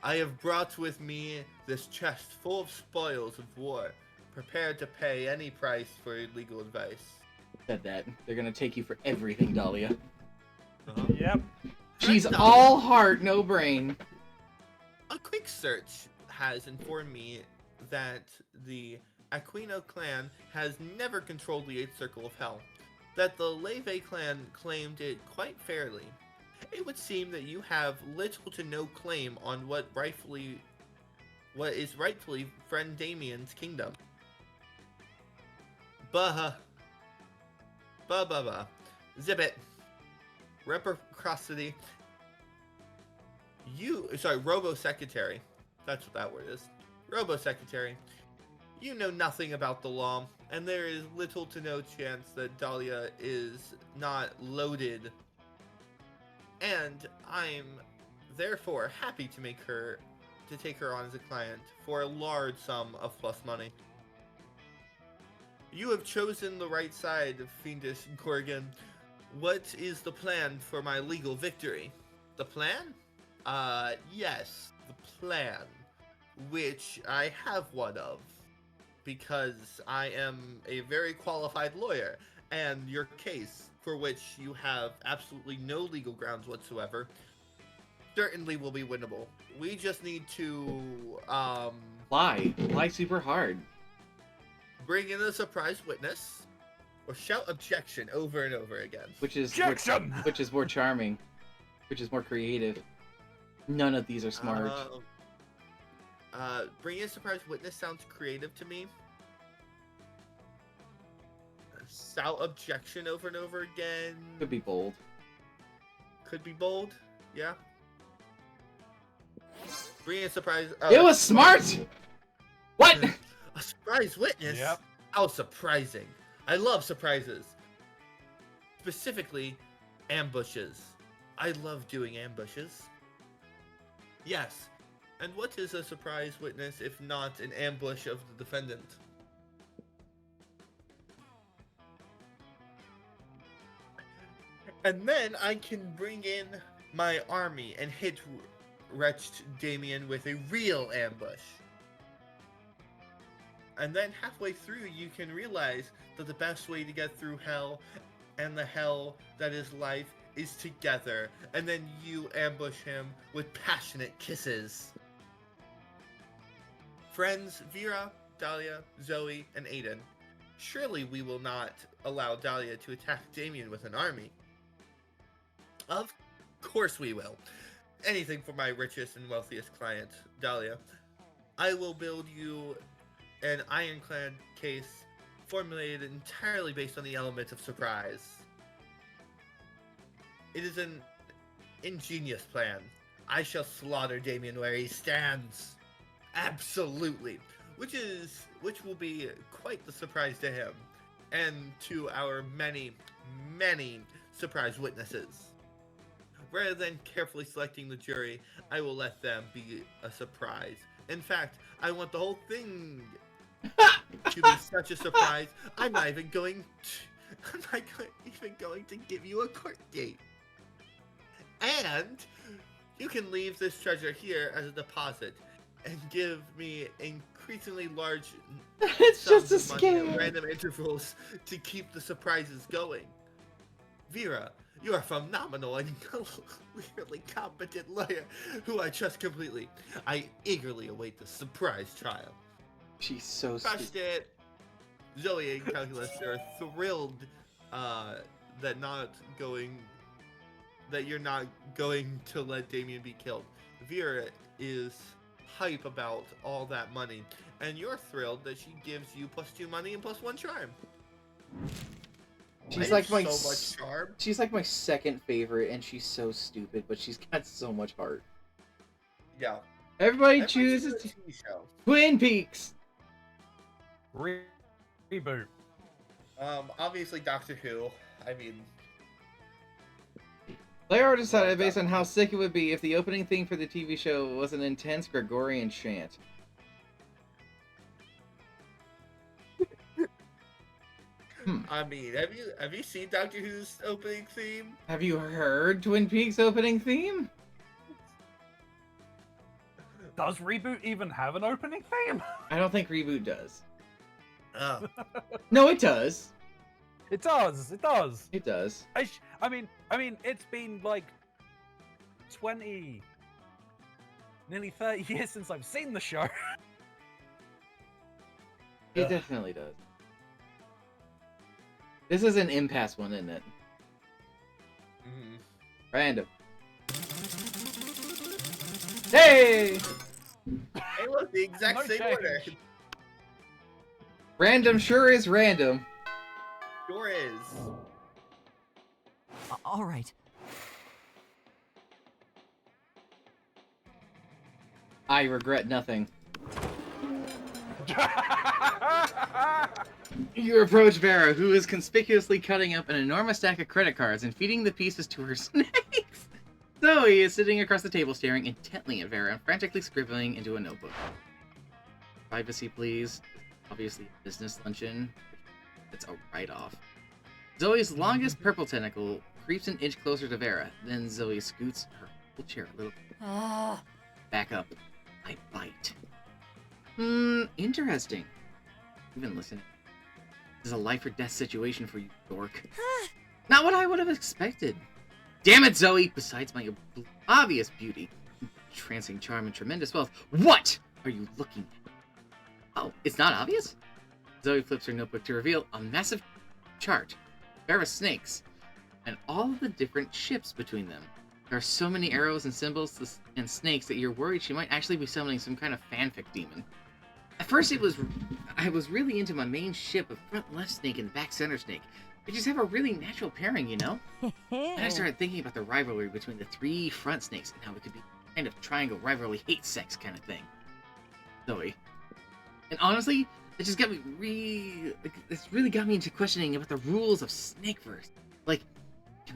I have brought with me this chest full of spoils of war, prepared to pay any price for legal advice. Said that. They're gonna take you for everything, Dahlia. Yep. She's all heart, no brain. A quick search has informed me that the Aquino clan has never controlled the Eighth Circle of Hell, that the Leve clan claimed it quite fairly. It would seem that you have little to no claim on what is rightfully friend Damien's kingdom. Zip it. Reciprocity. Robo-secretary. That's what that word is. Robo-secretary. You know nothing about the law, and there is little to no chance that Dahlia is not loaded. And I'm therefore happy to take her on as a client for a large sum of plus money. You have chosen the right side, fiendish Gorgon. What is the plan for my legal victory? The plan? Yes, the plan. Which I have one of. Because I am a very qualified lawyer, and your case, for which you have absolutely no legal grounds whatsoever, certainly will be winnable. We just need to, Lie super hard. Bring in a surprise witness, or shout objection over and over again. Which is Objection! which is more charming. Which is more creative. None of these are smart. Bring in a surprise witness sounds creative to me. Shout objection over and over again. Could be bold. Could be bold, yeah. Bring in a surprise. It was smart! What? A surprise witness? Yep. How surprising. I love surprises. Specifically, ambushes. I love doing ambushes. Yes. And what is a surprise witness if not an ambush of the defendant? And then I can bring in my army and hit wretched Damien with a real ambush. And then halfway through, you can realize that the best way to get through hell and the hell that is life is together. And then you ambush him with passionate kisses. Friends Vera, Dahlia, Zoe, and Aiden. Surely we will not allow Dahlia to attack Damien with an army. Of course we will. Anything for my richest and wealthiest client, Dahlia. I will build you an ironclad case formulated entirely based on the element of surprise. It is an ingenious plan. I shall slaughter Damien where he stands. Absolutely. Which will be quite the surprise to him and to our many, many surprise witnesses. Rather than carefully selecting the jury, I will let them be a surprise. In fact, I want the whole thing to be such a surprise. I'm not even going to give you a court date. And you can leave this treasure here as a deposit and give me increasingly large It's just a sums of money scam. at random intervals to keep the surprises going. Vera, you are phenomenal and clearly competent lawyer who I trust completely. I eagerly await the surprise trial. She's so Crushed stupid. it. Zoe and Calculus are thrilled that you're not going to let Damien be killed. Vera is hype about all that money, and you're thrilled that she gives you +2 money and +1 charm. She's I like have my so much charm. She's like my second favorite, and she's so stupid, but she's got so much heart. Yeah. Everybody Everybody chooses chooses a TV show. Twin Peaks. Reboot. Obviously Doctor Who. I mean, Player decided based on how sick it would be if the opening theme for the TV show was an intense Gregorian chant. have you seen Doctor Who's opening theme? Have you heard Twin Peaks opening theme? Does Reboot even have an opening theme? I don't think Reboot does. Oh. No, it does. It does. It does. It does. I mean, it's been like 20, nearly 30 years since I've seen the show. He definitely does. This is an impasse one, isn't it? Mhm. Random. Hey! Hey, look, the exact No same change. order. Random sure is random. Sure is. All right. I regret nothing. You approach Vera, who is conspicuously cutting up an enormous stack of credit cards and feeding the pieces to her snakes. Zoe is sitting across the table staring intently at Vera and frantically scribbling into a notebook. Privacy, please. Obviously, business luncheon. It's a write-off. Zoe's longest purple tentacle creeps an inch closer to Vera. Then Zoe scoots her whole chair a little back up. I bite. Interesting. Even listening. This is a life or death situation for you, dork. Not what I would have expected. Damn it, Zoe! Besides my obvious beauty, entrancing charm, and tremendous wealth, what are you looking at? Oh, it's not obvious? Zoe flips her notebook to reveal a massive chart. Vera's snakes, and all of the different ships between them. There are so many arrows and symbols and snakes that you're worried she might actually be summoning some kind of fanfic demon. At first I was really into my main ship of front left snake and back center snake. They just have a really natural pairing, you know? Then I started thinking about the rivalry between the 3 front snakes and how it could be kind of triangle rivalry hate sex kind of thing. Zoe. And honestly, it just got me it's really got me into questioning about the rules of Snakeverse. Like, can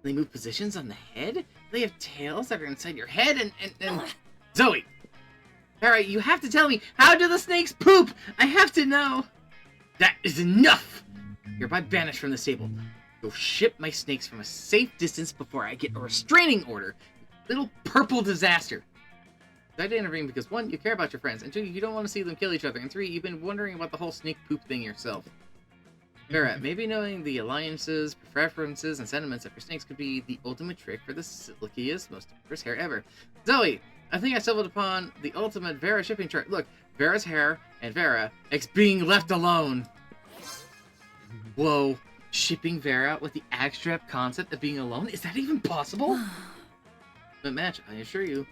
they move positions on the head? Do they have tails that are inside your head? And Zoe! Alright, you have to tell me, how do the snakes poop? I have to know! That is enough! Hereby banished from the stable. Go ship my snakes from a safe distance before I get a restraining order. Little purple disaster. I had to intervene because 1, you care about your friends, and 2, you don't want to see them kill each other, and 3, you've been wondering about the whole snake poop thing yourself. Vera, maybe knowing the alliances, preferences, and sentiments of your snakes could be the ultimate trick for the silkiest, most diverse hair ever. Zoe, I think I stumbled upon the ultimate Vera shipping chart. Look, Vera's hair and Vera X being left alone. Whoa, shipping Vera with the abstract concept of being alone? Is that even possible? But match, I assure you.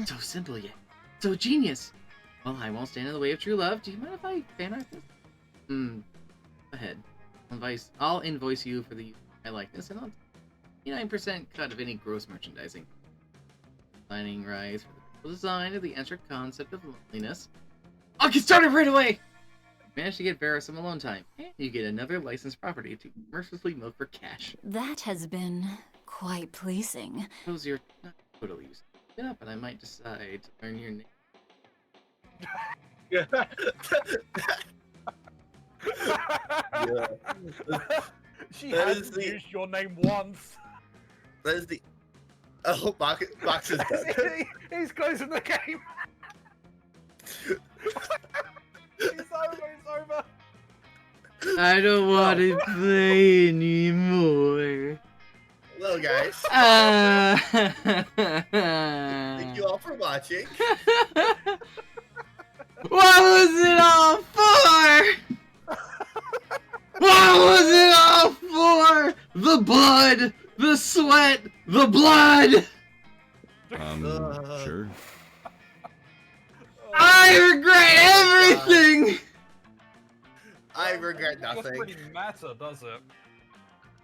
So simple yet so genius. Well, I won't stand in the way of true love. Do you mind if I fan art this? Go ahead. I'll invoice you for the use of my likeness, and I'll 29% cut of any gross merchandising. Signing rights for the full design of the abstract concept of loneliness. I'll get started right away! Managed to get Vera some alone time, and you get another licensed property to mercilessly milk for cash. That has been quite pleasing. Suppose you're not totally used to it up, and I might decide to learn your name. Yeah. She That is hasn't the- used your name once. That is the. Oh, Box is dead. He's closing the game. It's over. I don't want to play anymore. Hello, guys. Thank you all for watching. What was it all for? What was it all for? The blood, the sweat, the blood. Sure. I regret everything. I regret Doesn't nothing. really matter, does it?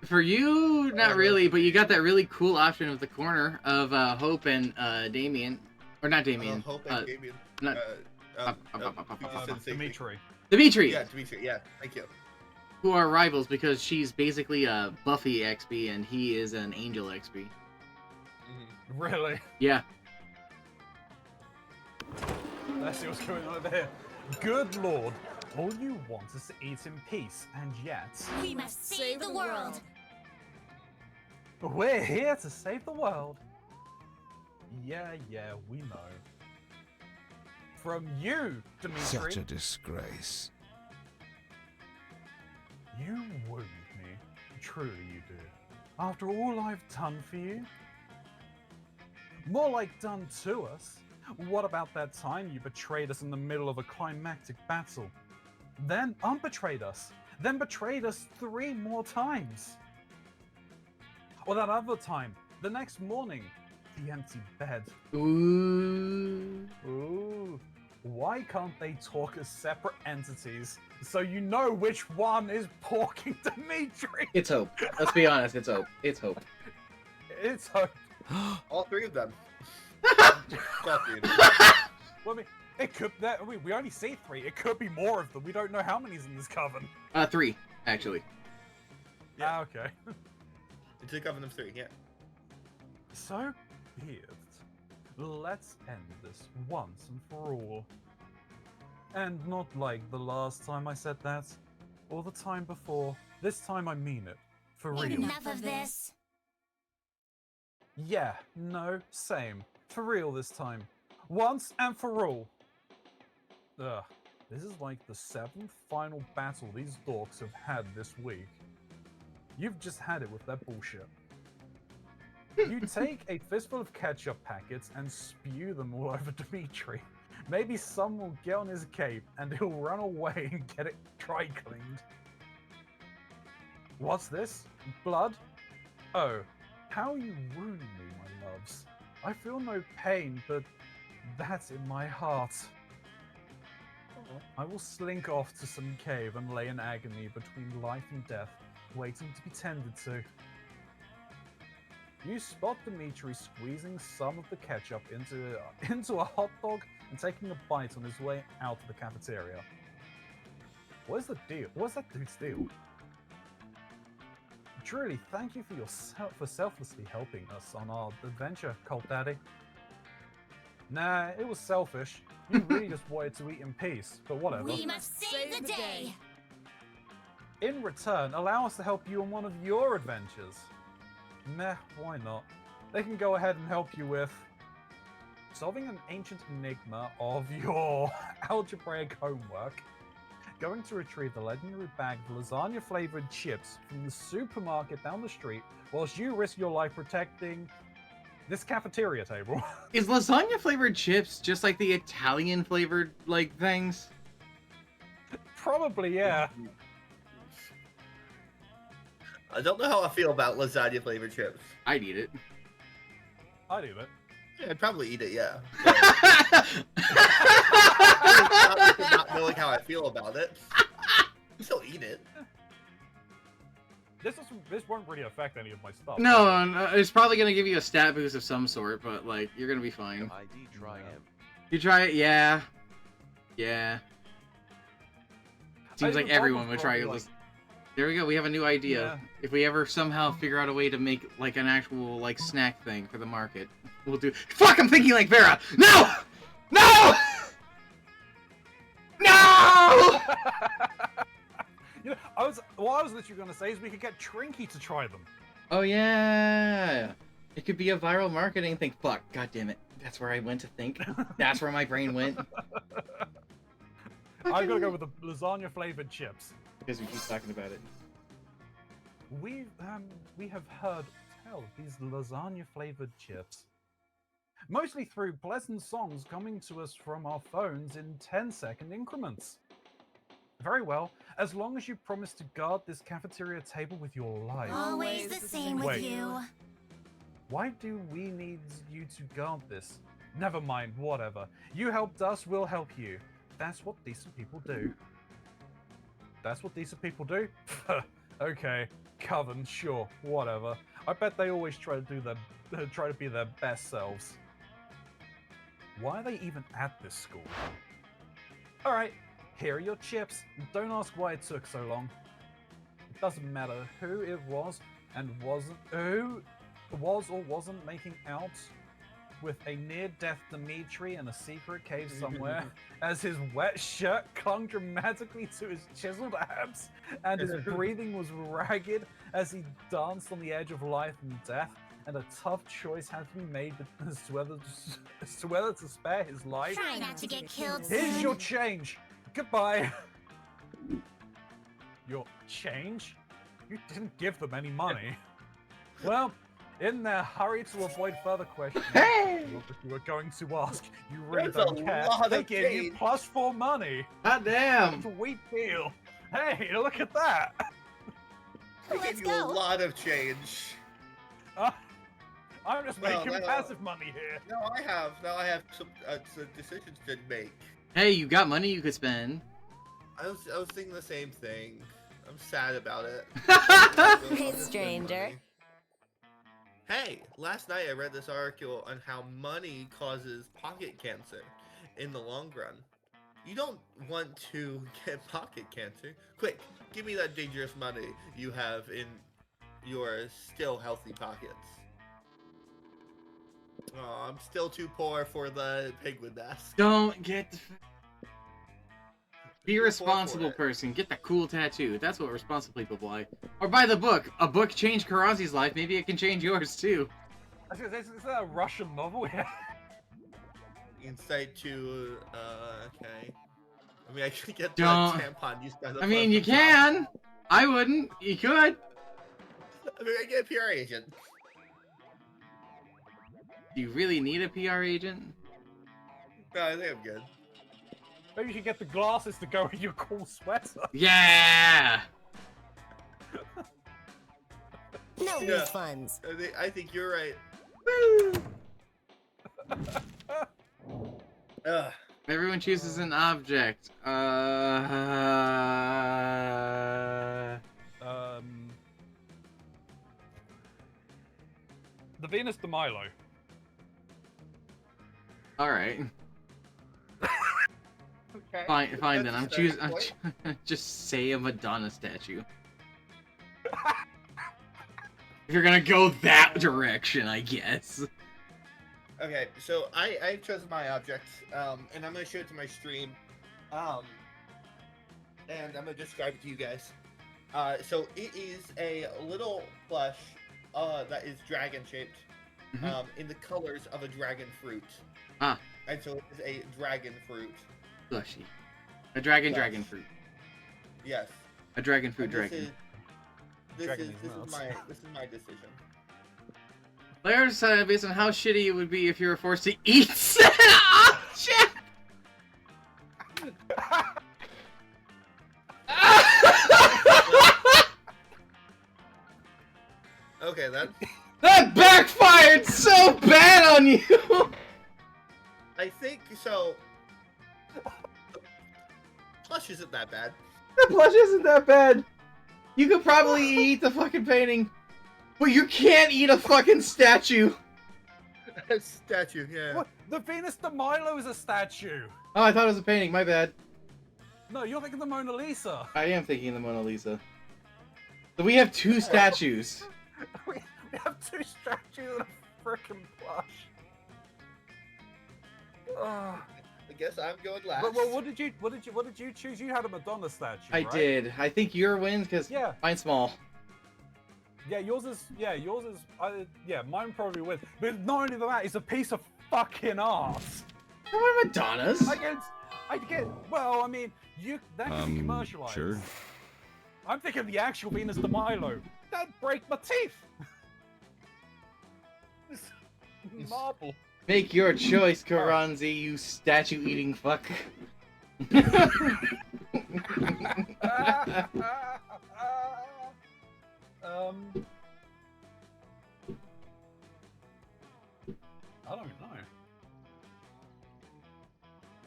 For you, not really, but you got that really cool option with the corner of Hope and Damien, or not Damien. Hope and Damien. not- Dimitri. Dimitri, Yeah, Dimitri. Yeah, thank you. who are rivals because she's basically a Buffy XP and he is an Angel XP. Really? Yeah. Let's see what's going on over here. Good lord. All you want is to eat in peace, and yet... We must save the world. We're here to save the world. Yeah, we know. From you, Dimitri. Such a disgrace. You wound me. Truly you do. After all I've done for you? More like done to us. What about that time you betrayed us in the middle of a climactic battle? Then unbetrayed us. Then betrayed us 3 more times. Or that other time, the next morning, the empty bed. Ooh. Ooh. Why can't they talk as separate entities so you know which one is porking Dimitri? It's Hope. Let's be honest, it's Hope. It's Hope. It's Hope. All 3 of them. All 3 of them. Well, I mean, it could. We only see 3. It could be more of them. We don't know how many's in this coven. 3, actually. Yeah. Okay. It's a coven of 3, yeah. So be it. Let's end this once and for all. And not like the last time I said that, or the time before. This time I mean it. For real. Enough of this. Yeah, no, same. For real this time. Once and for all. Ugh. This is like the 7th final battle these dorks have had this week. You've just had it with that bullshit. You take a fistful of ketchup packets and spew them all over Dimitri. Maybe some will get on his cape and he'll run away and get it dry cleaned. What's this? Blood? Oh, how you wound me, my loves. I feel no pain, but that's in my heart. I will slink off to some cave and lay in agony between life and death, waiting to be tended to. You spot Dimitri squeezing some of the ketchup into a hot dog and taking a bite on his way out of the cafeteria. What's the deal? What's that dude's deal? Truly, thank you for selflessly helping us on our adventure, Cult Daddy. Nah, it was selfish. You really just wanted to eat in peace, but whatever. We must save the day. In return, allow us to help you on one of your adventures. Meh, why not? They can go ahead and help you with solving an ancient enigma of your algebraic homework, going to retrieve the legendary bag of lasagna-flavored chips from the supermarket down the street, whilst you risk your life protecting this cafeteria table. Is lasagna-flavored chips just like the Italian-flavored, like, things? Probably, yeah. I don't know how I feel about lasagna flavored chips. I'd eat it. I'd eat it. Yeah, I'd probably eat it, yeah. But... not knowing how I feel about it. I still eat it. This won't really affect any of my stuff. No, it's probably gonna give you a stat boost of some sort, but like you're gonna be fine. ID try M. You try it, yeah. Yeah. Seems like everyone would try it. Like... There we go. We have a new idea. Yeah. If we ever somehow figure out a way to make like an actual like snack thing for the market, we'll do. Fuck! I'm thinking like Vera. No! No! No! You know, what I was literally going to say is we could get Trinky to try them. Oh yeah, it could be a viral marketing thing. Fuck! God damn it! That's where I went to think. That's where my brain went. I'm gonna go with the lasagna flavored chips. Because we keep talking about it. We have heard tell of these lasagna flavored chips, mostly through pleasant songs coming to us from our phones in 10-second increments. Very well, as long as you promise to guard this cafeteria table with your life. Always the same with you. Why do we need you to guard this? Never mind, whatever. You helped us, we'll help you. That's what decent people do. That's what decent people do? Okay, Coven, sure, whatever. I bet they always try to be their best selves. Why are they even at this school? Alright, here are your chips. Don't ask why it took so long. It doesn't matter who it was and who was or wasn't making out with a near-death Dimitri in a secret cave somewhere, as his wet shirt clung dramatically to his chiseled abs, and his breathing was ragged as he danced on the edge of life and death, and a tough choice had to be made as to whether to spare his life. Try not to get killed. Here's your change. Goodbye. Your change? You didn't give them any money. Well, In their hurry to avoid further questions, Hey! you were going to ask. You really That's don't a care. lot They of gave you change. +4 money. God damn! Sweet deal. Hey, look at that. They Let's gave you go. a lot of change. I'm just No, making no. passive money here. Now I have some decisions to make. Hey, you got money you could spend. I was thinking the same thing. I'm sad about it. Hey, stranger. Hey, last night I read this article on how money causes pocket cancer in the long run. You don't want to get pocket cancer. Quick, give me that dangerous money you have in your still healthy pockets. Oh, I'm still too poor for the penguin nest. Don't get. Be a Too poor for responsible it. person. Get that cool tattoo. That's what responsible people buy. Or buy the book. A book changed Karazi's life. Maybe it can change yours too. Is that a Russian novel? Yeah. Insight to, okay. I mean, I could get the Don't- tampon used by the I mean, you can. I wouldn't. You could. I mean, I get a PR agent. Do you really need a PR agent? No, I think I'm good. Maybe you should get the glasses to go with your cool sweater. Yeah. No Yeah. refunds. I think you're right. Woo! Ugh. Everyone chooses an object. The Venus de Milo. All right. Okay. Fine then. That's I'm a choosing. starting point. Just say a Madonna statue. If you're gonna go that direction, I guess. Okay, so I've chosen my object, and I'm gonna show it to my stream, and I'm gonna describe it to you guys. So it is a little plush, that is dragon shaped, Mhm. in the colors of a dragon fruit. Ah. And so it is a dragon fruit. Plushy. A dragon Plush. dragon fruit. Yes. A dragon fruit And dragon. Dragon is this nuts. is my decision. Players decided based on how shitty it would be if you were forced to eat said object. Okay, then. That backfired so bad on you. I think so. Plush isn't that bad. The plush isn't that bad. You could probably eat the fucking painting, but you can't eat a fucking statue. Statue, yeah. What? The Venus de Milo is a statue. Oh, I thought it was a painting. My bad. No, you're thinking the Mona Lisa. I am thinking of the Mona Lisa. So we have two statues. we have two statues and a frickin' plush. Ugh. I guess I'm going last. But well, what did you choose? You had a Madonna statue. I right? did. I think your wins because Yeah. mine's small. Yeah, yours is. Yeah, mine probably wins. But not only that, it's a piece of fucking art. There were Madonnas. I get. Well, I mean, that can be commercialized. Sure. I'm thinking the actual Venus de Milo. That'd break my teeth. It's marble. Make your choice, Karanzi, you statue-eating fuck. I don't know.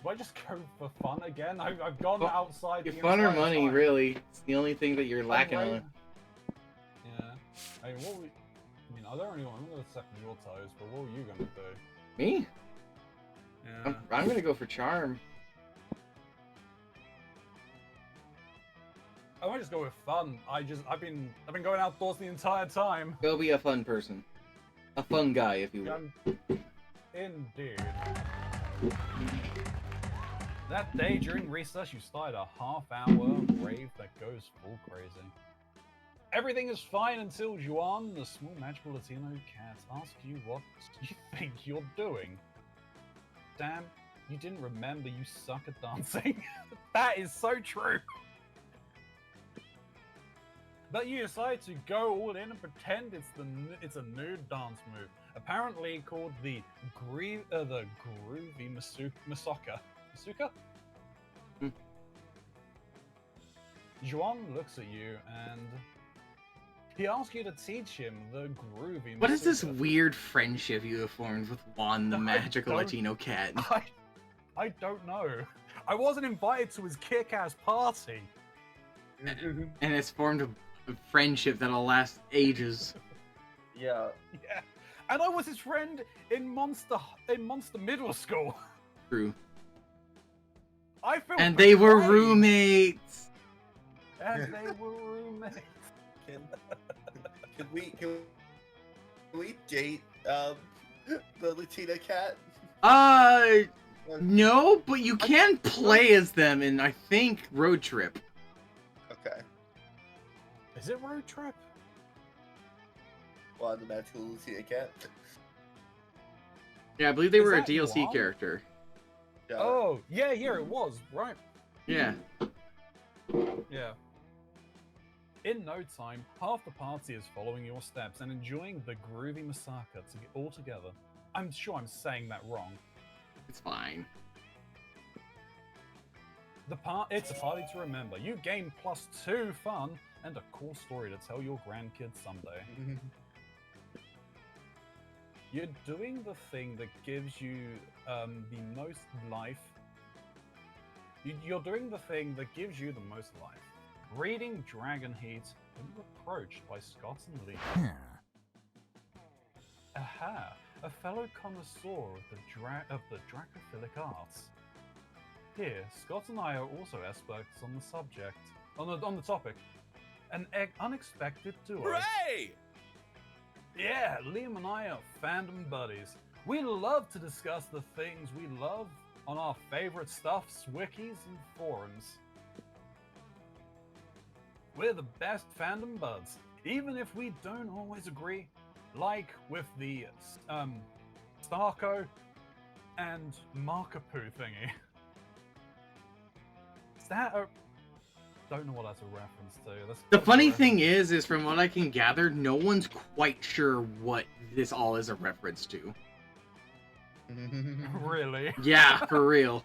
Do I just go for fun again? I've gone Well, outside. Your the fun or entire money, time. really. It's the only thing that you're lacking Right? on. Yeah. I mean, I don't really want. I'm gonna step on your toes, but what were you gonna do? Me? Yeah. I'm gonna go for charm. I might just go with fun. I've been going outdoors the entire time. Go be a fun person. A fun guy, if you will. Indeed. That day during recess, you started a half-hour rave that goes full crazy. Everything is fine until Juan, the small magical Latino cat, asks you what you think you're doing. Damn, you didn't remember you suck at dancing. That is so true. but you decide to go all in and pretend it's a nude dance move, apparently called the groovy Masoka. Masuka? Juan looks at you and he asks you to teach him the groovy. What is this Masuka. weird friendship you have formed with Juan, the magical don't- Latino cat? I don't know. I wasn't invited to his kick-ass party. And it's formed a friendship that'll last ages. Yeah. Yeah, and I was his friend in Monster Middle School. True. I feel And they were betrayed. roommates. And they were roommates. Can we date the Latina cat? No, but you can play as them in, I think, Road Trip. Okay. Is it Road Trip? Well, the magical Latina cat. Yeah, I believe they Is were a that DLC Guam? character. Yeah. Oh, yeah, it was, right. Yeah. Yeah. In no time, half the party is following your steps and enjoying the groovy Masaka all together. I'm sure I'm saying that wrong. It's fine. It's a party to remember. You gain +2 fun and a cool story to tell your grandkids someday. You're doing the thing that gives you the most life. You're doing the thing that gives you the most life. Reading Dragon Heat when you're approached by Scott and Lee. Aha! A fellow connoisseur of the dracophilic arts. Here, Scott and I are also experts on the subject. On the topic. An unexpected duo. Hooray! Yeah, Liam and I are fandom buddies. We love to discuss the things we love on our favorite stuffs, wikis, and forums. We're the best fandom buds, even if we don't always agree, like with the Starko and Markapoo thingy. Is that a... Don't know what that's a reference to. The funny thing is from what I can gather, no one's quite sure what this all is a reference to. Really? Yeah, for real.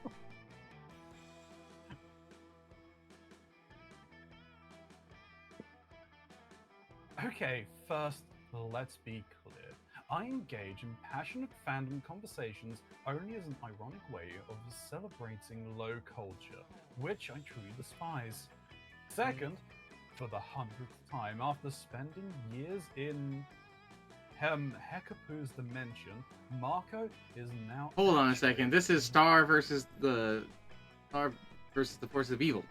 Okay, first, let's be clear. I engage in passionate fandom conversations only as an ironic way of celebrating low culture, which I truly despise. Second, for the 100th time, after spending years in Hekapoo's dimension, Marco is now... Hold on a second. This is Star versus the Force of Evil.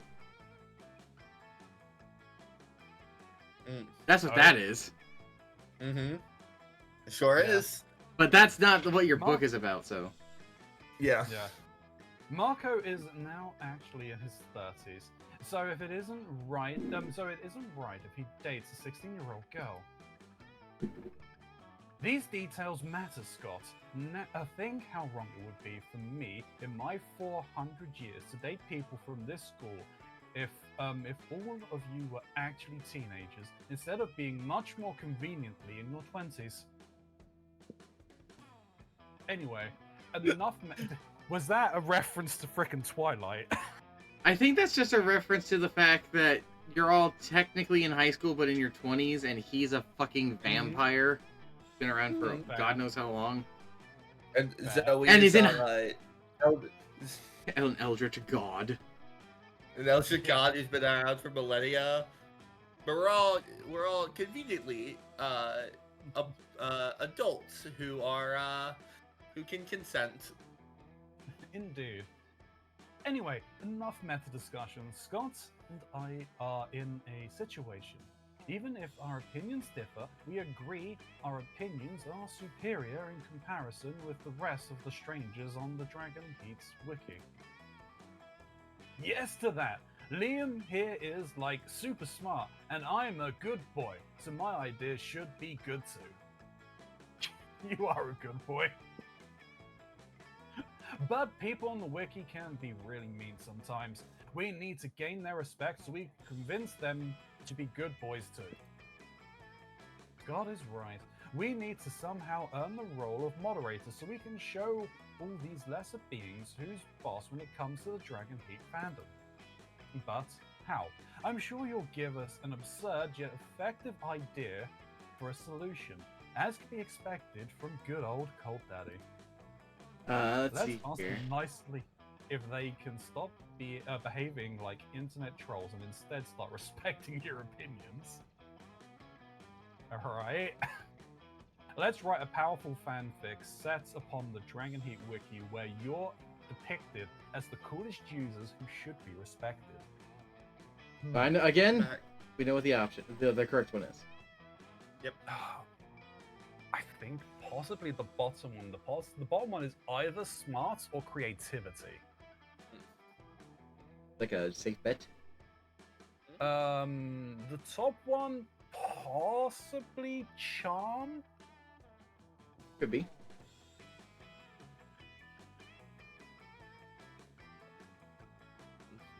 That's what that is. Sure is. But that's not what your book is about, so... Yeah. Marco is now actually in his 30s, so if it isn't right, if he dates a 16-year-old girl. These details matter, Scott. Think how wrong it would be for me in my 400 years to date people from this school if all of you were actually teenagers instead of being much more conveniently in your 20s. Anyway, enough. Was that a reference to frickin' Twilight? I think that's just a reference to the fact that you're all technically in high school, but in your 20s, and he's a fucking vampire. Been around for God knows how long. And Zoe and he's in an Eldritch God. An Eldritch God who's been around for millennia. But we're all conveniently adults who can consent. Indeed. Anyway, enough meta discussion. Scott and I are in a situation. Even if our opinions differ, we agree our opinions are superior in comparison with the rest of the strangers on the Dragon Heats wiki. Yes to that! Liam here is like super smart, and I'm a good boy, so my ideas should be good too. You are a good boy. But people on the wiki can be really mean sometimes. We need to gain their respect so we convince them to be good boys too. God is right. We need to somehow earn the role of moderator so we can show all these lesser beings who's boss when it comes to the Dragon Heat fandom. But how? I'm sure you'll give us an absurd yet effective idea for a solution, as can be expected from good old Colt Daddy. Let's see ask here. them nicely if they can stop behaving like internet trolls and instead start respecting your opinions. Alright. Let's write a powerful fanfic set upon the Dragon Heat wiki where you're depicted as the coolest users who should be respected. I know, again, we know what the option, the correct one is. Yep. I think possibly the bottom one. The bottom one is either smart or creativity. Like a safe bet. The top one, possibly charm. Could be.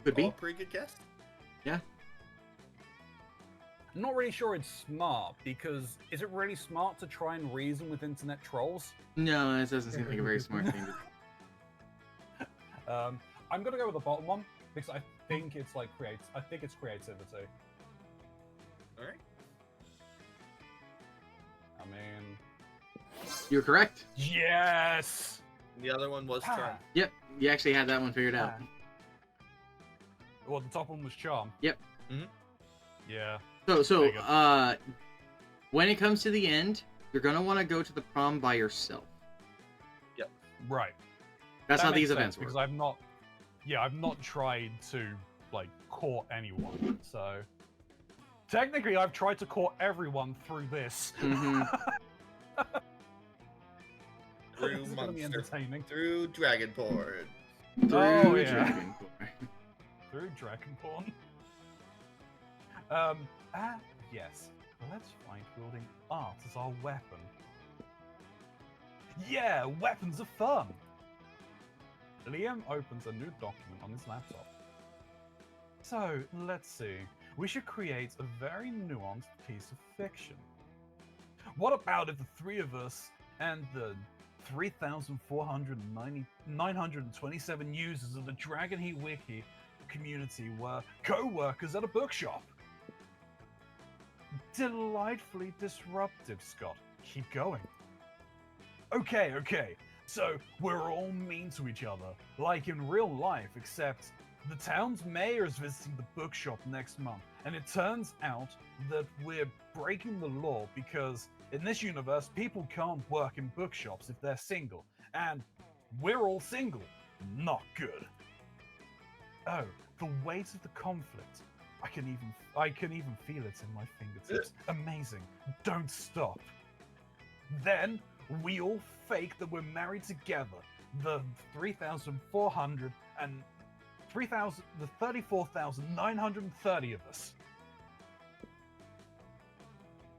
Could be. All pretty good guess. Yeah. I'm not really sure it's smart, because is it really smart to try and reason with internet trolls? No, it doesn't seem like a very smart thing. I'm gonna go with the bottom one because I think it's like I think it's creativity. All right. I mean, You're correct. yes. The other one was charm. Yep, you actually had that one figured out. Well, the top one was charm. Yep. Yeah. So, There you when it comes to the end, you're gonna want to go to the prom by yourself. Yep. Right. That's That how makes these sense, events work. because I've not tried to like court anyone. So technically, I've tried to court everyone through this. Mhm. Through This is gonna be Monster. entertaining. Through Dragonborn. Through yeah. Dragonborn. Through Dragonborn. Yes. Let's find wielding art as our weapon. Yeah, weapons are fun. Liam opens a new document on his laptop. So, let's see. We should create a very nuanced piece of fiction. What about if the three of us and the 3,927 users of the Dragon Heat Wiki community were co-workers at a bookshop? Delightfully disruptive, Scott. Keep going. Okay. So, we're all mean to each other, like in real life, except the town's mayor is visiting the bookshop next month, and it turns out that we're breaking the law because in this universe, people can't work in bookshops if they're single, and we're all single. Not good. Oh, the weight of the conflict. I can even feel it in my fingertips. Amazing. Don't stop. Then we all fake that we're married together. The 34,930 of us.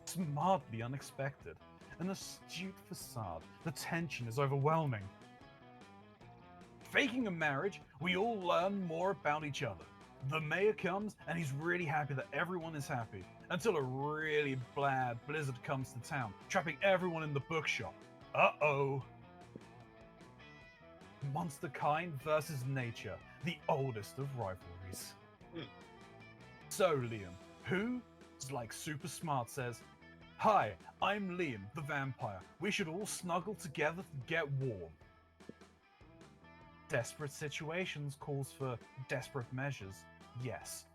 Smartly unexpected. An astute facade. The tension is overwhelming. Faking a marriage, we all learn more about each other. The mayor comes, and he's really happy that everyone is happy, until a really bad blizzard comes to town, trapping everyone in the bookshop. Uh-oh. Monster kind versus nature, the oldest of rivalries. So, Liam, who, like super smart, says, "Hi, I'm Liam, the vampire. We should all snuggle together to get warm." Desperate situations calls for desperate measures. Yes.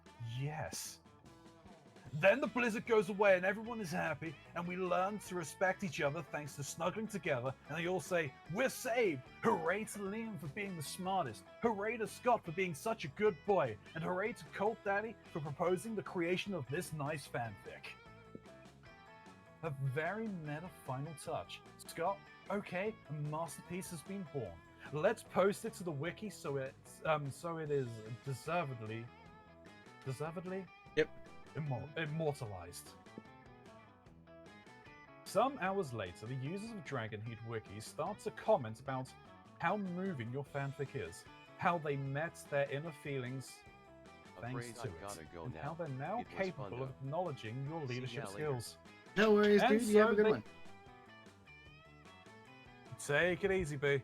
Then the blizzard goes away and everyone is happy, and we learn to respect each other thanks to snuggling together, and they all say, "We're saved! Hooray to Liam for being the smartest, hooray to Scott for being such a good boy, and hooray to Colt Daddy for proposing the creation of this nice fanfic." A very meta final touch. Scott, okay, a masterpiece has been born. Let's post it to the wiki so it is deservedly. Yep. Immortalized. Some hours later, the users of Dragon Heat Wiki start to comment about how moving your fanfic is, how they met their inner feelings. thanks Afraid to I it, gotta go and now. how they're now It was fun, capable of though. acknowledging your See leadership ya later. skills. No worries, And dude. You have a so good they- one. Take it easy, B.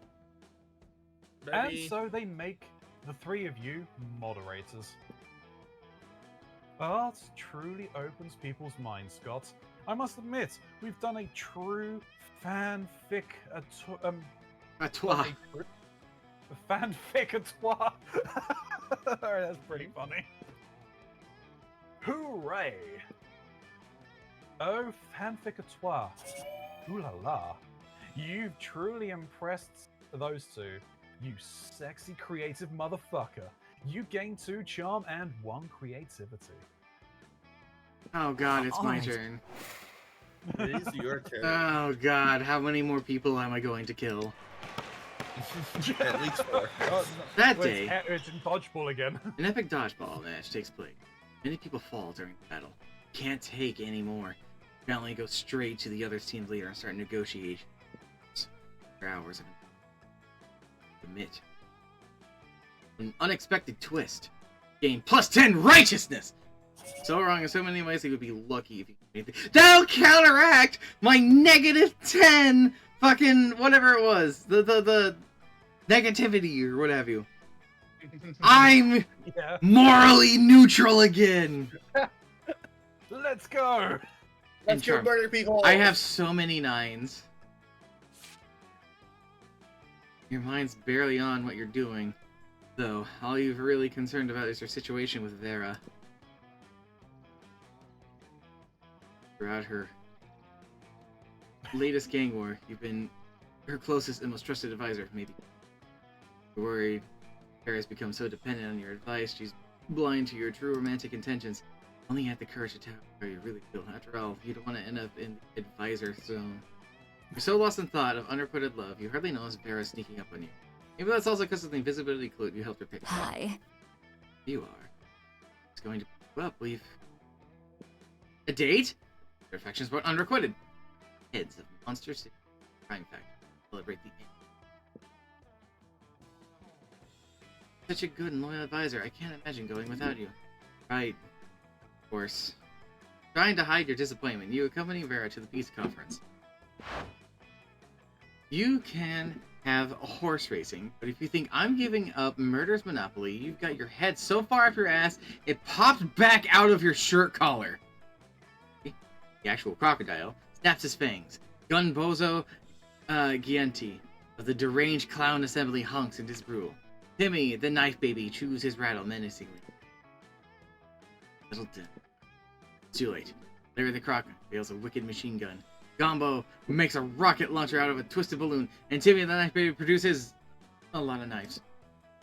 And Maybe. so they make the three of you moderators. Art truly opens people's minds, Scott. I must admit, we've done a true fanfic A a twat. fanfic a trois. That's pretty funny. Hooray! Oh, fanfic a trois. Ooh la la. You've truly impressed those two. You sexy creative motherfucker. You gain 2 charm and 1 creativity. Oh god, it's my Alright. turn. It is your turn. Oh god, how many more people am I going to kill? At least 4. That Well, day, it's in dodgeball again. an epic dodgeball match takes place. Many people fall during the battle. Can't take any more. Apparently go straight to the other team's leader and start negotiations for hours of commit. An unexpected twist. Gain plus 10 righteousness! So wrong in so many ways he would be lucky if he could do anything. That'll counteract my negative 10 fucking whatever it was. The negativity or what have you. I'm Yeah. morally neutral again. Let's go! Let's go charm. murder people. I have so many 9s. Your mind's barely on what you're doing, though. All you're really concerned about is your situation with Vera. Throughout her latest gang war, you've been her closest and most trusted advisor, maybe. You're worried Vera's become so dependent on your advice, she's blind to your true romantic intentions. Only had the courage to tell her how you really feel. After all, you don't want to end up in the advisor zone. You're so lost in thought of unrequited love, you hardly notice Vera sneaking up on you. Maybe that's also because of the invisibility cloak you helped her pick up. Hi. You are. It's going to pick up. We've... A date? Your affections but unrequited. Heads of Monster City Crime Factory. Celebrate the end. Such a good and loyal advisor. I can't imagine going without you. Right. Of course. Trying to hide your disappointment, you accompany Vera to the peace conference. You can have horse racing, but if you think I'm giving up Murder's Monopoly, you've got your head so far up your ass, it pops back out of your shirt collar. The actual crocodile snaps his fangs. Gunbozo Gianti of the deranged clown assembly honks in disapproval. Timmy, the knife baby, chews his rattle menacingly. Littleton. It's too late. Larry the Croc fails a wicked machine gun. Gombo makes a rocket launcher out of a twisted balloon, and Timmy the knife baby produces a lot of knives.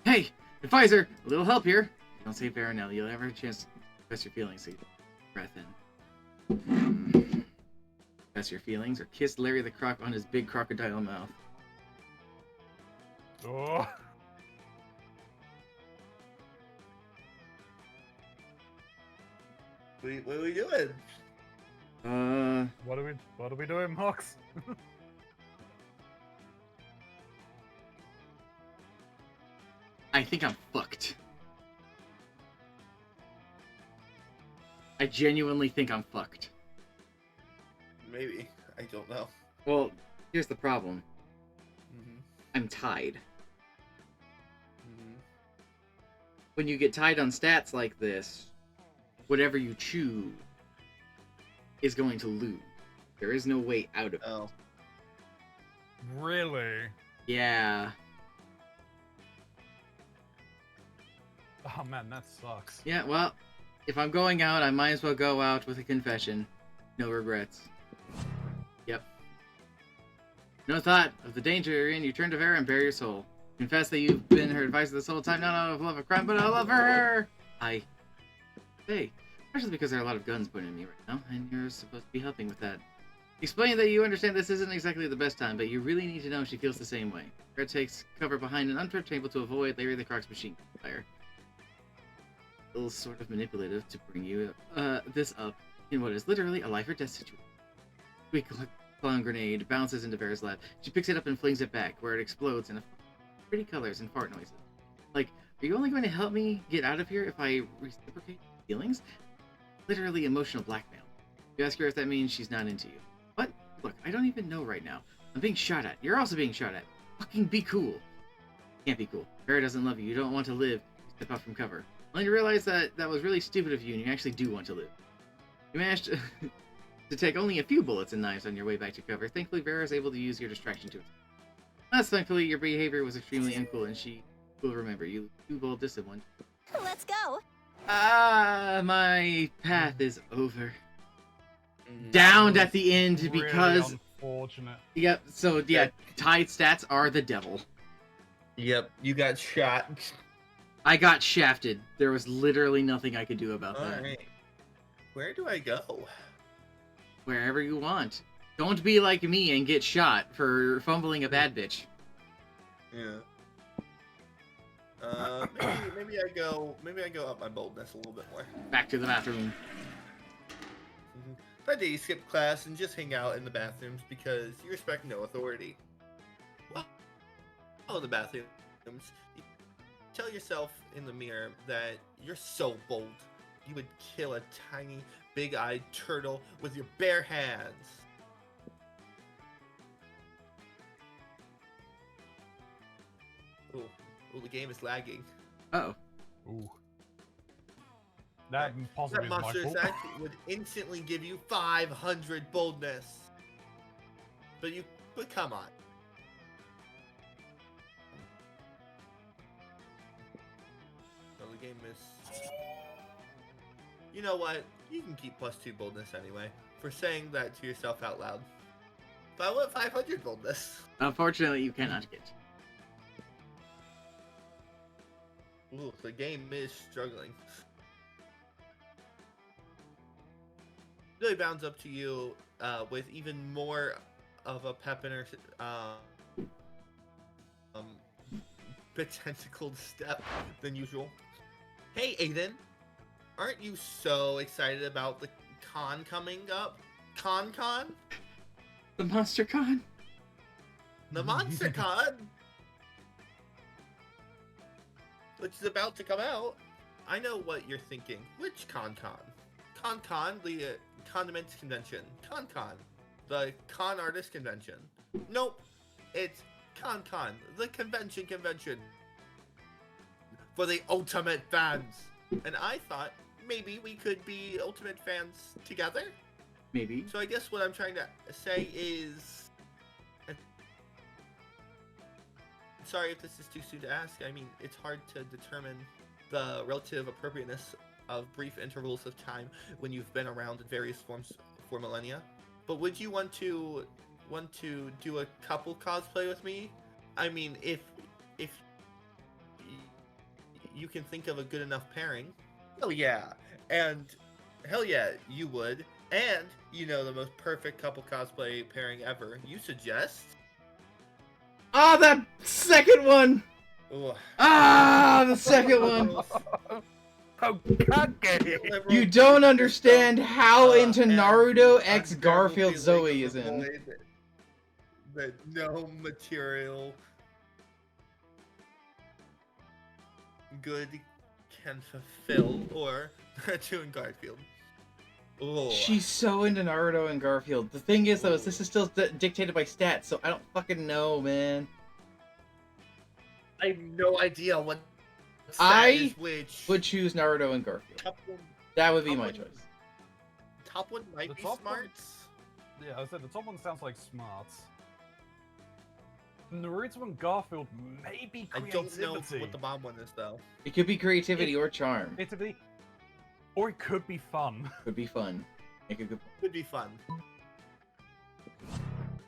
Hey, advisor, a little help here. If you don't say Baronel, you'll ever have a chance to express your feelings. So you breath in. Express your feelings, or kiss Larry the Croc on his big crocodile mouth. Oh. What are we doing? What are we doing, Mox? I think I'm fucked. I genuinely think I'm fucked. Maybe. I don't know. Well, here's the problem. Mm-hmm. I'm tied. Mm-hmm. When you get tied on stats like this, whatever you choose is going to lose. There is no way out of it. Oh. Really? Yeah. Oh man, that sucks. Yeah, well, if I'm going out, I might as well go out with a confession. No regrets. Yep. No thought of the danger you're in, you turn to Vera and bare your soul. Confess that you've been her advisor this whole time, not out of love of crime, but I love her! Hey, especially because there are a lot of guns pointed at me right now, and you're supposed to be helping with that. Explain that you understand this isn't exactly the best time, but you really need to know she feels the same way. Vera takes cover behind an unprepared table to avoid Larry the Croc's machine fire. A little sort of manipulative to bring you this up in what is literally a life or death situation. Weak clown grenade bounces into Vera's lap. She picks it up and flings it back, where it explodes in pretty colors and fart noises. Like Are you only going to help me get out of here if I reciprocate feelings? Literally emotional blackmail. You ask her if that means she's not into you. What? Look, I don't even know right now. I'm being shot at. You're also being shot at. Fucking be cool. Can't be cool. Vera doesn't love you. You don't want to live. Step out from cover. Only to realize that was really stupid of you and you actually do want to live. You managed to take only a few bullets and knives on your way back to cover. Thankfully, Vera is able to use your distraction to it. Less thankfully, your behavior was extremely uncool and she will remember you. You bold distant one. Let's go. Ah, my path is over. Downed at the end Really because... unfortunate. Yep, so yeah, tied stats are the devil. Yep, you got shot. I got shafted. There was literally nothing I could do about that. Alright. Where do I go? Wherever you want. Don't be like me and get shot for fumbling a bad bitch. Yeah. Maybe I go up my boldness a little bit more. Back to the bathroom. I did skip class and just hang out in the bathrooms because you respect no authority. Well, the bathrooms. Tell yourself in the mirror that you're so bold. You would kill a tiny, big-eyed turtle with your bare hands. Ooh, the game is lagging. Uh-oh. Ooh. That possibly That is my monster's fault. attack would instantly give you 500 boldness. But come on. So the game is... You know what? You can keep +2 boldness anyway, for saying that to yourself out loud. But I want 500 boldness. Unfortunately, you cannot get. Ooh, the game is struggling. Really bounds up to you with even more of a pep in her tentacled step than usual. Hey, Aiden, aren't you so excited about the con coming up? Con? The Monster Con? The Monster Con! Which is about to come out. I know what you're thinking. Which Con? Con, the Condiments Convention. Con, the Con Artist Convention. Nope, it's Con, the convention for the Ultimate fans. And I thought maybe we could be Ultimate fans together? Maybe. So I guess what I'm trying to say is... Sorry if this is too soon to ask. I mean, it's hard to determine the relative appropriateness of brief intervals of time when you've been around in various forms for millennia. But would you want to do a couple cosplay with me? I mean, if you can think of a good enough pairing. Hell yeah. And hell yeah, you would. And you know the most perfect couple cosplay pairing ever. You suggest? Ah, that second one! Ooh. Ah, the second one! Oh, God, get it. You don't understand how into And Naruto X I'm Garfield definitely Zoe like is in. the boy that no material good can fulfill, or Naruto and Garfield. Ooh. She's so into Naruto and Garfield. The thing is, though, is this is still dictated by stats, so I don't fucking know, man. I have no idea what I is which. would choose Naruto and Garfield. Top one, That would be top my one- choice. top one might The be top one- smarts. Yeah, I said the top one sounds like smarts. Naruto and Garfield may be I creativity. don't know what the bomb one is though. It could be creativity or charm. Creativity, or it could be fun. Could be fun. Make a good. Could be fun.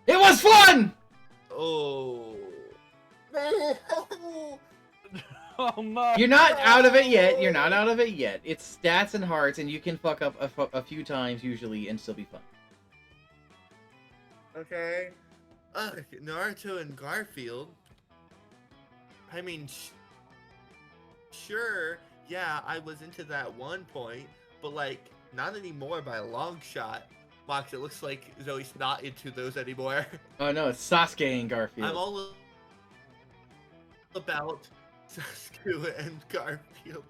It was fun. Oh. Oh no! You're not out of it yet. You're not out of it yet. It's stats and hearts, and you can fuck up a few times usually and still be fun. Okay. Naruto and Garfield. I mean, sure, yeah, I was into that one point, but like, not anymore by a long shot. Mox, it looks like Zoe's not into those anymore. Oh no, it's Sasuke and Garfield. I'm all about Saskia and Garfield.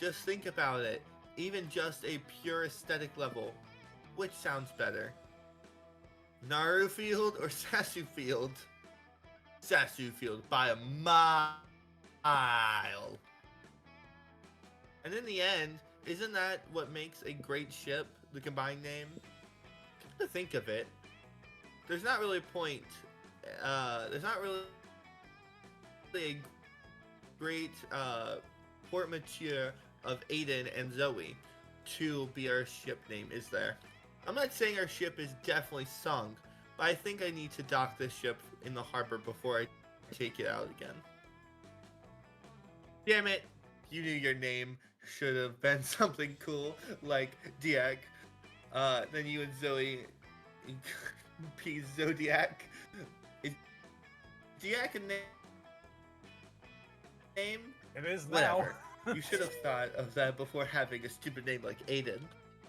Just think about it. Even just a pure aesthetic level, which sounds better? Narufield or Sasufield? Sasufield by a mile. And in the end, isn't that what makes a great ship, the combined name? Come to think of it, there's not really a point. There's not really a great portraiture of Aiden and Zoe to be our ship name, is there? I'm not saying our ship is definitely sunk, but I think I need to dock this ship in the harbor before I take it out again. Damn it! You knew your name should have been something cool, like Diak. Then you and Zoe be Zodiac. Is Diak a name? It is Whatever. You should have thought of that before having a stupid name like Aiden.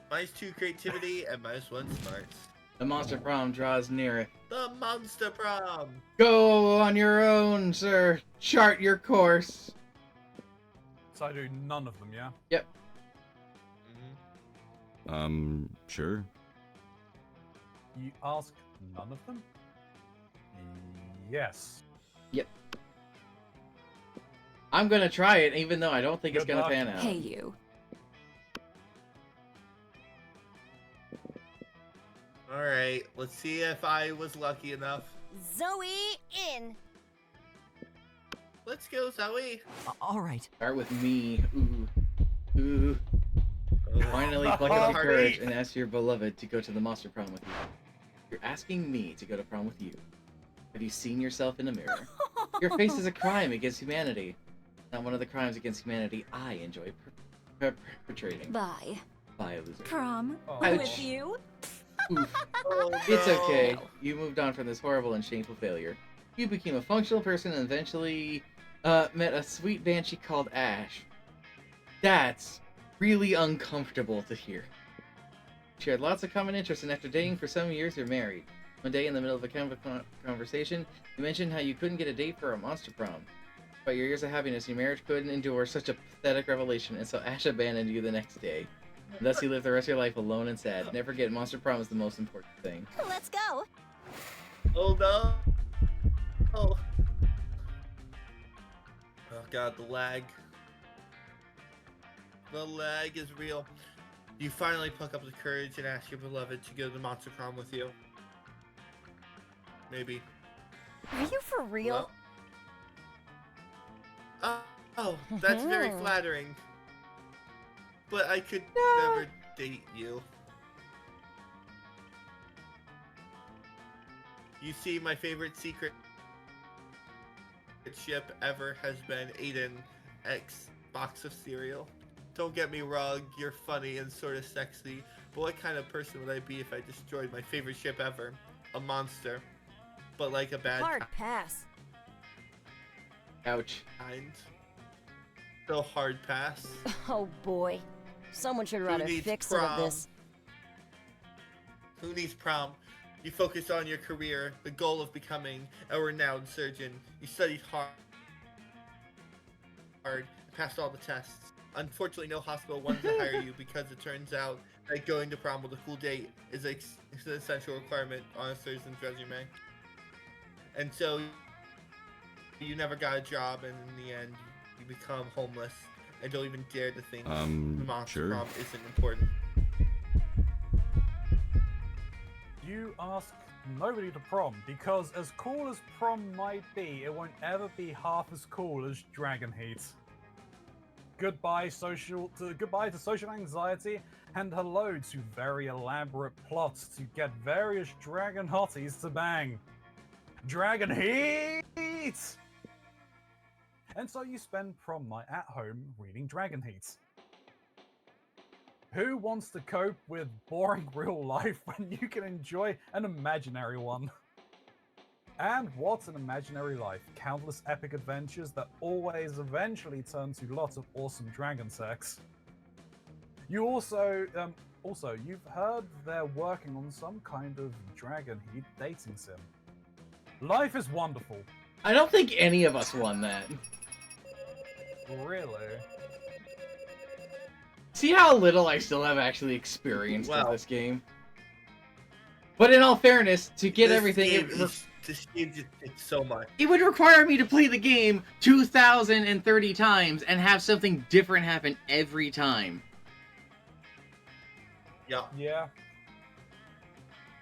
-2 creativity and -1 smarts. The Monster Prom draws nearer. The Monster Prom! Go on your own, sir. Chart your course. So I do none of them, yeah? Yep. Sure. You ask none of them? Yes. Yep. I'm gonna try it, even though I don't think it's Good gonna luck. pan out. Hey, you. Alright, let's see if I was lucky enough. Zoe in. Let's go, Zoe! Alright. Start with me. Ooh. Ooh. Finally pluck up the Party. courage and ask your beloved to go to the Monster Prom with you. You're asking me to go to prom with you. Have you seen yourself in a mirror? Your face is a crime against humanity. Not one of the crimes against humanity I enjoy perpetrating. Bye. Bye, loser. Prom Ouch. with you? Oof. Oh, It's no. okay. You moved on from this horrible and shameful failure. You became a functional person and eventually met a sweet banshee called Ash. That's really uncomfortable to hear. Shared lots of common interests, and after dating for some years, you're married. One day, in the middle of a conversation, you mentioned how you couldn't get a date for a Monster Prom. But your years of happiness, your marriage couldn't endure such a pathetic revelation, and so Ash abandoned you the next day. And thus, you live the rest of your life alone and sad. Never forget, Monster Prom is the most important thing. Let's go. Oh no! Oh. Oh god, the lag. The lag is real. You finally pluck up the courage and ask your beloved to go to the Monster Prom with you. Maybe. Are you for real? Well, oh, that's very flattering. But I could never date you. You see, my favorite secret ship ever has been Aiden X box of cereal. Don't get me wrong, you're funny and sort of sexy, but what kind of person would I be if I destroyed my favorite ship ever? A monster. But like a bad Hard pass. Ouch. kind. So hard pass. Oh boy. Someone should write a needs fix of prom? this. Who needs prom? You focus on your career, the goal of becoming a renowned surgeon. You studied hard, passed all the tests. Unfortunately, no hospital wanted to hire you because it turns out that going to prom with a cool date is an essential requirement on a surgeon's resume. And so you never got a job, and in the end, you become homeless and don't even dare to think the Monster Sure. Prom isn't important. You ask nobody to prom, because as cool as prom might be, it won't ever be half as cool as Dragon Heat. Goodbye to social anxiety, and hello to very elaborate plots to get various dragon hotties to bang. Dragon Heat! And so you spend prom night at home reading Dragon Heat. Who wants to cope with boring real life when you can enjoy an imaginary one? And what's an imaginary life? Countless epic adventures that always eventually turn to lots of awesome dragon sex. You also, you've heard they're working on some kind of Dragon Heat dating sim. Life is wonderful, I don't think any of us won that. Really? See how little I still have actually experienced in Wow. this game? But in all fairness, to get This everything, game this game just takes so much. it would require me to play the game 2,030 times and have something different happen every time. Yeah. Yeah.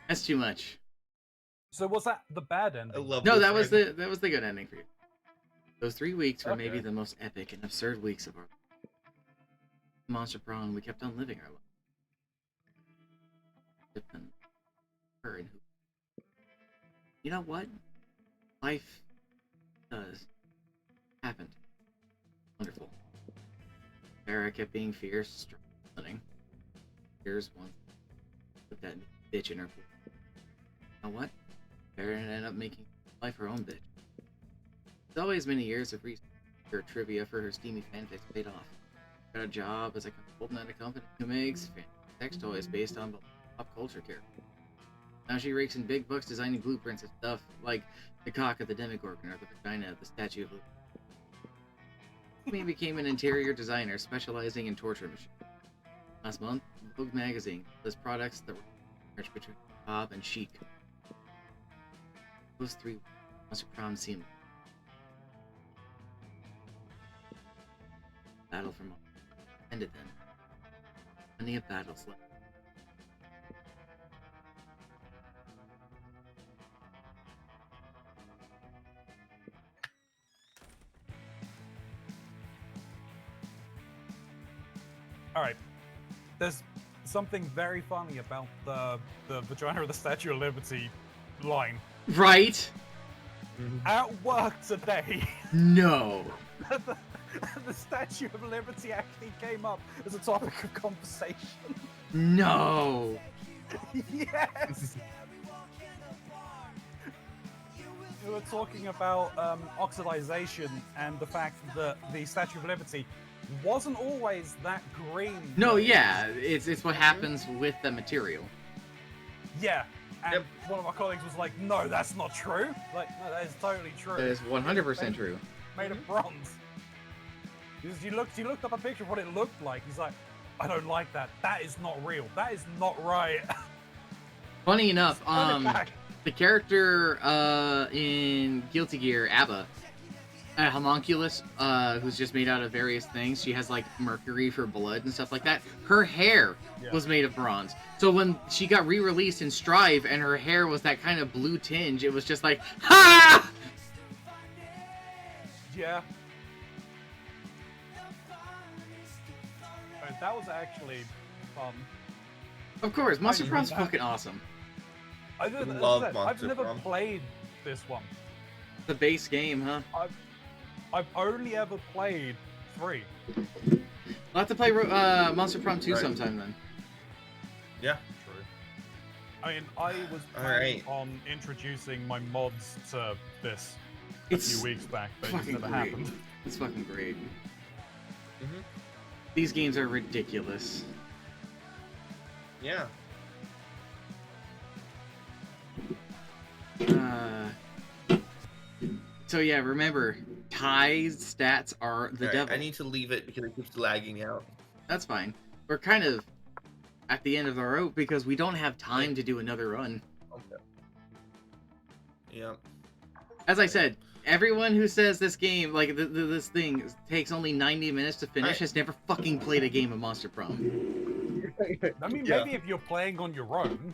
That's too much. So was that the bad ending? I love No, this that was game. the good ending for you. Those 3 weeks were maybe Okay. the most epic and absurd weeks of our Monster Prawn. We kept on living our life. And her and who. You know what? Life does happen. Wonderful. Farrah kept being fierce, stunning. Here's one. Put that bitch in her. You know what? Farrah ended up making life her own bitch. There's always many years of research or trivia for her steamy fanfics paid off. Got a job as a consultant at a company who makes sex toys based on pop culture characters. Now she rakes in big bucks designing blueprints and stuff like the cock of the Demogorgon or the vagina of the Statue of Liberty. She became an interior designer specializing in torture machines. Last month, Vogue magazine lists products that were merged between Bob and Chic. Those 3 Monster Prom seemed battle for Monster ended then. Plenty of battles left. Alright. There's something very funny about the vagina of the Statue of Liberty line. Right? At work today, No. the Statue of Liberty actually came up as a topic of conversation. No. Yes! We were talking about oxidization and the fact that the Statue of Liberty wasn't always that green. No, yeah, it's what happens with the material. Yeah, and one of my colleagues was like, "No, that's not true." Like, no, that is totally true. That is 100% true. Made of bronze. Because you looked up a picture of what it looked like. He's like, "I don't like that. That is not real. That is not right." Funny enough, Run it back. the character in Guilty Gear, Abba, a homunculus, who's just made out of various things. She has like mercury for blood and stuff like that. Her hair was made of bronze. So when she got re-released in Strive and her hair was that kind of blue tinge, it was just like, ha! Yeah. That was actually fun. Of course, Monster I Pром's love fucking awesome. I've Monster never Prom. played this one. The base game, huh? I've only ever played 3. We'll have to play Monster Prom 2 Right. sometime then. Yeah. True. I mean, I was Alright. planning on introducing my mods to this a It's few weeks back, but it just fucking never great. happened. It's fucking great. Mhm. These games are ridiculous. Yeah. So yeah, remember, Ty's stats are the Alright, devil. I need to leave it because it keeps lagging out. That's fine. We're kind of at the end of the rope because we don't have time to do another run. Okay. Yeah. As I said, everyone who says this game, like this thing, takes only 90 minutes to finish has never fucking played a game of Monster Prom. I mean, Yeah. maybe if you're playing on your own.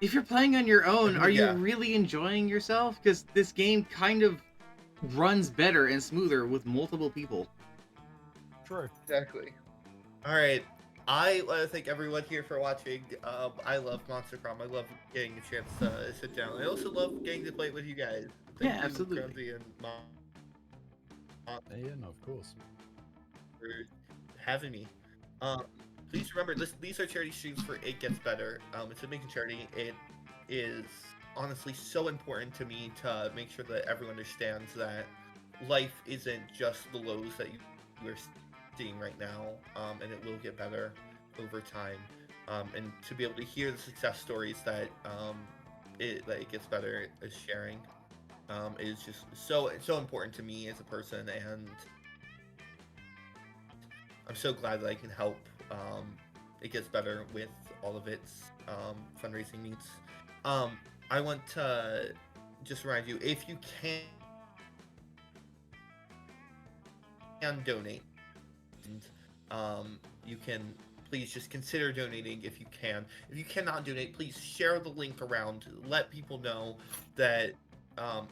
If you're playing on your own, are Yeah. you really enjoying yourself? Because this game kind of runs better and smoother with multiple people. True. Exactly. All right. I want to thank everyone here for watching. I love Monster Prom. I love getting a chance to sit down. I also love getting to play it with you guys. Thank Yeah, you, absolutely. Grunzy and Mom, Yeah, no, of course. for having me. Please remember, these are charity streams for It Gets Better. It's a making charity. It is honestly so important to me to make sure that everyone understands that life isn't just the lows that you're seeing right now, and it will get better over time. And to be able to hear the success stories that It Gets Better is sharing, is just so important to me as a person, and I'm so glad that I can help. It gets better with all of its fundraising needs. I want to just remind you, if you can donate, you can please just consider donating if you can. If you cannot donate, please share the link around. Let people know that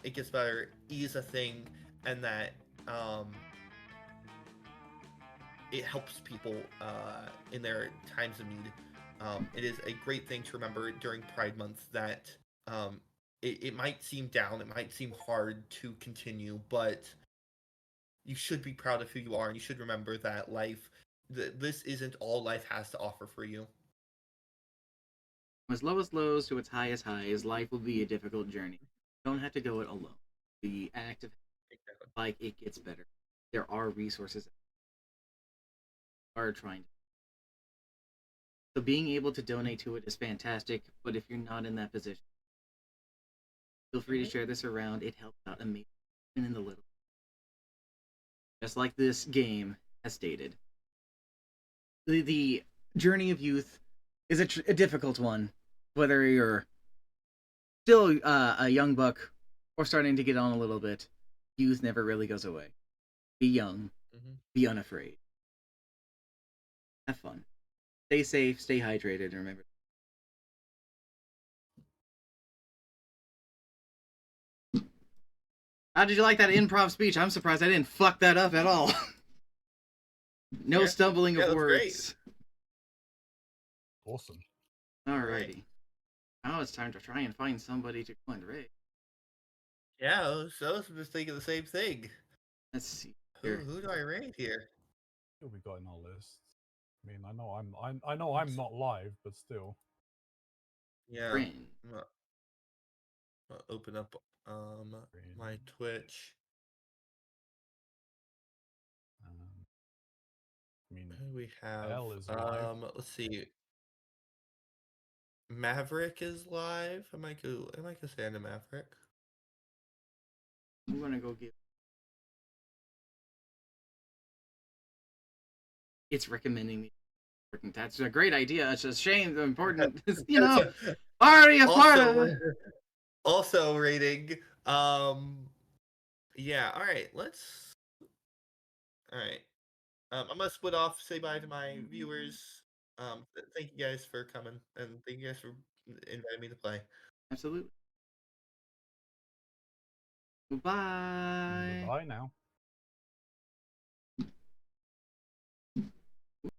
It Gets Better is a thing, and that it helps people in their times of need. It is a great thing to remember during Pride Month that it might seem down, it might seem hard to continue, but you should be proud of who you are, and you should remember that this isn't all life has to offer for you. From its lowest lows to its highest highs, life will be a difficult journey. You don't have to go it alone. The act of like It Gets Better. There are resources that are trying. So being able to donate to it is fantastic, but if you're not in that position, feel free to share this around. It helps out amazing in the little. Just like this game has stated. The journey of youth is a difficult one, whether you're still a young buck or starting to get on a little bit. Youth never really goes away. Be young, be unafraid, have fun, stay safe, stay hydrated, and remember. How did you like that improv speech? I'm surprised I didn't fuck that up at all. No stumbling of words. Great. Awesome. Alrighty. Now it's time to try and find somebody to go and raid. Yeah, I was just thinking the same thing. Let's see. Who do I raid here? Who we got in our list? I mean, I know I'm not live, but still. Yeah. I'm gonna open up my Twitch. I mean, who we have? L is live. Let's see. Maverick is live. I might go stand to Maverick. I'm gonna go get. It's recommending me. That's a great idea. It's a shame. The important, you know, already a part of it. Also rating. Yeah. All right. Let's. All right. I'm gonna split off. Say bye to my viewers. Thank you guys for coming, and thank you guys for inviting me to play. Absolutely. Goodbye. Goodbye now.